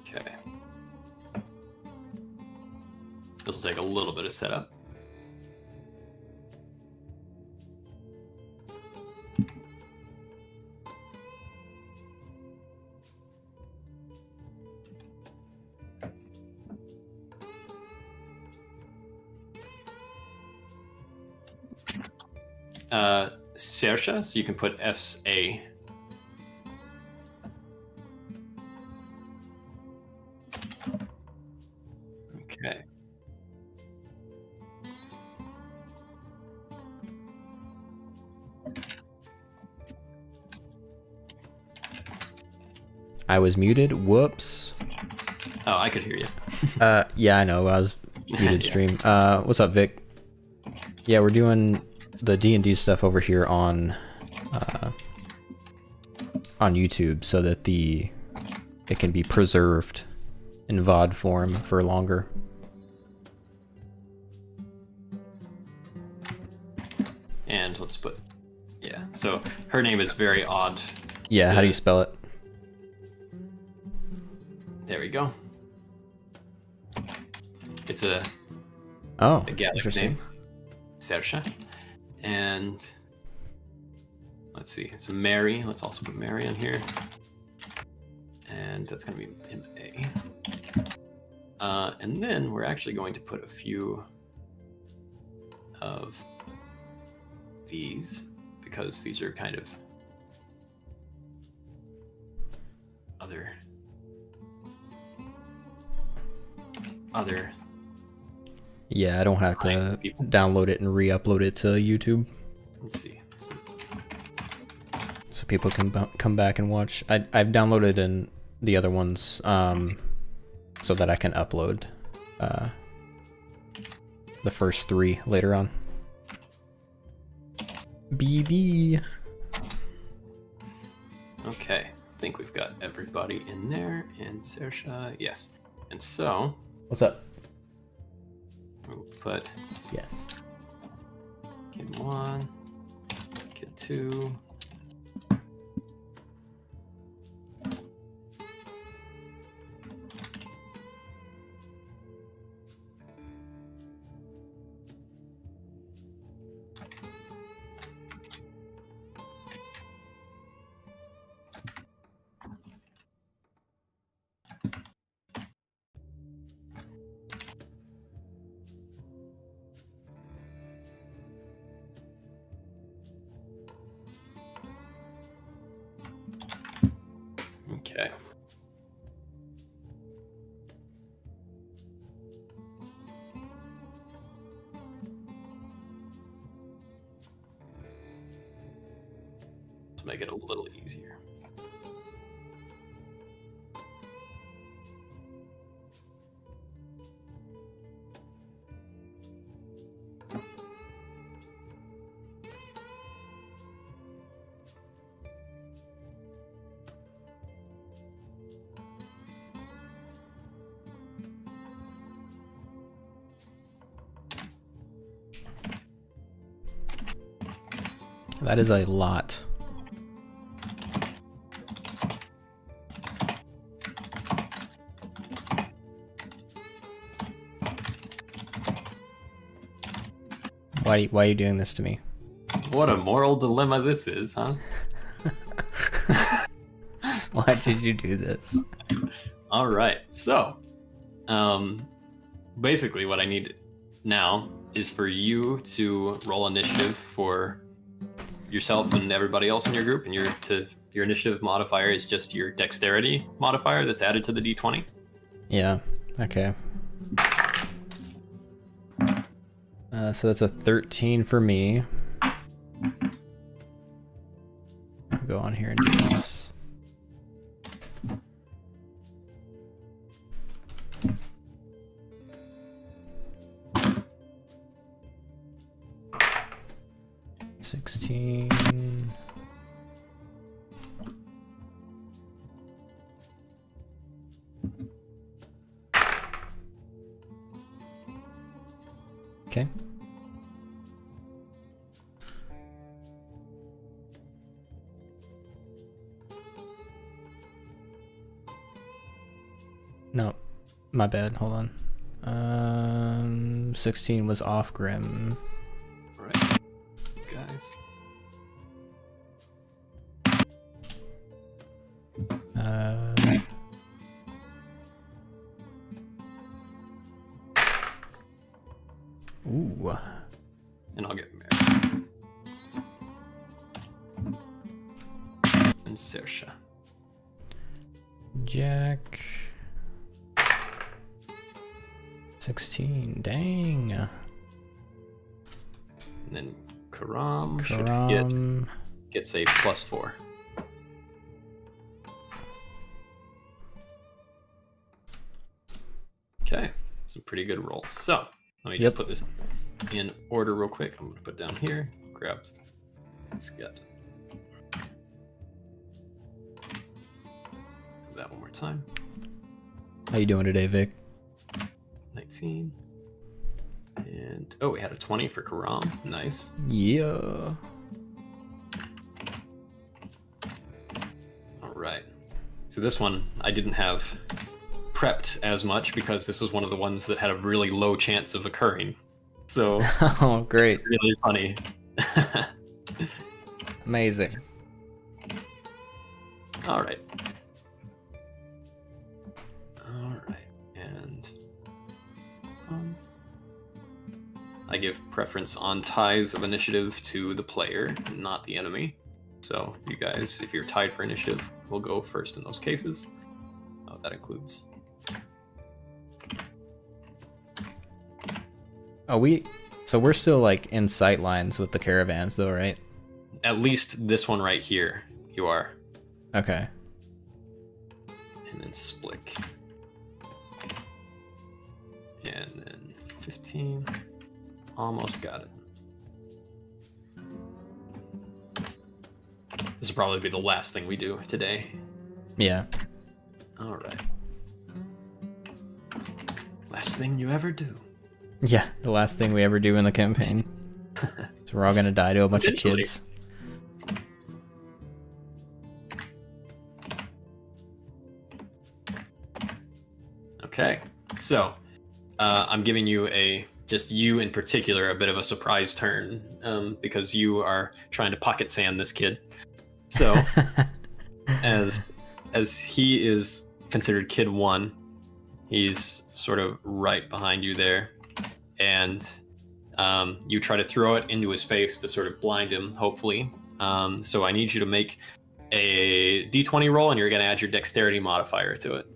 Okay. This will take a little bit of setup. Sersha, so you can put S-A. Okay. I was muted. Whoops. Oh, I could hear you. Yeah, I know. I was muted stream. What's up, Vic? Yeah, we're doing the D&D stuff over here on YouTube so that it can be preserved in VOD form for longer. And let's put, yeah. So her name is very odd. Yeah, how do you spell it? There we go. It's a Gallic interesting name, Sersha. And let's see, so Mary, let's also put Mary on here. And that's going to be M-A. And then we're actually going to put a few of these, because these are kind of other Yeah, I don't have to download it and re-upload it to YouTube. Let's see. So people can come back and watch. I've downloaded in the other ones so that I can upload the first 3 later on. BB. Okay, I think we've got everybody in there, and Sersha, yes. And so, What's up? we'll put Yes. kid 1, kid 2. Okay. To make it a little easier. That is a lot. Why are you doing this to me? What a moral dilemma this is, huh? Why did you do this? All right. So, basically, what I need now is for you to roll initiative for yourself and everybody else in your group, and your initiative modifier is just your dexterity modifier that's added to the d20. Yeah. Okay. So that's a 13 for me. I'll go on here and do this. $16. Okay. No, my bad. Hold on. 16 was off Grim. All right, guys. Ooh. And I'll get married. And Saoirse. Jack. 16. Dang. And then Karam Karam. gets a +4. Okay, some pretty good rolls. So let me just put this in order real quick. I'm gonna put down here, grab this gut. That one more time. How you doing today, Vic? 19. And oh, we had a 20 for Karam. Nice. Yeah. All right. So this one I didn't have prepped as much because this was one of the ones that had a really low chance of occurring. So Oh, great. it's really funny. Amazing. All right. All right. And I give preference on ties of initiative to the player, not the enemy. So you guys, if you're tied for initiative, will go first in those cases. That includes. Oh, so we're still like in sight lines with the caravans though, right? At least this one right here, you are. Okay. And then Splick. And then 15. Almost got it. This will probably be the last thing we do today. Yeah. All right. Last thing you ever do. Yeah, the last thing we ever do in the campaign. So we're all gonna die to a bunch of Eventually. kids. Okay, so I'm giving you just you in particular, a bit of a surprise turn because you are trying to pocket sand this kid. So as he is considered kid 1, he's sort of right behind you there, and you try to throw it into his face to sort of blind him, hopefully. So I need you to make a d20 roll, and you're going to add your dexterity modifier to it.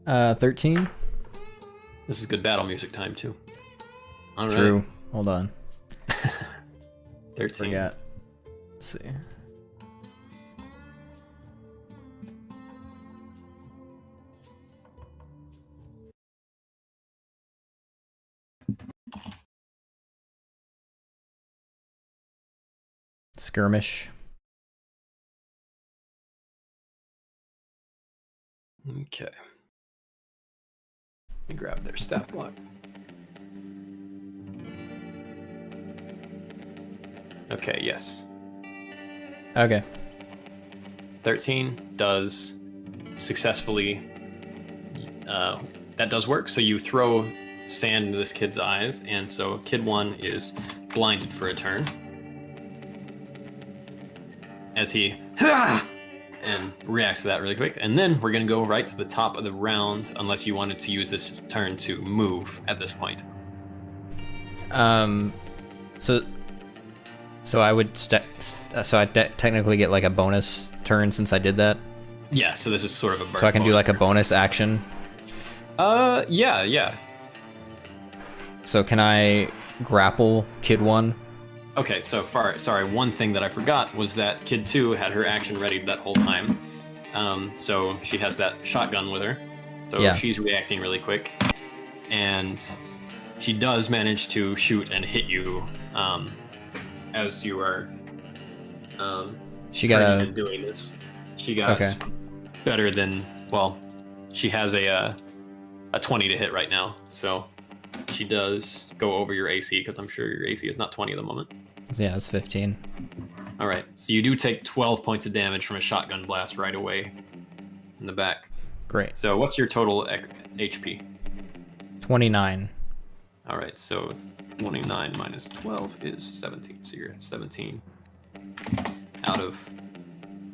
Uh, 13? This is good battle music time too. All right. True. Hold on. 13. Forgot. Let's see. Skirmish. Okay. Let me grab their stat block. Okay, yes. Okay. 13 does successfully that does work. So you throw sand into this kid's eyes, and so kid 1 is blinded for a turn. As he and reacts to that really quick. And then we're going to go right to the top of the round, unless you wanted to use this turn to move at this point. So I would technically get like a bonus turn since I did that. Yeah, so this is sort of a burn. So I can do like a bonus action. Yeah. So can I grapple kid 1? Okay, so far, sorry, one thing that I forgot was that kid 2 had her action ready that whole time. So she has that shotgun with her. So Yeah. She's reacting really quick. And she does manage to shoot and hit you as you are She got turning a and doing this. She got better than, well, she has a 20 to hit right now. So she does go over your AC, because I'm sure your AC is not 20 at the moment. Yeah, it's 15. All right, so you do take 12 points of damage from a shotgun blast right away in the back. Great. So what's your total HP? 29. All right, so 29 minus 12 is 17. So you're at 17 out of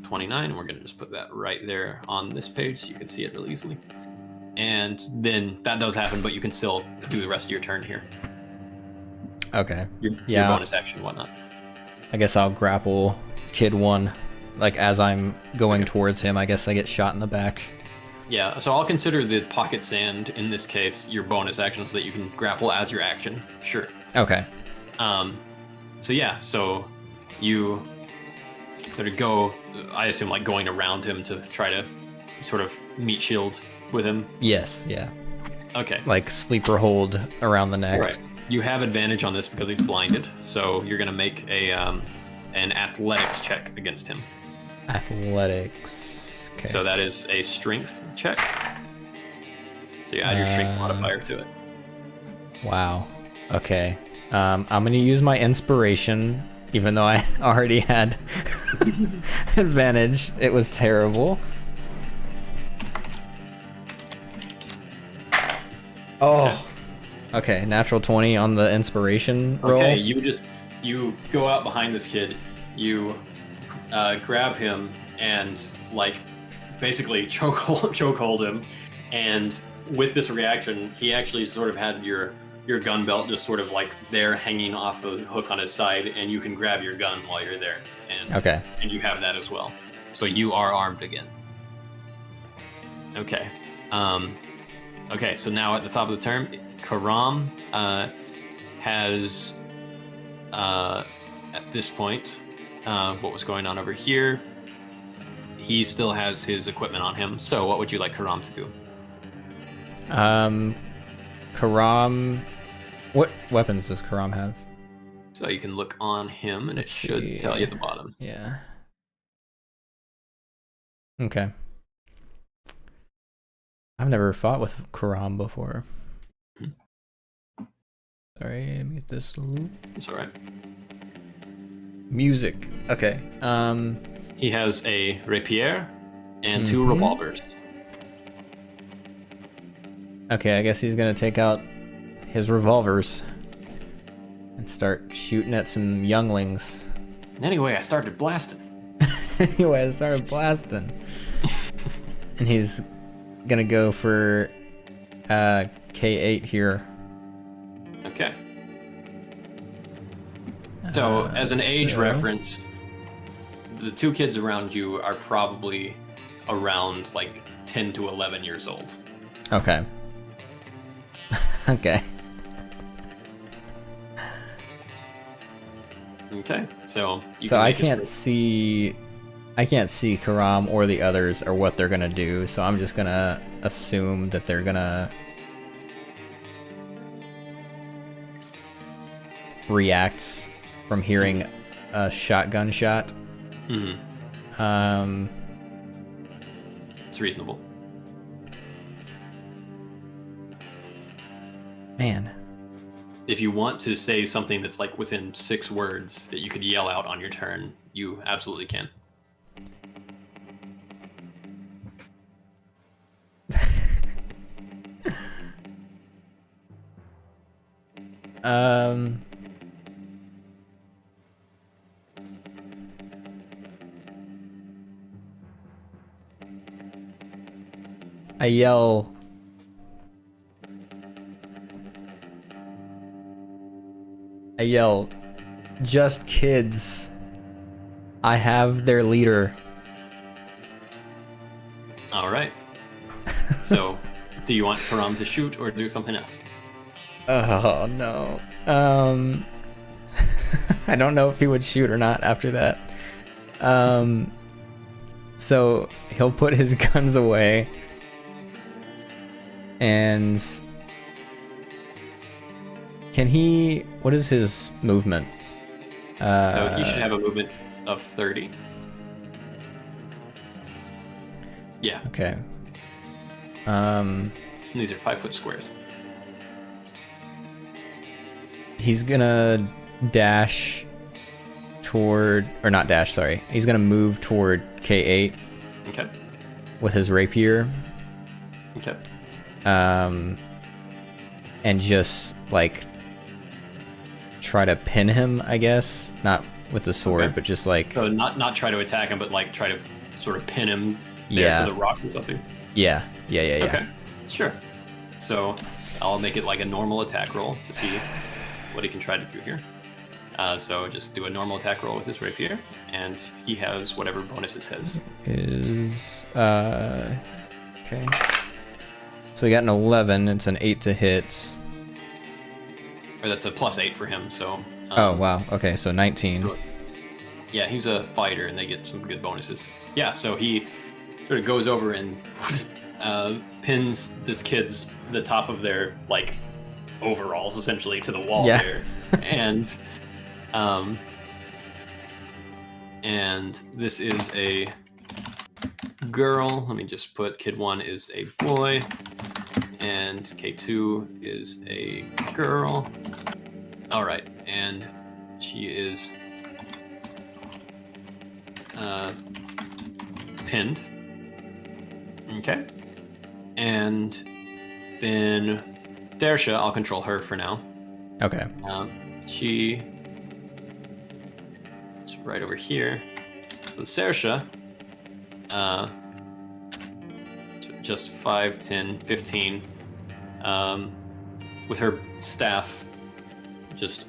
29. And we're going to just put that right there on this page so you can see it really easily. And then that does happen, but you can still do the rest of your turn here. Okay. Your bonus action and whatnot. I guess I'll grapple kid 1. Like as I'm going towards him, I guess I get shot in the back. Yeah, so I'll consider the pocket sand in this case your bonus action so that you can grapple as your action. Sure. Okay. So yeah, so you sort of go, I assume, like going around him to try to sort of meet shield with him. Yes, yeah. Okay. Like sleeper hold around the neck. Right. You have advantage on this because he's blinded, so you're gonna make a an athletics check against him. Athletics. Okay. So that is a strength check. So you add your strength modifier to it. Wow. Okay. I'm gonna use my inspiration, even though I already had advantage. It was terrible. Oh. Okay, natural 20 on the inspiration roll. Okay, you go out behind this kid, you grab him and like basically chokehold him, and with this reaction, he actually sort of had your gun belt just sort of like there hanging off a hook on his side, and you can grab your gun while you're there. And and you have that as well. So you are armed again. Okay. Okay, so now at the top of the turn, Karam has, at this point, what was going on over here, he still has his equipment on him. So what would you like Karam to do? Karam, what weapons does Karam have? So you can look on him, and it should tell you at the bottom. Yeah. Okay. I've never fought with Karam before. Sorry, let me get this loop. It's all right. Music. Okay. He has a rapier and 2 revolvers. Okay, I guess he's gonna take out his revolvers and start shooting at some younglings. Anyway, I started blasting. Anyway, I started blasting. And he's gonna go for K8 here. Okay. So, as an age reference, the 2 kids around you are probably around like 10 to 11 years old. Okay. Okay. Okay. So I can't see Karam or the others or what they're gonna do, so I'm just gonna assume that they're gonna react from hearing a shotgun shot. It's reasonable. Man. If you want to say something that's like within 6 words that you could yell out on your turn, you absolutely can. Um. I yell. Just kids. I have their leader. All right. So, do you want Karam to shoot or do something else? Oh no. I don't know if he would shoot or not after that. So he'll put his guns away and can he, what is his movement? So he should have a movement of 30. Yeah. Okay. These are 5-foot squares. He's gonna dash toward, or not dash, sorry. He's gonna move toward K8 Okay. with his rapier. Okay. And just like try to pin him, I guess. Not with the sword, Okay. but just like, So not try to attack him, but like try to sort of pin him there Yeah. to the rock or something. yeah. Okay. Sure. So I'll make it like a normal attack roll to see what he can try to do here. So just do a normal attack roll with his rapier, and he has whatever bonus it says. Okay. So we got an 11. It's an 8 to hit. Or that's a +8 for him. So. Oh wow. Okay, so 19. So, yeah, he's a fighter, and they get some good bonuses. Yeah, so he sort of goes over and pins this kid's the top of their like overalls essentially to the wall Yeah. there, and this is a girl. Let me just put kid 1 is a boy, and K2 is a girl. All right, and she is pinned. Okay. And then Saoirse, I'll control her for now. Okay. She is right over here. So Saoirse, just 5, 10, 15, with her staff, just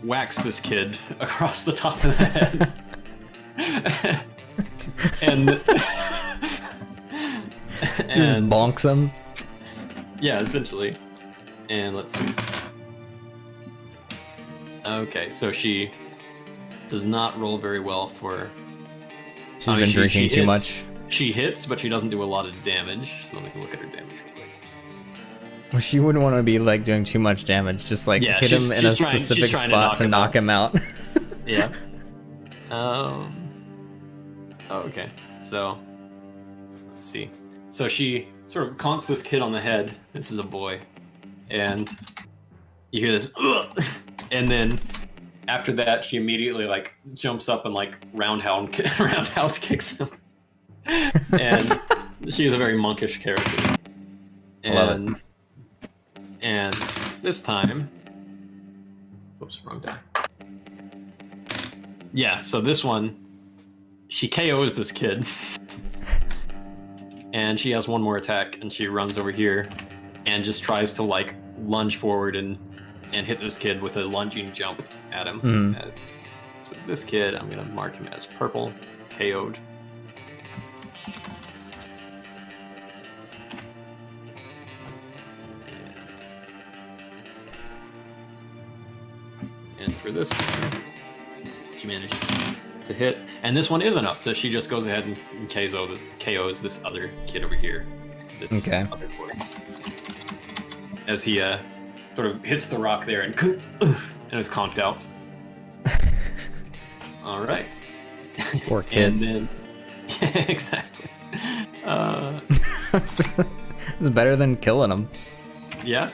whacks this kid across the top of the head. and Just bonks him. yeah, essentially. And let's see. Okay, so she does not roll very well for. She's been drinking too much. She hits, but she doesn't do a lot of damage. So let me look at her damage real quick. Well, she wouldn't want to be like doing too much damage. Just like Yeah, hit him in a she's trying specific to spot to knock him out. Yeah. Oh, okay. So let's see. So she sort of conks this kid on the head. This is a boy, and you hear this, "Ugh!" And then after that, she immediately like jumps up and like roundhouse kicks him. And she is a very monkish character. Love And this time, oops, wrong die. Yeah, so this one, she KOs this kid. And she has one more attack, and she runs over here and just tries to like lunge forward and hit this kid with a lunging jump at him. Mhm. So this kid, I'm gonna mark him as purple, KO'd. And for this one, she manages to hit, and this one is enough. So she just goes ahead and KOs this other kid over here. This Okay. other boy. As he sort of hits the rock there and is conked out. All right. Poor kids. And then, exactly. It's better than killing them. Yeah.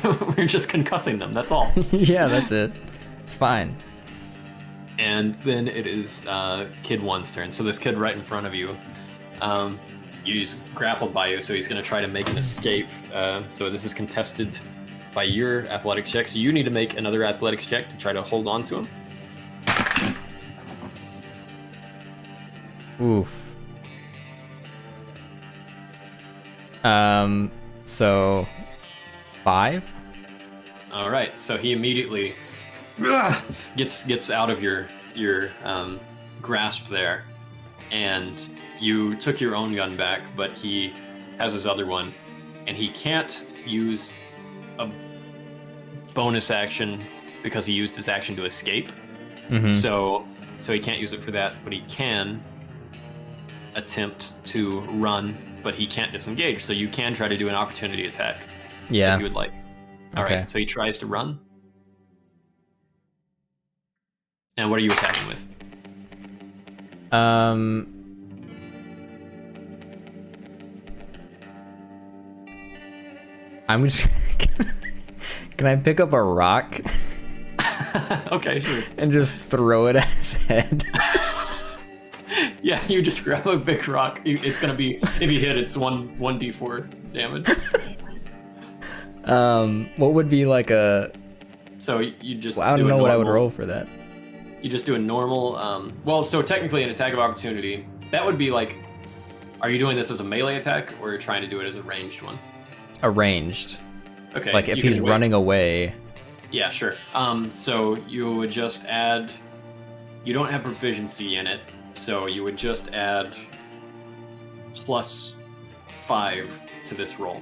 We're just concussing them. That's all. Yeah, that's it. It's fine. And then it is kid 1's turn. So this kid right in front of you, he's grappled by you, so he's going to try to make an escape. So this is contested by your athletics check. So you need to make another athletics check to try to hold on to him. Oof. So 5? All right. So he immediately gets out of your grasp there, and you took your own gun back, but he has his other one, and he can't use a bonus action because he used his action to escape. Mm-hmm. So he can't use it for that, but he can attempt to run, but he can't disengage. So you can try to do an opportunity attack. Yeah. If you would like. All Okay. right. So he tries to run. And what are you attacking with? I'm just. Can I pick up a rock Okay, sure. and just throw it at his head? Yeah, you just grab a big rock. It's gonna be, if you hit, it's 1d4 damage. What would be like a? So you just. Well, I don't know what I would roll for that. You just do a normal. Well, so technically, an attack of opportunity, that would be like. Are you doing this as a melee attack, or you're trying to do it as a ranged one? Arranged. Okay. Like if he's running away. Yeah, sure. So you would just add. You don't have proficiency in it, so you would just add +5 to this roll.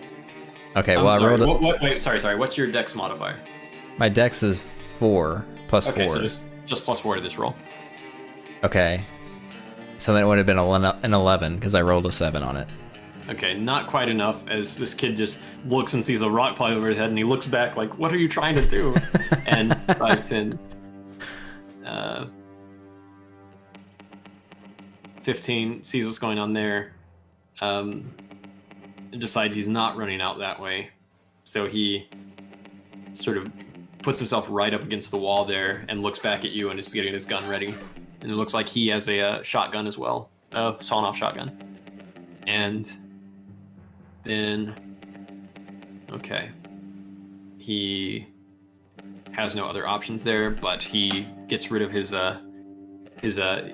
Okay. Well, I rolled. Wait. Sorry. What's your dex modifier? My dex is 4 plus 4. Okay, so just +4 to this roll. Okay. So then it would have been an 11 because I rolled a 7 on it. Okay, not quite enough, as this kid just looks and sees a rock fly over his head, and he looks back like, what are you trying to do? And 5, 10, 15, sees what's going on there, decides he's not running out that way. So he sort of puts himself right up against the wall there and looks back at you and is getting his gun ready. And it looks like he has a shotgun as well, a sawn-off shotgun. And then, okay, he has no other options there, but he gets rid of his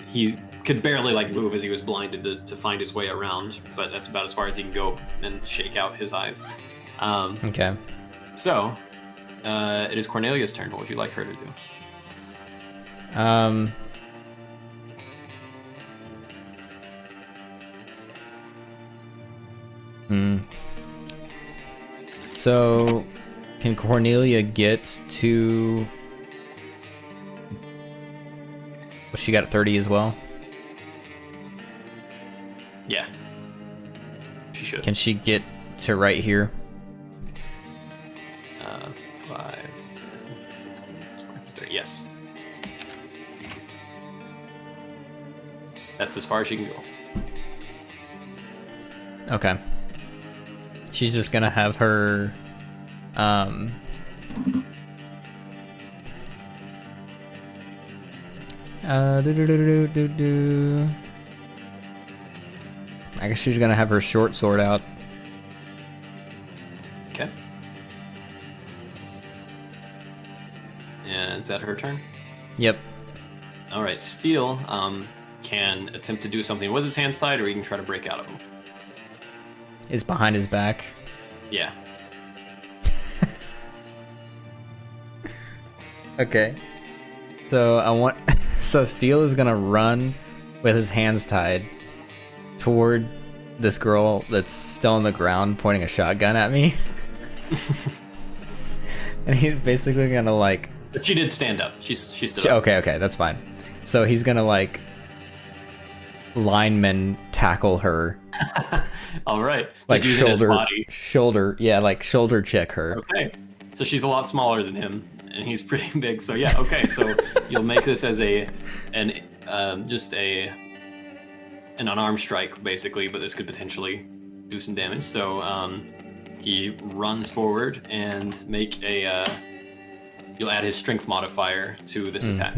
he could barely like move as he was blinded to find his way around, but that's about as far as he can go and shake out his eyes. Okay. So, it is Cornelia's turn. What would you like her to do? So, can Cornelia get to... Well, she got 30 as well? Yeah. She should. Can she get to right here? 5, 10, 30. Yes. That's as far as she can go. Okay. She's just gonna have her, I guess she's gonna have her short sword out. Okay. And is that her turn? Yep. All right. Steel can attempt to do something with his hands tied, or he can try to break out of them. Is behind his back. Yeah. Okay. So so Steel is gonna run with his hands tied toward this girl that's still on the ground pointing a shotgun at me. And he's basically gonna like... But she did stand up. She stood up. Okay, that's fine. So he's gonna like lineman tackle her. All right. Like just using his body. shoulder check her. Okay. So she's a lot smaller than him, and he's pretty big. So yeah, okay. So you'll make this as an unarmed strike, basically, but this could potentially do some damage. So he runs forward and make a. You'll add his strength modifier to this attack.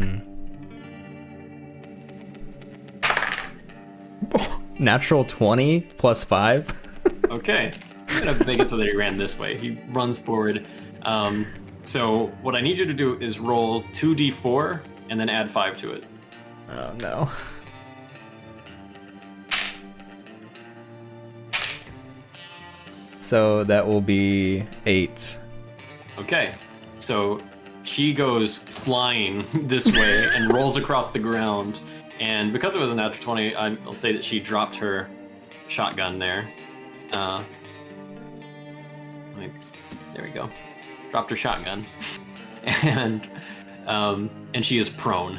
Natural 20 plus 5. Okay. I'm gonna make it so that he ran this way. He runs forward, So what I need you to do is roll 2d4 and then add 5 to it. Oh no. So that will be 8. Okay, so she goes flying this way and rolls across the ground. And because it was a natural 20, I'll say that she dropped her shotgun there. There we go. Dropped her shotgun. And she is prone.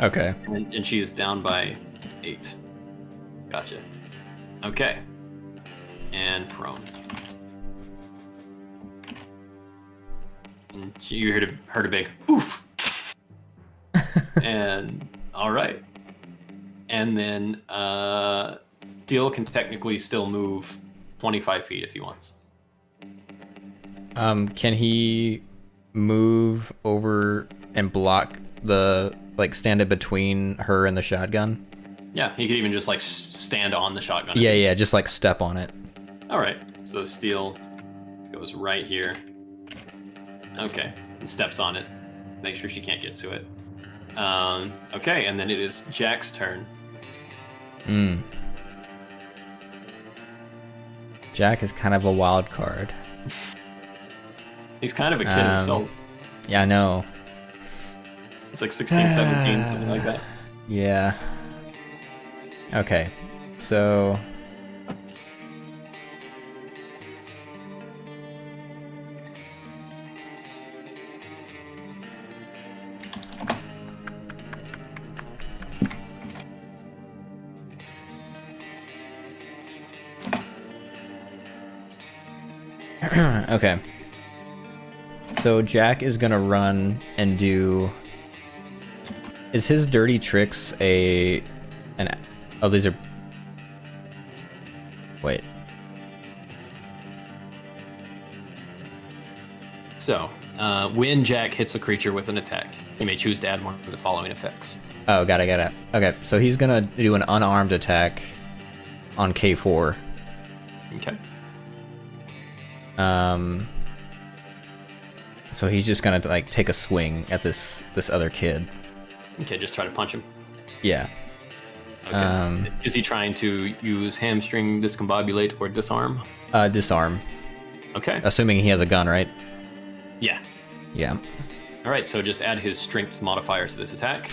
Okay. And she is down by 8. Gotcha. Okay. And prone. And you heard a big oof. And all right. And then Deal can technically still move 25 feet if he wants. Can he move over and block stand it between her and the shotgun? Yeah, he could even just stand on the shotgun. Yeah, just step on it. All right, so Steel goes right here. Okay, and steps on it. Make sure she can't get to it. Okay, and then it is Jack's turn. Jack is kind of a wild card. He's kind of a kid himself. Yeah, I know. It's like 16, 17, something like that. Yeah. Okay, so... Okay. So Jack is gonna run and do... Is his dirty tricks oh, these are... Wait. So, when Jack hits a creature with an attack, he may choose to add one of the following effects. Oh, got it. Okay, so he's gonna do an unarmed attack on K4. Okay. So he's just gonna take a swing at this other kid. Okay, just try to punch him. Yeah. Okay. Is he trying to use hamstring, discombobulate, or disarm? Disarm. Okay. Assuming he has a gun, right? Yeah. Yeah. All right, so just add his strength modifier to this attack.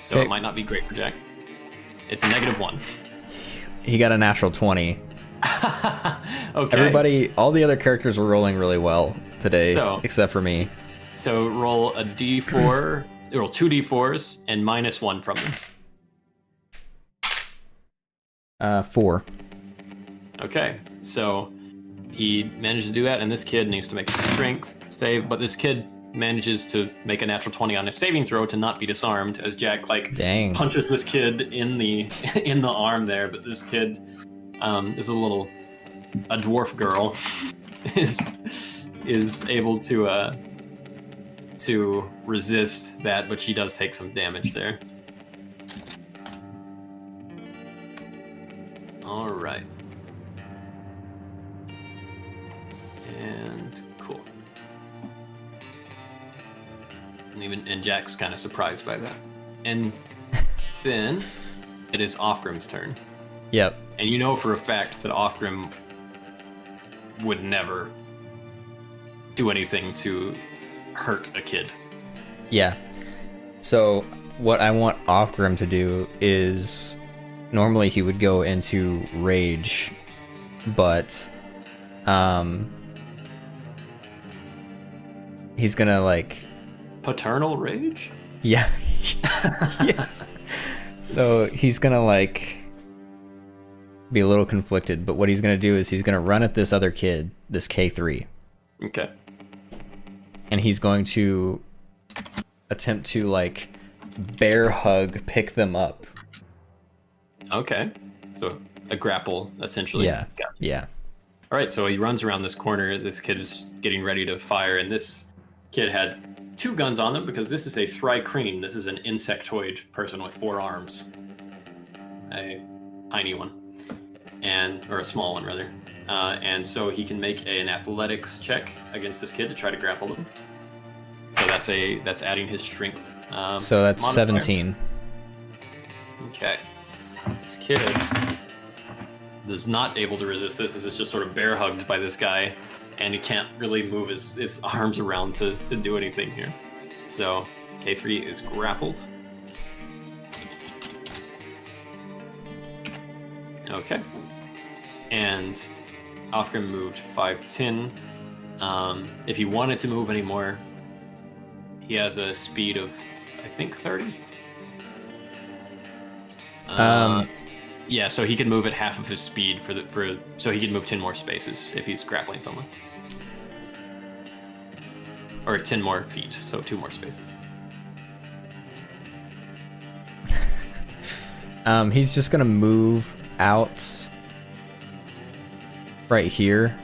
So Okay. it might not be great for Jack. It's a -1. He got a natural 20. Okay. Everybody, all the other characters were rolling really well today, except for me. So roll a d4, roll 2 d4s, and -1 from them. 4. Okay, so he managed to do that, and this kid needs to make a strength save, but this kid manages to make a natural 20 on his saving throw to not be disarmed, as Jack Dang. punches this kid in the arm there, but this kid is a dwarf girl is able to resist that, but she does take some damage there. All right. And cool. And Jack's kind of surprised by that. And then it is Offgrim's turn. Yep. And you know for a fact that Offgrim would never do anything to hurt a kid. Yeah. So what I want Offgrim to do is, normally he would go into rage, but he's gonna paternal rage? Yeah. Yes. So he's gonna be a little conflicted, but what he's gonna do is he's gonna run at this other kid, this K3. Okay. And he's going to attempt to bear hug, pick them up. Okay. So a grapple, essentially. Yeah. Yeah. All right, so he runs around this corner. This kid is getting ready to fire, and this kid had 2 guns on them because this is a thrycreen. This is an insectoid person with 4 arms. A tiny one. or a small one rather, and so he can make an athletics check against this kid to try to grapple him. So that's adding his strength. So that's modifier. 17. Okay. This kid is not able to resist this. Is just sort of bear hugged by this guy, and he can't really move his arms around to do anything here. So K3 is grappled. Okay. And Ofgrim moved 5'10". If he wanted to move anymore, he has a speed of, I think, 30. Yeah, so he can move at half of his speed so he can move 10 more spaces if he's grappling someone. Or 10 more feet, so 2 more spaces. He's just gonna move out right here.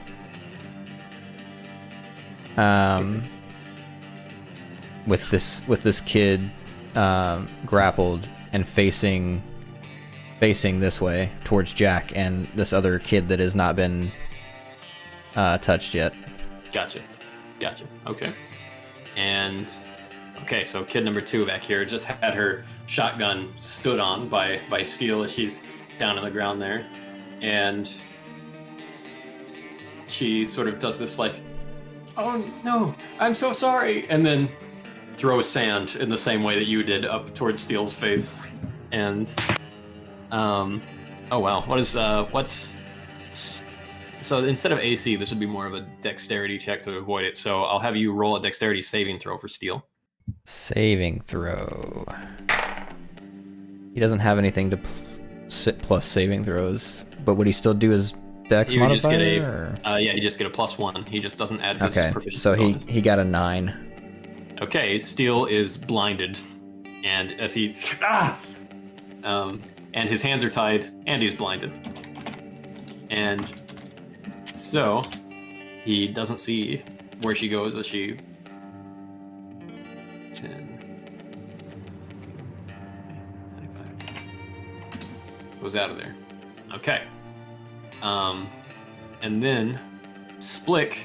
With this kid grappled and facing this way towards Jack and this other kid that has not been touched yet. Gotcha. Okay. And okay, so kid number 2 back here just had her shotgun stood on by Steel as she's down on the ground there, and she sort of does this like, "Oh no, I'm so sorry," and then throws sand in the same way that you did up towards Steel's face. And oh wow, what's so instead of AC, this would be more of a dexterity check to avoid it. So I'll have you roll a dexterity saving throw for Steel. Saving throw. He doesn't have anything to plus saving throws, but would he still do his dex modifier? Just get yeah, you just get a +1. He just doesn't add his proficiency. So bonus. he got a 9. Okay, Steel is blinded, and as he and his hands are tied, and he's blinded, and so he doesn't see where she goes as she 10, 25 goes out of there. Okay. And then Splick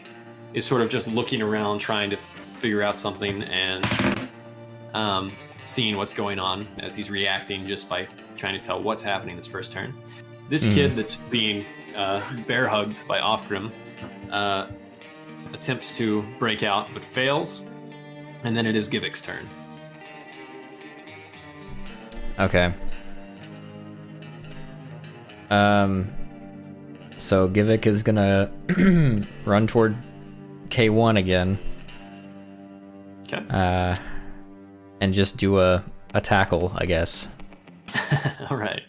is sort of just looking around, trying to figure out something, and seeing what's going on as he's reacting just by trying to tell what's happening this first turn. This kid that's being bear hugged by Ofgrim attempts to break out but fails, and then it is Givik's turn. Okay. So Givik is gonna run toward K1 again. Okay. And just do a tackle, I guess. All right.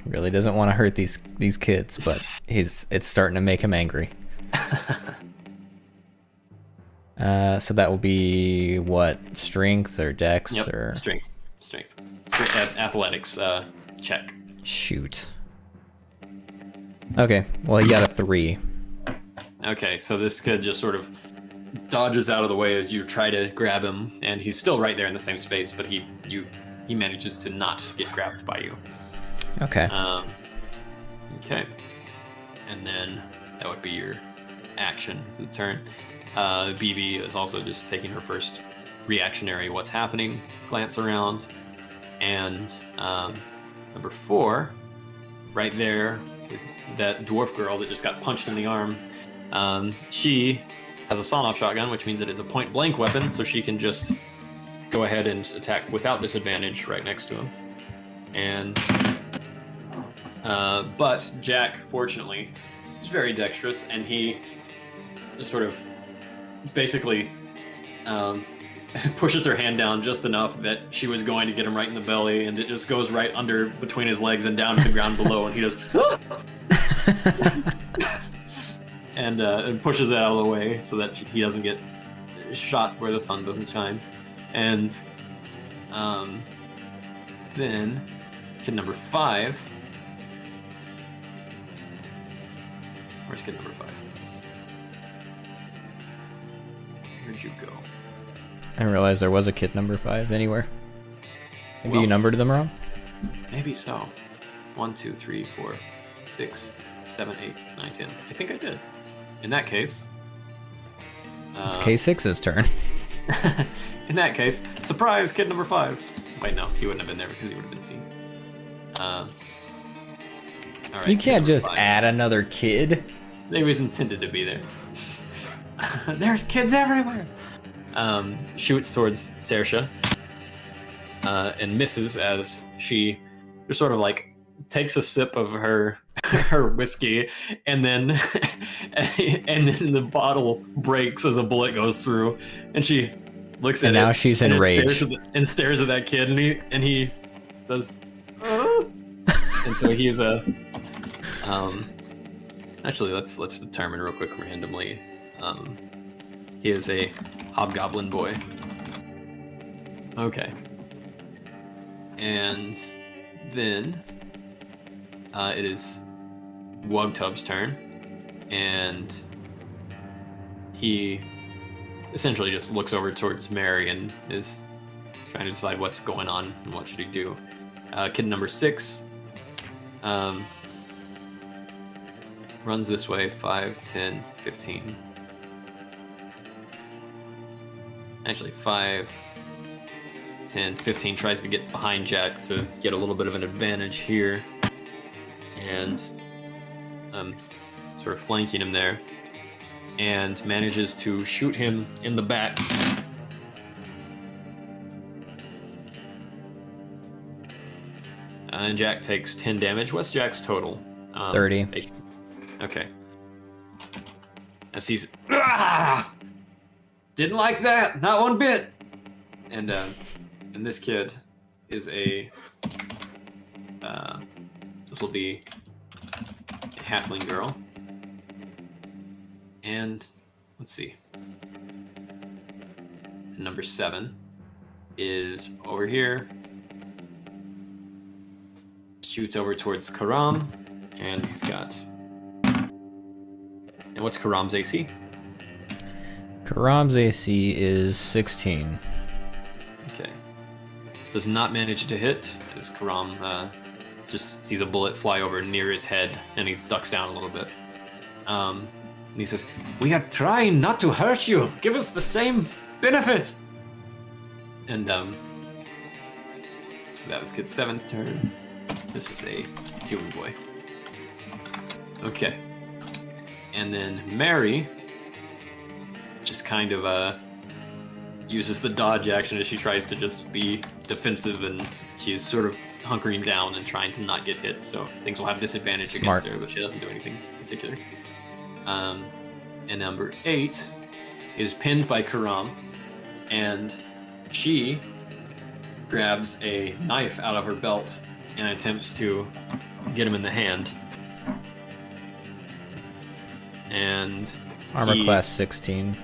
Really doesn't want to hurt these kids, but it's starting to make him angry. So that will be what, strength or dex? Yep. Or Strength. Athletics check. Shoot. Okay, well he got a 3. Okay, so this kid just sort of dodges out of the way as you try to grab him, and he's still right there in the same space, but he manages to not get grabbed by you. Okay. Okay. And then that would be your action for the turn. BB is also just taking her first reactionary what's happening glance around, and number 4 right there is that dwarf girl that just got punched in the arm. She has a sawn-off shotgun, which means it is a point-blank weapon, so she can just go ahead and attack without disadvantage right next to him. And but Jack, fortunately, is very dexterous, and he just sort of basically pushes her hand down just enough that she was going to get him right in the belly, and it just goes right under between his legs and down to the ground below, and he just and pushes it out of the way so that he doesn't get shot where the sun doesn't shine. And then kid number 5. Where's kid number 5? Where'd you go? I didn't realize there was a kid number 5 anywhere. Maybe Well, you numbered them wrong? Maybe so. 1, 2, 3, 4, 6, 7, 8, 9, 10. I think I did. In that case... It's K6's turn. in that case, surprise, kid number 5. Wait, no, he wouldn't have been there because he would have been seen. All right, You can't just 5. add another kid. They was intended to be there. There's kids everywhere. Shoots towards Saoirse, and misses as she just sort of like takes a sip of her whiskey, and then the bottle breaks as a bullet goes through, and she looks at And it. now she's and enraged. Stares at that kid, and he does. And so he is a. Actually, let's determine real quick randomly. He is a hobgoblin boy. Okay. And then it is Wugtub's turn, and he essentially just looks over towards Mary and is trying to decide what's going on and what should he do. Kid number 6 runs this way, 5, 10, 15. Actually, 5, 10, 15 tries to get behind Jack to get a little bit of an advantage here. And sort of flanking him there. And manages to shoot him in the back. And Jack takes 10 damage. What's Jack's total? 30. Okay. As he's... Ah! Didn't like that, not one bit. And this kid is a this will be a halfling girl. And let's see. Number 7 is over here. Shoots over towards Karam, and he's got. And what's Karam's AC? Karam's AC is 16. Okay. Does not manage to hit, as Karam just sees a bullet fly over near his head, and he ducks down a little bit. And he says, "We are trying not to hurt you. Give us the same benefit." And so that was Kid 7's turn. This is a human boy. Okay. And then Mary just kind of uses the dodge action as she tries to just be defensive, and she's sort of hunkering down and trying to not get hit, so things will have disadvantage Smart. against her, but she doesn't do anything particular. And number 8 is pinned by Karam, and she grabs a knife out of her belt and attempts to get him in the hand. And Armor class 16.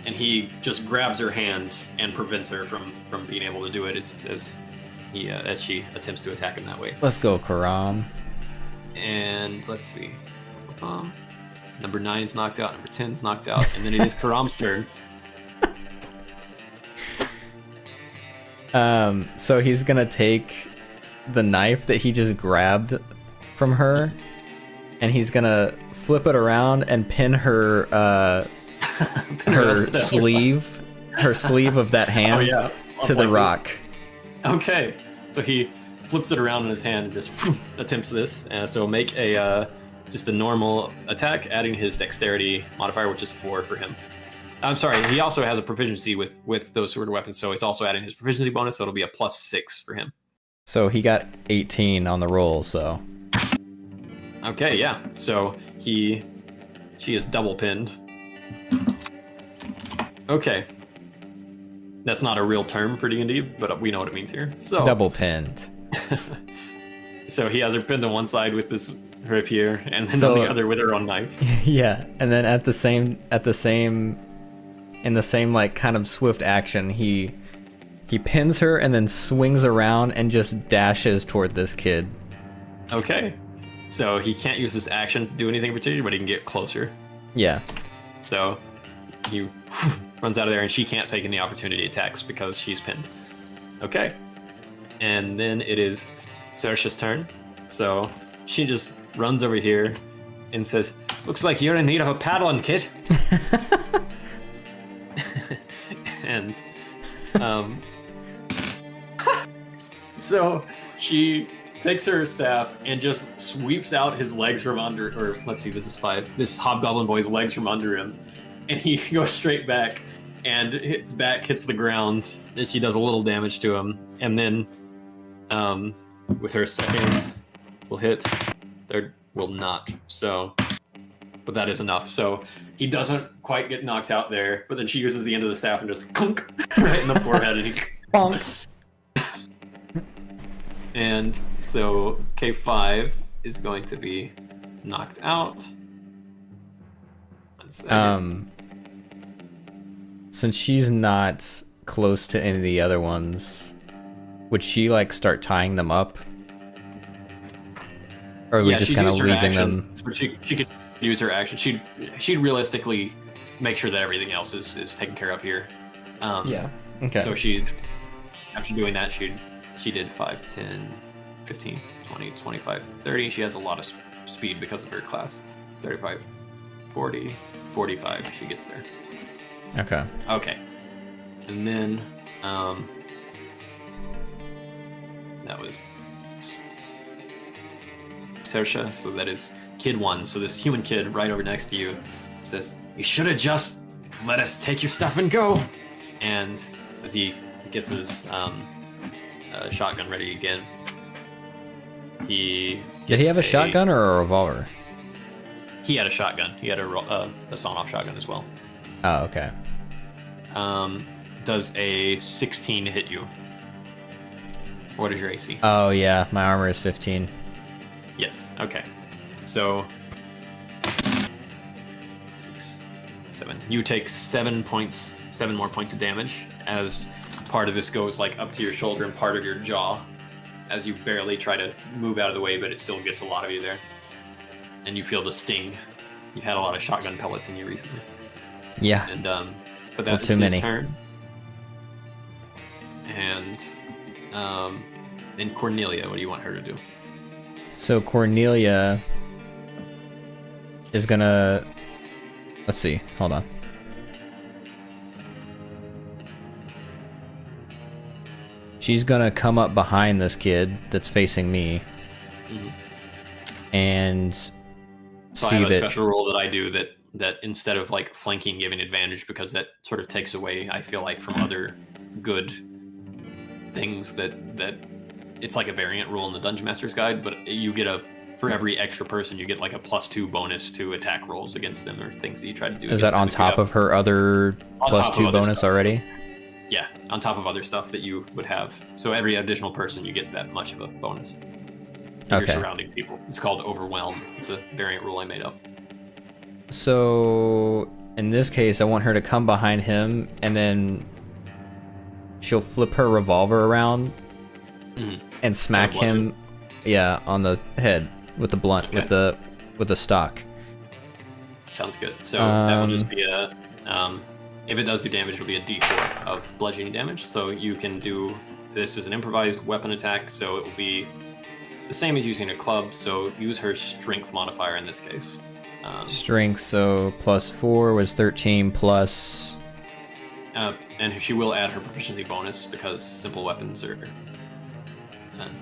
And he just grabs her hand and prevents her from being able to do it as she attempts to attack him that way. Let's go, Karam. And let's see. Number 9 is knocked out, number 10 is knocked out, and then it is Karam's turn. So he's gonna take the knife that he just grabbed from her, and he's gonna flip it around and pin her her sleeve of that hand to the rock. Okay, so he flips it around in his hand and just attempts this. So make a just a normal attack, adding his dexterity modifier, which is 4 for him. I'm sorry, he also has a proficiency with those sort of weapons, so he's also adding his proficiency bonus, so it'll be a +6 for him. So he got 18 on the roll, so. Okay, yeah. So she is double pinned. Okay. That's not a real term for D&D, but we know what it means here. So Double pinned. So he has her pinned on one side with this rapier, and then on the other with her own knife. Yeah, and then in the same like kind of swift action, he pins her and then swings around and just dashes toward this kid. Okay. So he can't use this action to do anything in particular, but he can get closer. Yeah. So he runs out of there, and she can't take any opportunity attacks because she's pinned. Okay. And then it is Saoirse's turn. So she just runs over here and says, "Looks like you're in need of a paddling kit." And so she takes her staff and just sweeps out his legs from under, or let's see, this is 5. This hobgoblin boy's legs from under him, and he goes straight back, and his back hits the ground, and she does a little damage to him, and then with her second will hit, third will not. So, but that is enough. So he doesn't quite get knocked out there, but then she uses the end of the staff and just clunk right in the forehead, and he Bonk. And so K5 is going to be knocked out. 1 second. Since she's not close to any of the other ones, would she like start tying them up? Or are we just she's kind of used her leaving action, them? but she could use her action. She'd realistically make sure that everything else is taken care of here. Yeah. Okay. So after doing that, she did 5, 10, 15, 20, 25, 30. She has a lot of speed because of her class. 35, 40, 45. She gets there. Okay. Okay. And then that was Sersha, so that is kid 1. So this human kid right over next to you says, "You should have just let us take your stuff and go." And as he gets his shotgun ready again, Did he have a shotgun or a revolver? He had a shotgun. He had a sawn-off shotgun as well. Oh, okay. Does a 16 hit you? What is your AC? Oh yeah, my armor is 15. Yes. Okay. So 6, 7. You take 7 more points of damage as part of this goes like up to your shoulder and part of your jaw as you barely try to move out of the way, but it still gets a lot of you there. And you feel the sting. You've had a lot of shotgun pellets in you recently. Yeah. And but that's too his many. turn. And then Cornelia, what do you want her to do? So Cornelia is gonna... Let's see. Hold on. She's gonna come up behind this kid that's facing me and So I have a special rule that I do that instead of like flanking giving advantage, because that sort of takes away, I feel like, from other good things that it's like a variant rule in the Dungeon Master's Guide, but you get for every extra person you get like a +2 bonus to attack rolls against them or things that you try to do. Is that on top of her other +2 bonus stuff already? Yeah, on top of other stuff that you would have. So every additional person you get that much of a bonus. Your surrounding people. It's called Overwhelm. It's a variant rule I made up. So in this case, I want her to come behind him, and then she'll flip her revolver around and smack him, on the head with the blunt, with the stock. Sounds good. So that will just be a if it does do damage, it'll be a D4 of bludgeoning damage. So you can do this as an improvised weapon attack. So it will be the same as using a club. So use her strength modifier in this case. Strength, so +4 was 13 plus. And she will add her proficiency bonus because simple weapons are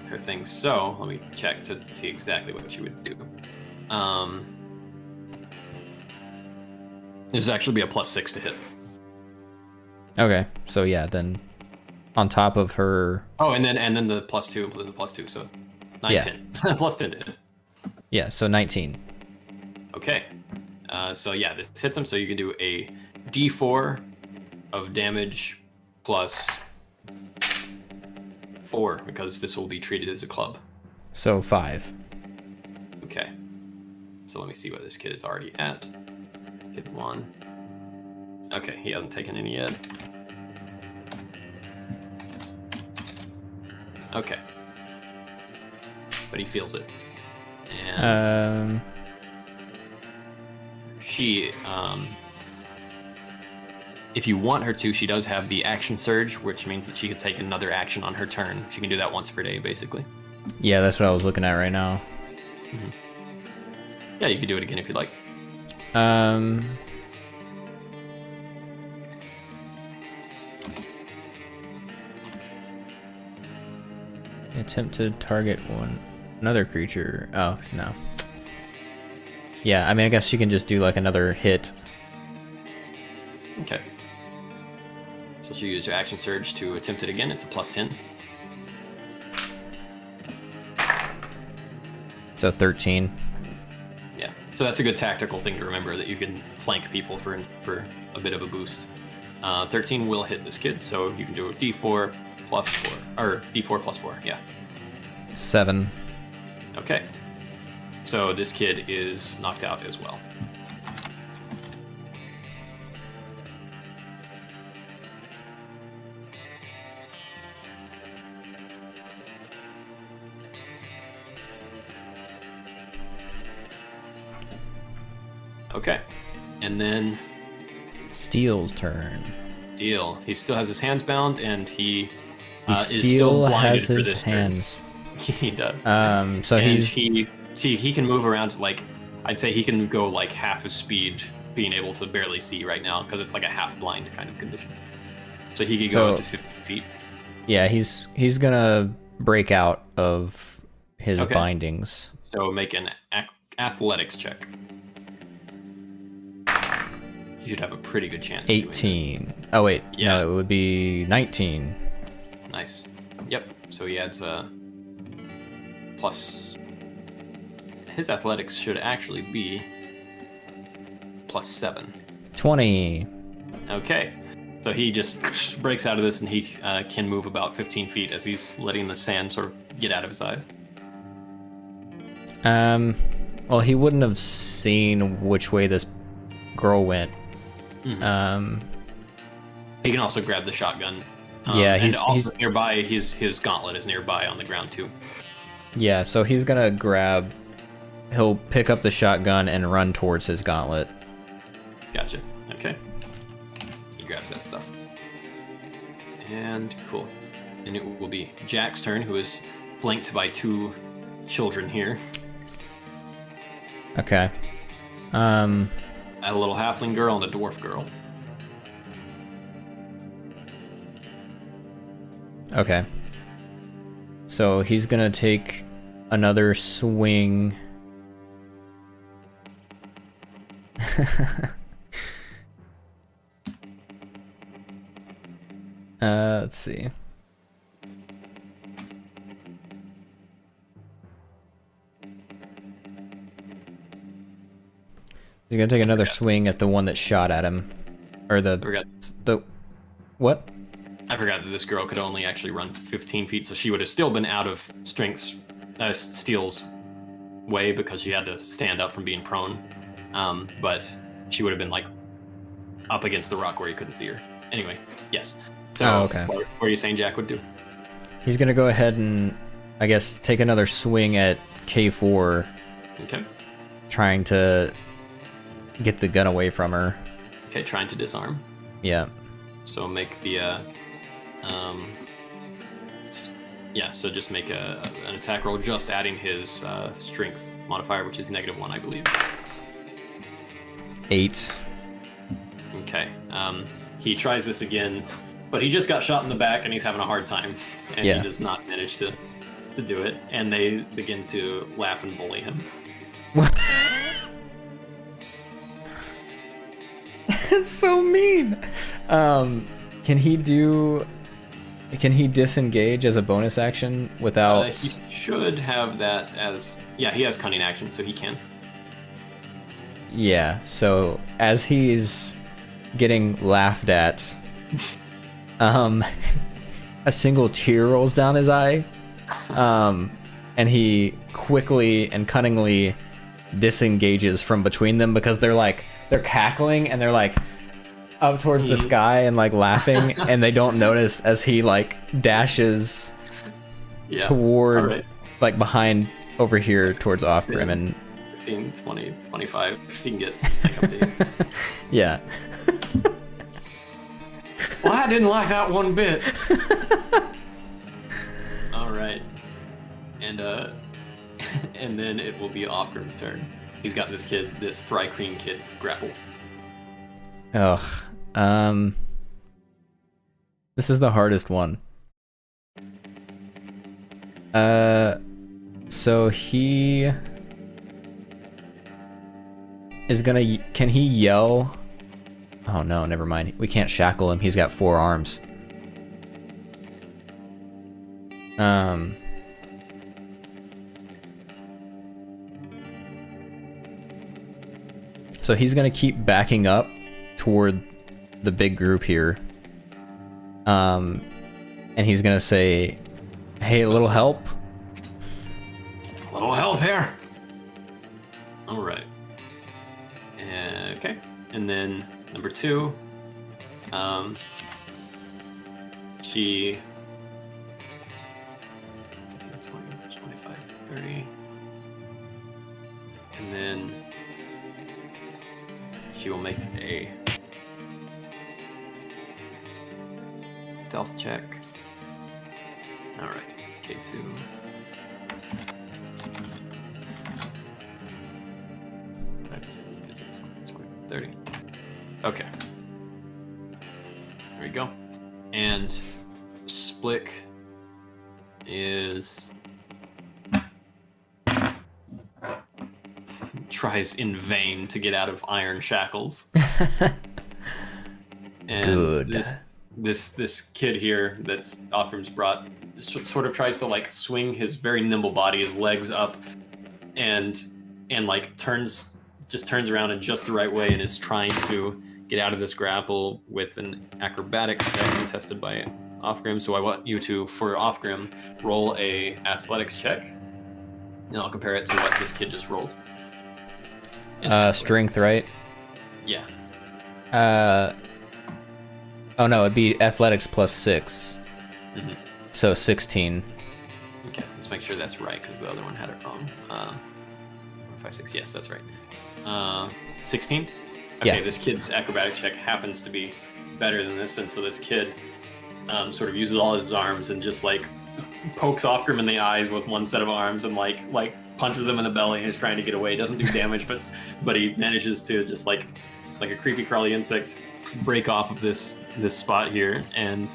her thing. So let me check to see exactly what she would do. This would actually be a +6 to hit. Okay, so yeah, then on top of her. Oh, and then the +2 and the +2, so 19. +10 to hit. Yeah, so 19. Okay, so yeah, this hits him. So you can do a D4 of damage plus 4 because this will be treated as a club. So 5. Okay, so let me see what this kid is already at. Kid 1. Okay, he hasn't taken any yet. Okay, but he feels it, and she, if you want her to, she does have the action surge, which means that she could take another action on her turn. She can do that once per day, basically. Yeah, that's what I was looking at right now. Yeah, you can do it again if you'd like. Attempt to target another creature. Oh, no. Yeah, I mean, I guess you can just do like another hit. Okay. So you use your action surge to attempt it again. It's a +10. So 13. Yeah. So that's a good tactical thing to remember, that you can flank people for a bit of a boost. 13 will hit this kid, so you can do a D4 plus 4, or D4 plus 4. Yeah. 7. Okay. So this kid is knocked out as well. Okay. And then Steel's turn. Steel. He still has his hands bound, and he is Steel still blinded has for his this hands. turn. He does. So and he's he can move around, like, I'd say he can go like half his speed, being able to barely see right now because it's like a half blind kind of condition. So he could go up to 50 feet. Yeah, he's gonna break out of his Okay. bindings. So make an athletics check. You should have a pretty good chance. of doing this. 18. Oh wait, Yeah. no, it would be 19. Nice. Yep. So he adds a plus. His athletics should actually be +7. 20. Okay. So he just breaks out of this, and he can move about 15 feet as he's letting the sand sort of get out of his eyes. Well, he wouldn't have seen which way this girl went. Mhm. He can also grab the shotgun. Yeah, and he's also nearby. His gauntlet is nearby on the ground too. Yeah, so he's gonna grab. He'll pick up the shotgun and run towards his gauntlet. Gotcha. Okay. He grabs that stuff. And cool. And it will be Jack's turn, who is flanked by 2 children here. Okay. A little halfling girl and a dwarf girl. Okay. So he's gonna take another swing. Let's see. He's gonna take another swing at the one that shot at him, or I forgot. the what? I forgot that this girl could only actually run 15 feet, so she would have still been out of Steel's way because she had to stand up from being prone. But she would have been like up against the rock where you couldn't see her. Anyway, yes. So okay. What are you saying Jack would do? He's gonna go ahead and, I guess, take another swing at K4, Okay. trying to get the gun away from her. Okay, trying to disarm. Yeah. So make the so just make an attack roll, just adding his strength modifier, which is -1, I believe. 8. Okay. He tries this again, but he just got shot in the back and he's having a hard time, and Yeah. he does not manage to do it. And they begin to laugh and bully him. That's so mean. Can he disengage as a bonus action without? He should have that as he has cunning action, so he can. Yeah. So as he's getting laughed at, a single tear rolls down his eye, and he quickly and cunningly disengages from between them because they're cackling and they're like up towards the sky and like laughing, and they don't notice as he like dashes toward Alright. like behind over here towards Off-Brim, and 15, 20, 25. He can get back up to you. yeah. Well, I didn't like that one bit. All right. and and then it will be Offgrim's turn. He's got this Thrycreen kid grappled. Ugh. This is the hardest one. So he is gonna. Can he yell? Oh no, never mind. We can't shackle him. He's got 4 arms. So he's gonna keep backing up toward the big group here. And he's gonna say, "Hey, a little help." A little help here. All right. Okay. And then number 2, she 15, 20, 25, 30. And then she will make a stealth check. All right. K2. 30. Okay. There we go. And Splick is tries in vain to get out of iron shackles. And Good. This kid here that Offrim's brought sort of tries to like swing his very nimble body, his legs up, and like turns around in just the right way and is trying to get out of this grapple with an acrobatic check contested by Offgrim. So I want you to, for Offgrim, roll a athletics check, and I'll compare it to what this kid just rolled. Strength, right? Yeah. Oh no, it'd be athletics plus 6. Mm-hmm. So 16. Okay, let's make sure that's right because the other one had it wrong. 5, 6. Yes, that's right. 16. Okay, Yeah. This kid's acrobatic check happens to be better than this, and so this kid sort of uses all his arms and just like pokes Offgrim in the eyes with one set of arms and like punches them in the belly and is trying to get away. Doesn't do damage, but he manages to just like a creepy crawly insect break off of this spot here and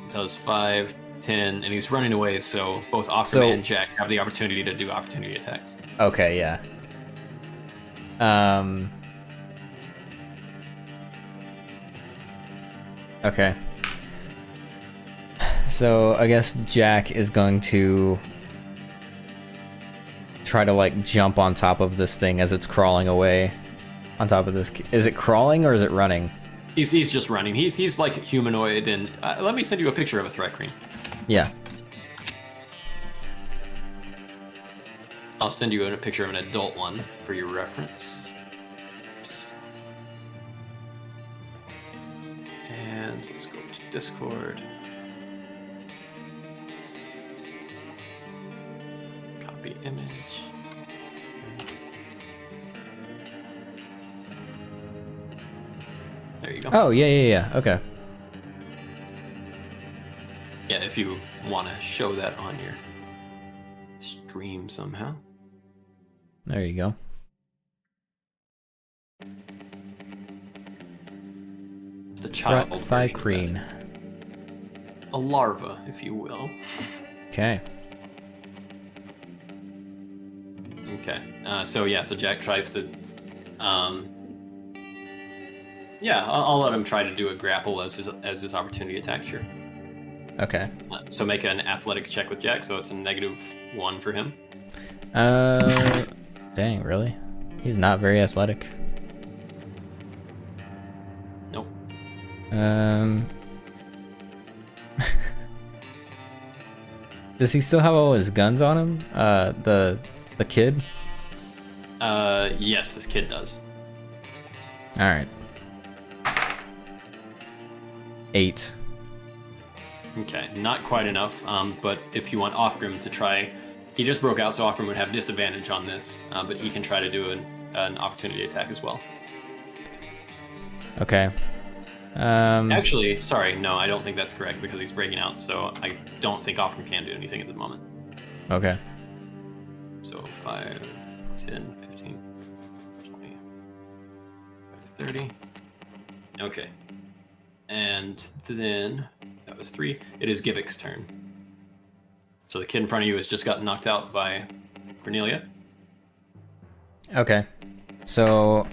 does 5, 10, and he's running away. So both Offgrim and Jack have the opportunity to do opportunity attacks. Okay, yeah. Okay. So I guess Jack is going to try to like jump on top of this thing as it's crawling away. On top of this, is it crawling or is it running? He's just running. He's like humanoid, and let me send you a picture of a Thrycreen. Yeah. I'll send you a picture of an adult one for your reference. Oops. And let's go to Discord. Copy image. There you go. Oh, yeah. Okay. Yeah, if you want to show that on your stream somehow. There you go. It's the child version of Thrycreen. that. A larva, if you will. Okay. Okay. So Jack tries to. I'll let him try to do a grapple as his opportunity attack. Sure. Okay. So make an athletics check with Jack. So it's a -1 for him. Dang, really? He's not very athletic. Nope. Does he still have all his guns on him? The kid? Yes, this kid does. All right. 8. Okay, not quite enough. But if you want Offgrim to try, he just broke out, so Offgrim would have disadvantage on this. But he can try to do an opportunity attack as well. Okay. Actually, sorry, no, I don't think that's correct because he's breaking out. So I don't think Offram can do anything at the moment. Okay. So 5, 10, 15, 20, 30. Okay. And then that was 3. It is Givik's turn. So the kid in front of you has just gotten knocked out by Cornelia. Okay. So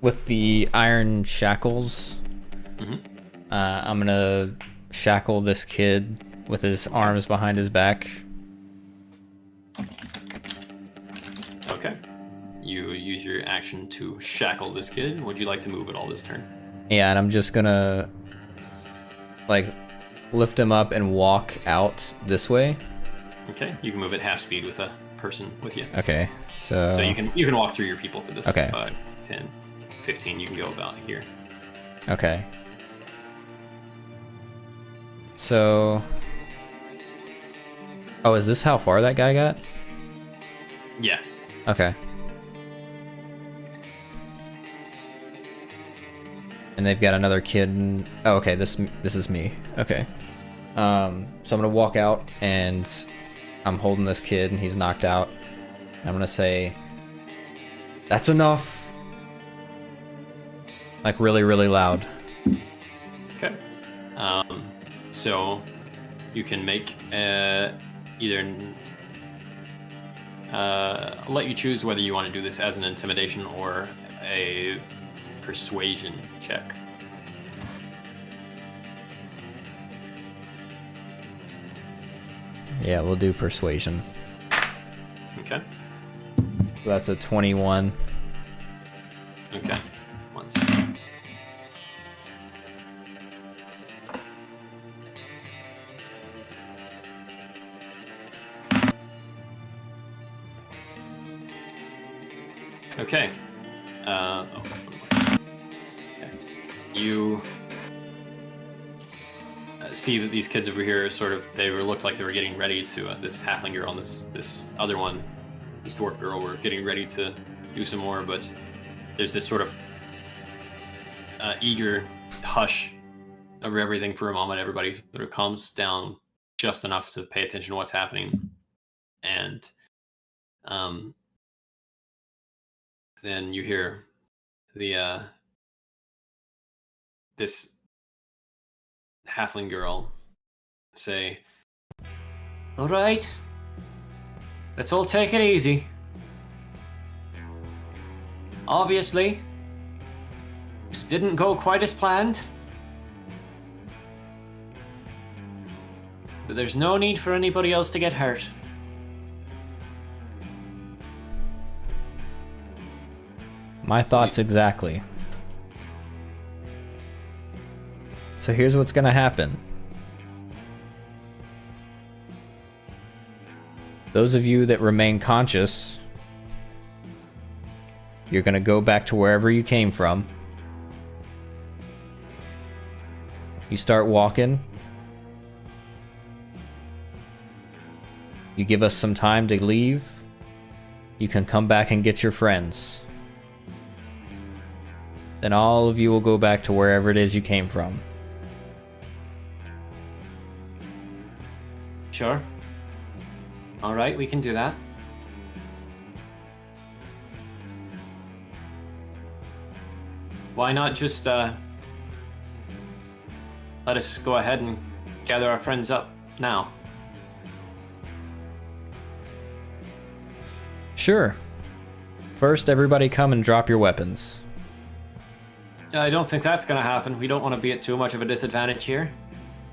with the iron shackles, I'm gonna shackle this kid with his arms behind his back. Okay. You use your action to shackle this kid. Would you like to move at all this turn? Yeah, and I'm just gonna like lift him up and walk out this way. Okay. You can move at half speed with a person with you. Okay. So you can walk through your people for this. Okay. 5, 10, 15. You can go about here. Okay. So oh, is this how far that guy got? Yeah. Okay. And they've got another kid. Oh, okay. This is me. Okay. So I'm gonna walk out and I'm holding this kid and he's knocked out. I'm gonna say, "That's enough." Like really, really loud. Okay. So you can make either. I'll let you choose whether you want to do this as an intimidation or a persuasion check. Yeah, we'll do persuasion. Okay. That's a 21. Okay. 1 second. Okay. Okay. You see that these kids over here are sort of, looked like they were getting ready to, this halfling girl and this other one, this dwarf girl, were getting ready to do some more, but there's this sort of eager hush over everything for a moment. Everybody sort of calms down just enough to pay attention to what's happening. And then you hear the this halfling girl say, "All right, let's all take it easy. Obviously, this didn't go quite as planned, but there's no need for anybody else to get hurt." My thoughts exactly. So here's what's gonna happen. Those of you that remain conscious, you're gonna go back to wherever you came from. You start walking. You give us some time to leave. You can come back and get your friends. Then all of you will go back to wherever it is you came from. Sure. All right, we can do that. Why not just let us go ahead and gather our friends up now? Sure. First, everybody come and drop your weapons. I don't think that's gonna happen. We don't want to be at too much of a disadvantage here.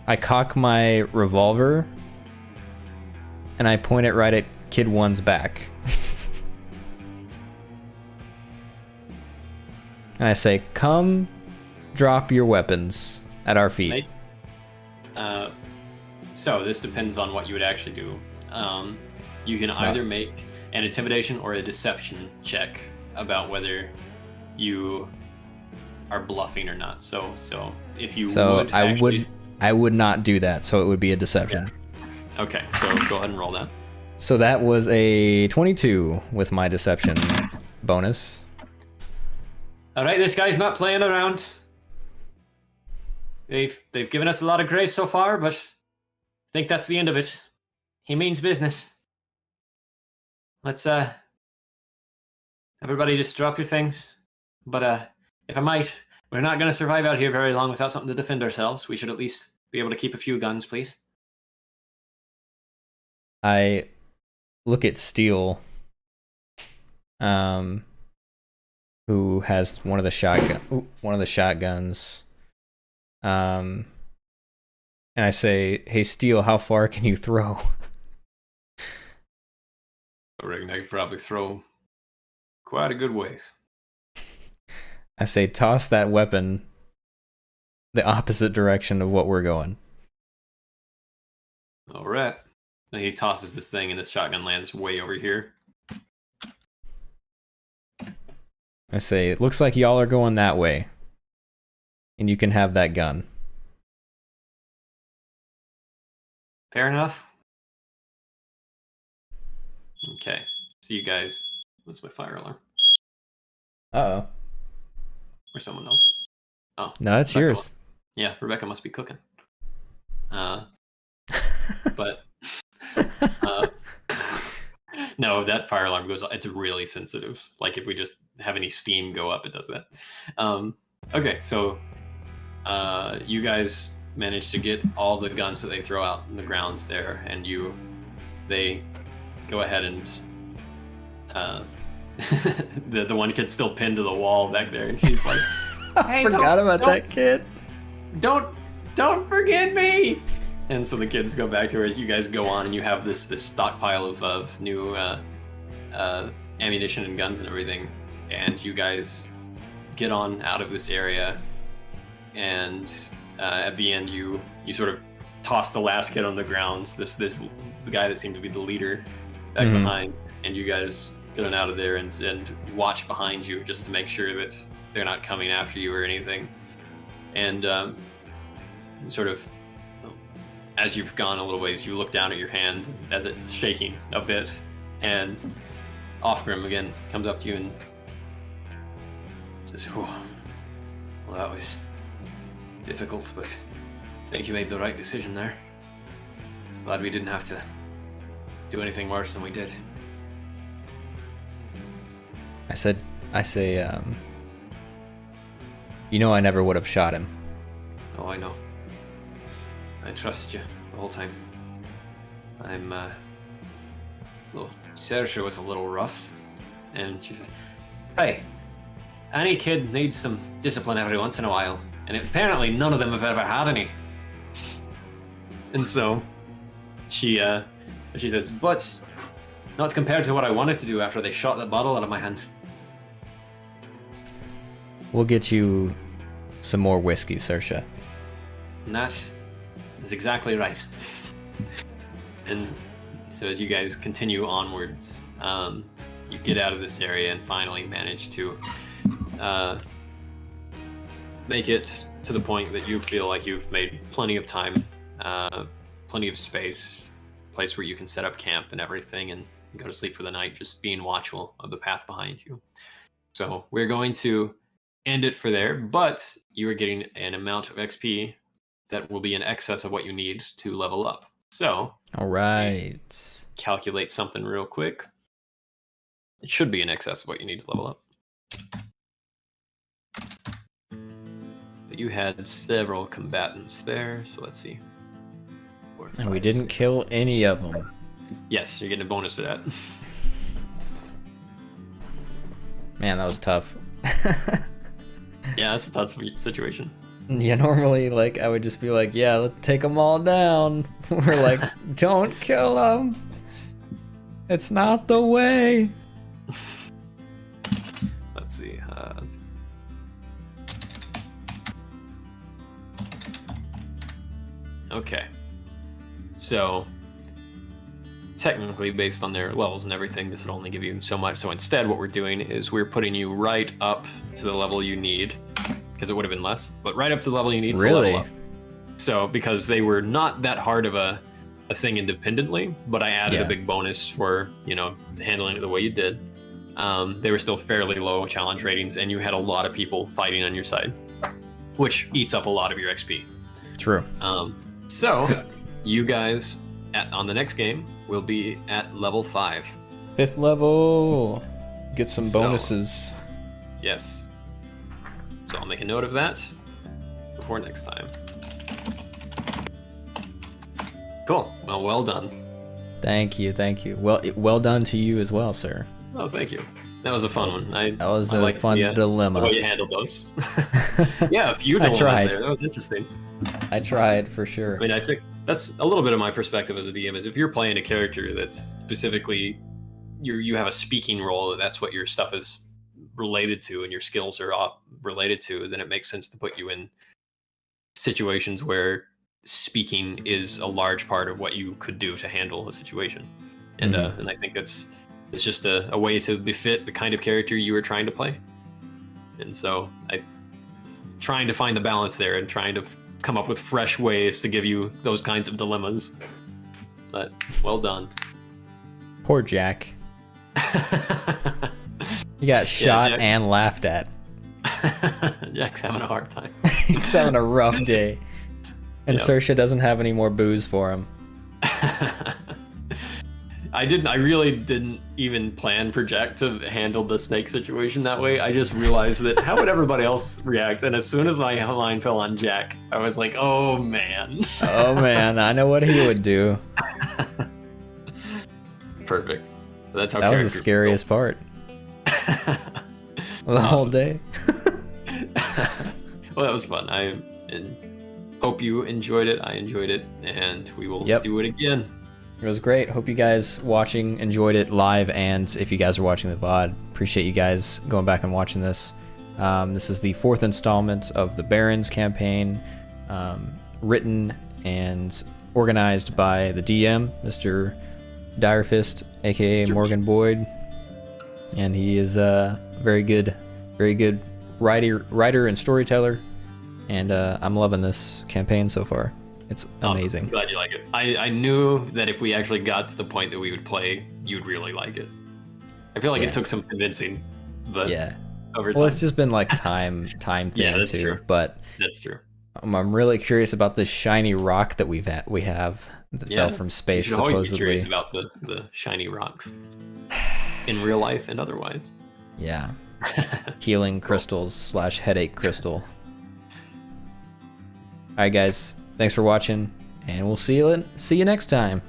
I cock my revolver and I point it right at Kid 1's back. And I say, "Come drop your weapons at our feet." So this depends on what you would actually do. You can either make an intimidation or a deception check about whether you are bluffing or not. So if you would actually... I would not do that, so it would be a deception. Yeah. Okay, so go ahead and roll that. So that was a 22 with my deception bonus. All right, this guy's not playing around. They've given us a lot of grace so far, but I think that's the end of it. He means business. Let's everybody just drop your things. But if I might, we're not going to survive out here very long without something to defend ourselves. We should at least be able to keep a few guns, please. I look at Steel, who has one of the shotguns, and I say, "Hey, Steel, how far can you throw?" I reckon I could probably throw quite a good ways. I say, "Toss that weapon the opposite direction of what we're going." All right. Now he tosses this thing, and this shotgun lands way over here. I say, "It looks like y'all are going that way, and you can have that gun." Fair enough. Okay. See you guys. That's my fire alarm. Uh-oh. Or someone else's. Oh. No, it's Rebecca yours. Yeah, Rebecca must be cooking. But no, that fire alarm goes. It's really sensitive. Like if we just have any steam go up, it does that. Okay, so you guys manage to get all the guns that they throw out in the grounds there, and they go ahead and the one kid's still pinned to the wall back there, and she's like, I forgot about that kid. Don't forget me. And so the kids go back to her as you guys go on, and you have this stockpile of new ammunition and guns and everything, and you guys get on out of this area, and at the end you sort of toss the last kid on the ground, the guy that seemed to be the leader, back behind, and you guys get on out of there and watch behind you just to make sure that they're not coming after you or anything. And sort of as you've gone a little ways, you look down at your hand as it's shaking a bit, and Offgrim again comes up to you and says, "Oh, well, that was difficult, but I think you made the right decision there. Glad we didn't have to do anything worse than we did." I say, you know, I never would have shot him. Oh, I know. I trusted you the whole time. Well, Saoirse was a little rough, and she says, "Hey, any kid needs some discipline every once in a while, and apparently none of them have ever had any." And so she says, "But not compared to what I wanted to do after they shot the bottle out of my hand." We'll get you some more whiskey, Saoirse. And that is exactly right. And so as you guys continue onwards, you get out of this area and finally manage to make it to the point that you feel like you've made plenty of time, plenty of space, place where you can set up camp and everything and go to sleep for the night, just being watchful of the path behind you. So we're going to end it for there, but you are getting an amount of XP that will be in excess of what you need to level up. So, all right, calculate something real quick. It should be in excess of what you need to level up. But you had several combatants there, so let's see. 4, 5, and we didn't 6. kill any of them. Yes, you're getting a bonus for that. Man, that was tough. Yeah, that's a tough situation. Yeah, normally, like, I would just be like, yeah, let's take them all down. We're like, don't kill them. It's not the way. Let's see. Okay. So, technically, based on their levels and everything, this would only give you so much. So instead, what we're doing is we're putting you right up to the level you need, because it would have been less, but right up to the level you need to level up. So, because they were not that hard of a thing independently, but I added a big bonus for, handling it the way you did. They were still fairly low challenge ratings, and you had a lot of people fighting on your side, which eats up a lot of your XP. True. So, you guys on the next game will be at level 5. 5th level. Get some So- bonuses. Yes. So I'll make a note of that before next time. Cool. Well done. Thank you. Well done to you as well, sir. Oh, thank you. That was a fun one. That was I a liked fun the dilemma. way you handled those. Yeah, a few I dilemmas tried. there. That was interesting. I tried for sure. I mean, I think that's a little bit of my perspective as a DM is if you're playing a character that's specifically you have a speaking role, that's what your stuff is related to and your skills are related to, then it makes sense to put you in situations where speaking is a large part of what you could do to handle a situation. And and I think it's just a way to befit the kind of character you were trying to play. And so I trying to find the balance there and trying to come up with fresh ways to give you those kinds of dilemmas. But well done. Poor Jack. He got shot Jack. and laughed at. Jack's having a hard time. He's having a rough day. And Yep. Saoirse doesn't have any more booze for him. I really didn't even plan for Jack to handle the snake situation that way. I just realized that how would everybody else react? And as soon as my line fell on Jack, I was like, oh man. Oh man, I know what he would do. Perfect. That's how That was the characters scariest part. The whole day. Well, that was fun. I hope you enjoyed it. I enjoyed it, and we will Yep. do it again. It was great. Hope you guys watching enjoyed it live, and if you guys are watching the VOD, appreciate you guys going back and watching this. This is the 4th installment of the Barrens campaign, written and organized by the DM, Mr. Direfist, a.k.a. Morgan Boyd, and he is a very good writer and storyteller, and I'm loving this campaign so far. It's Awesome. amazing. I'm glad you like it. I knew that if we actually got to the point that we would play, you'd really like it. I feel like Yeah. it took some convincing, but Yeah. over time. Well, it's just been like time thing Yeah, that's too. true. But That's true. I'm really curious about this shiny rock that we have that Yeah, fell from You space should always be supposedly. curious about the shiny rocks in real life and otherwise. Yeah. Healing crystals / headache crystal. All right, guys. Thanks for watching, and we'll see you next time.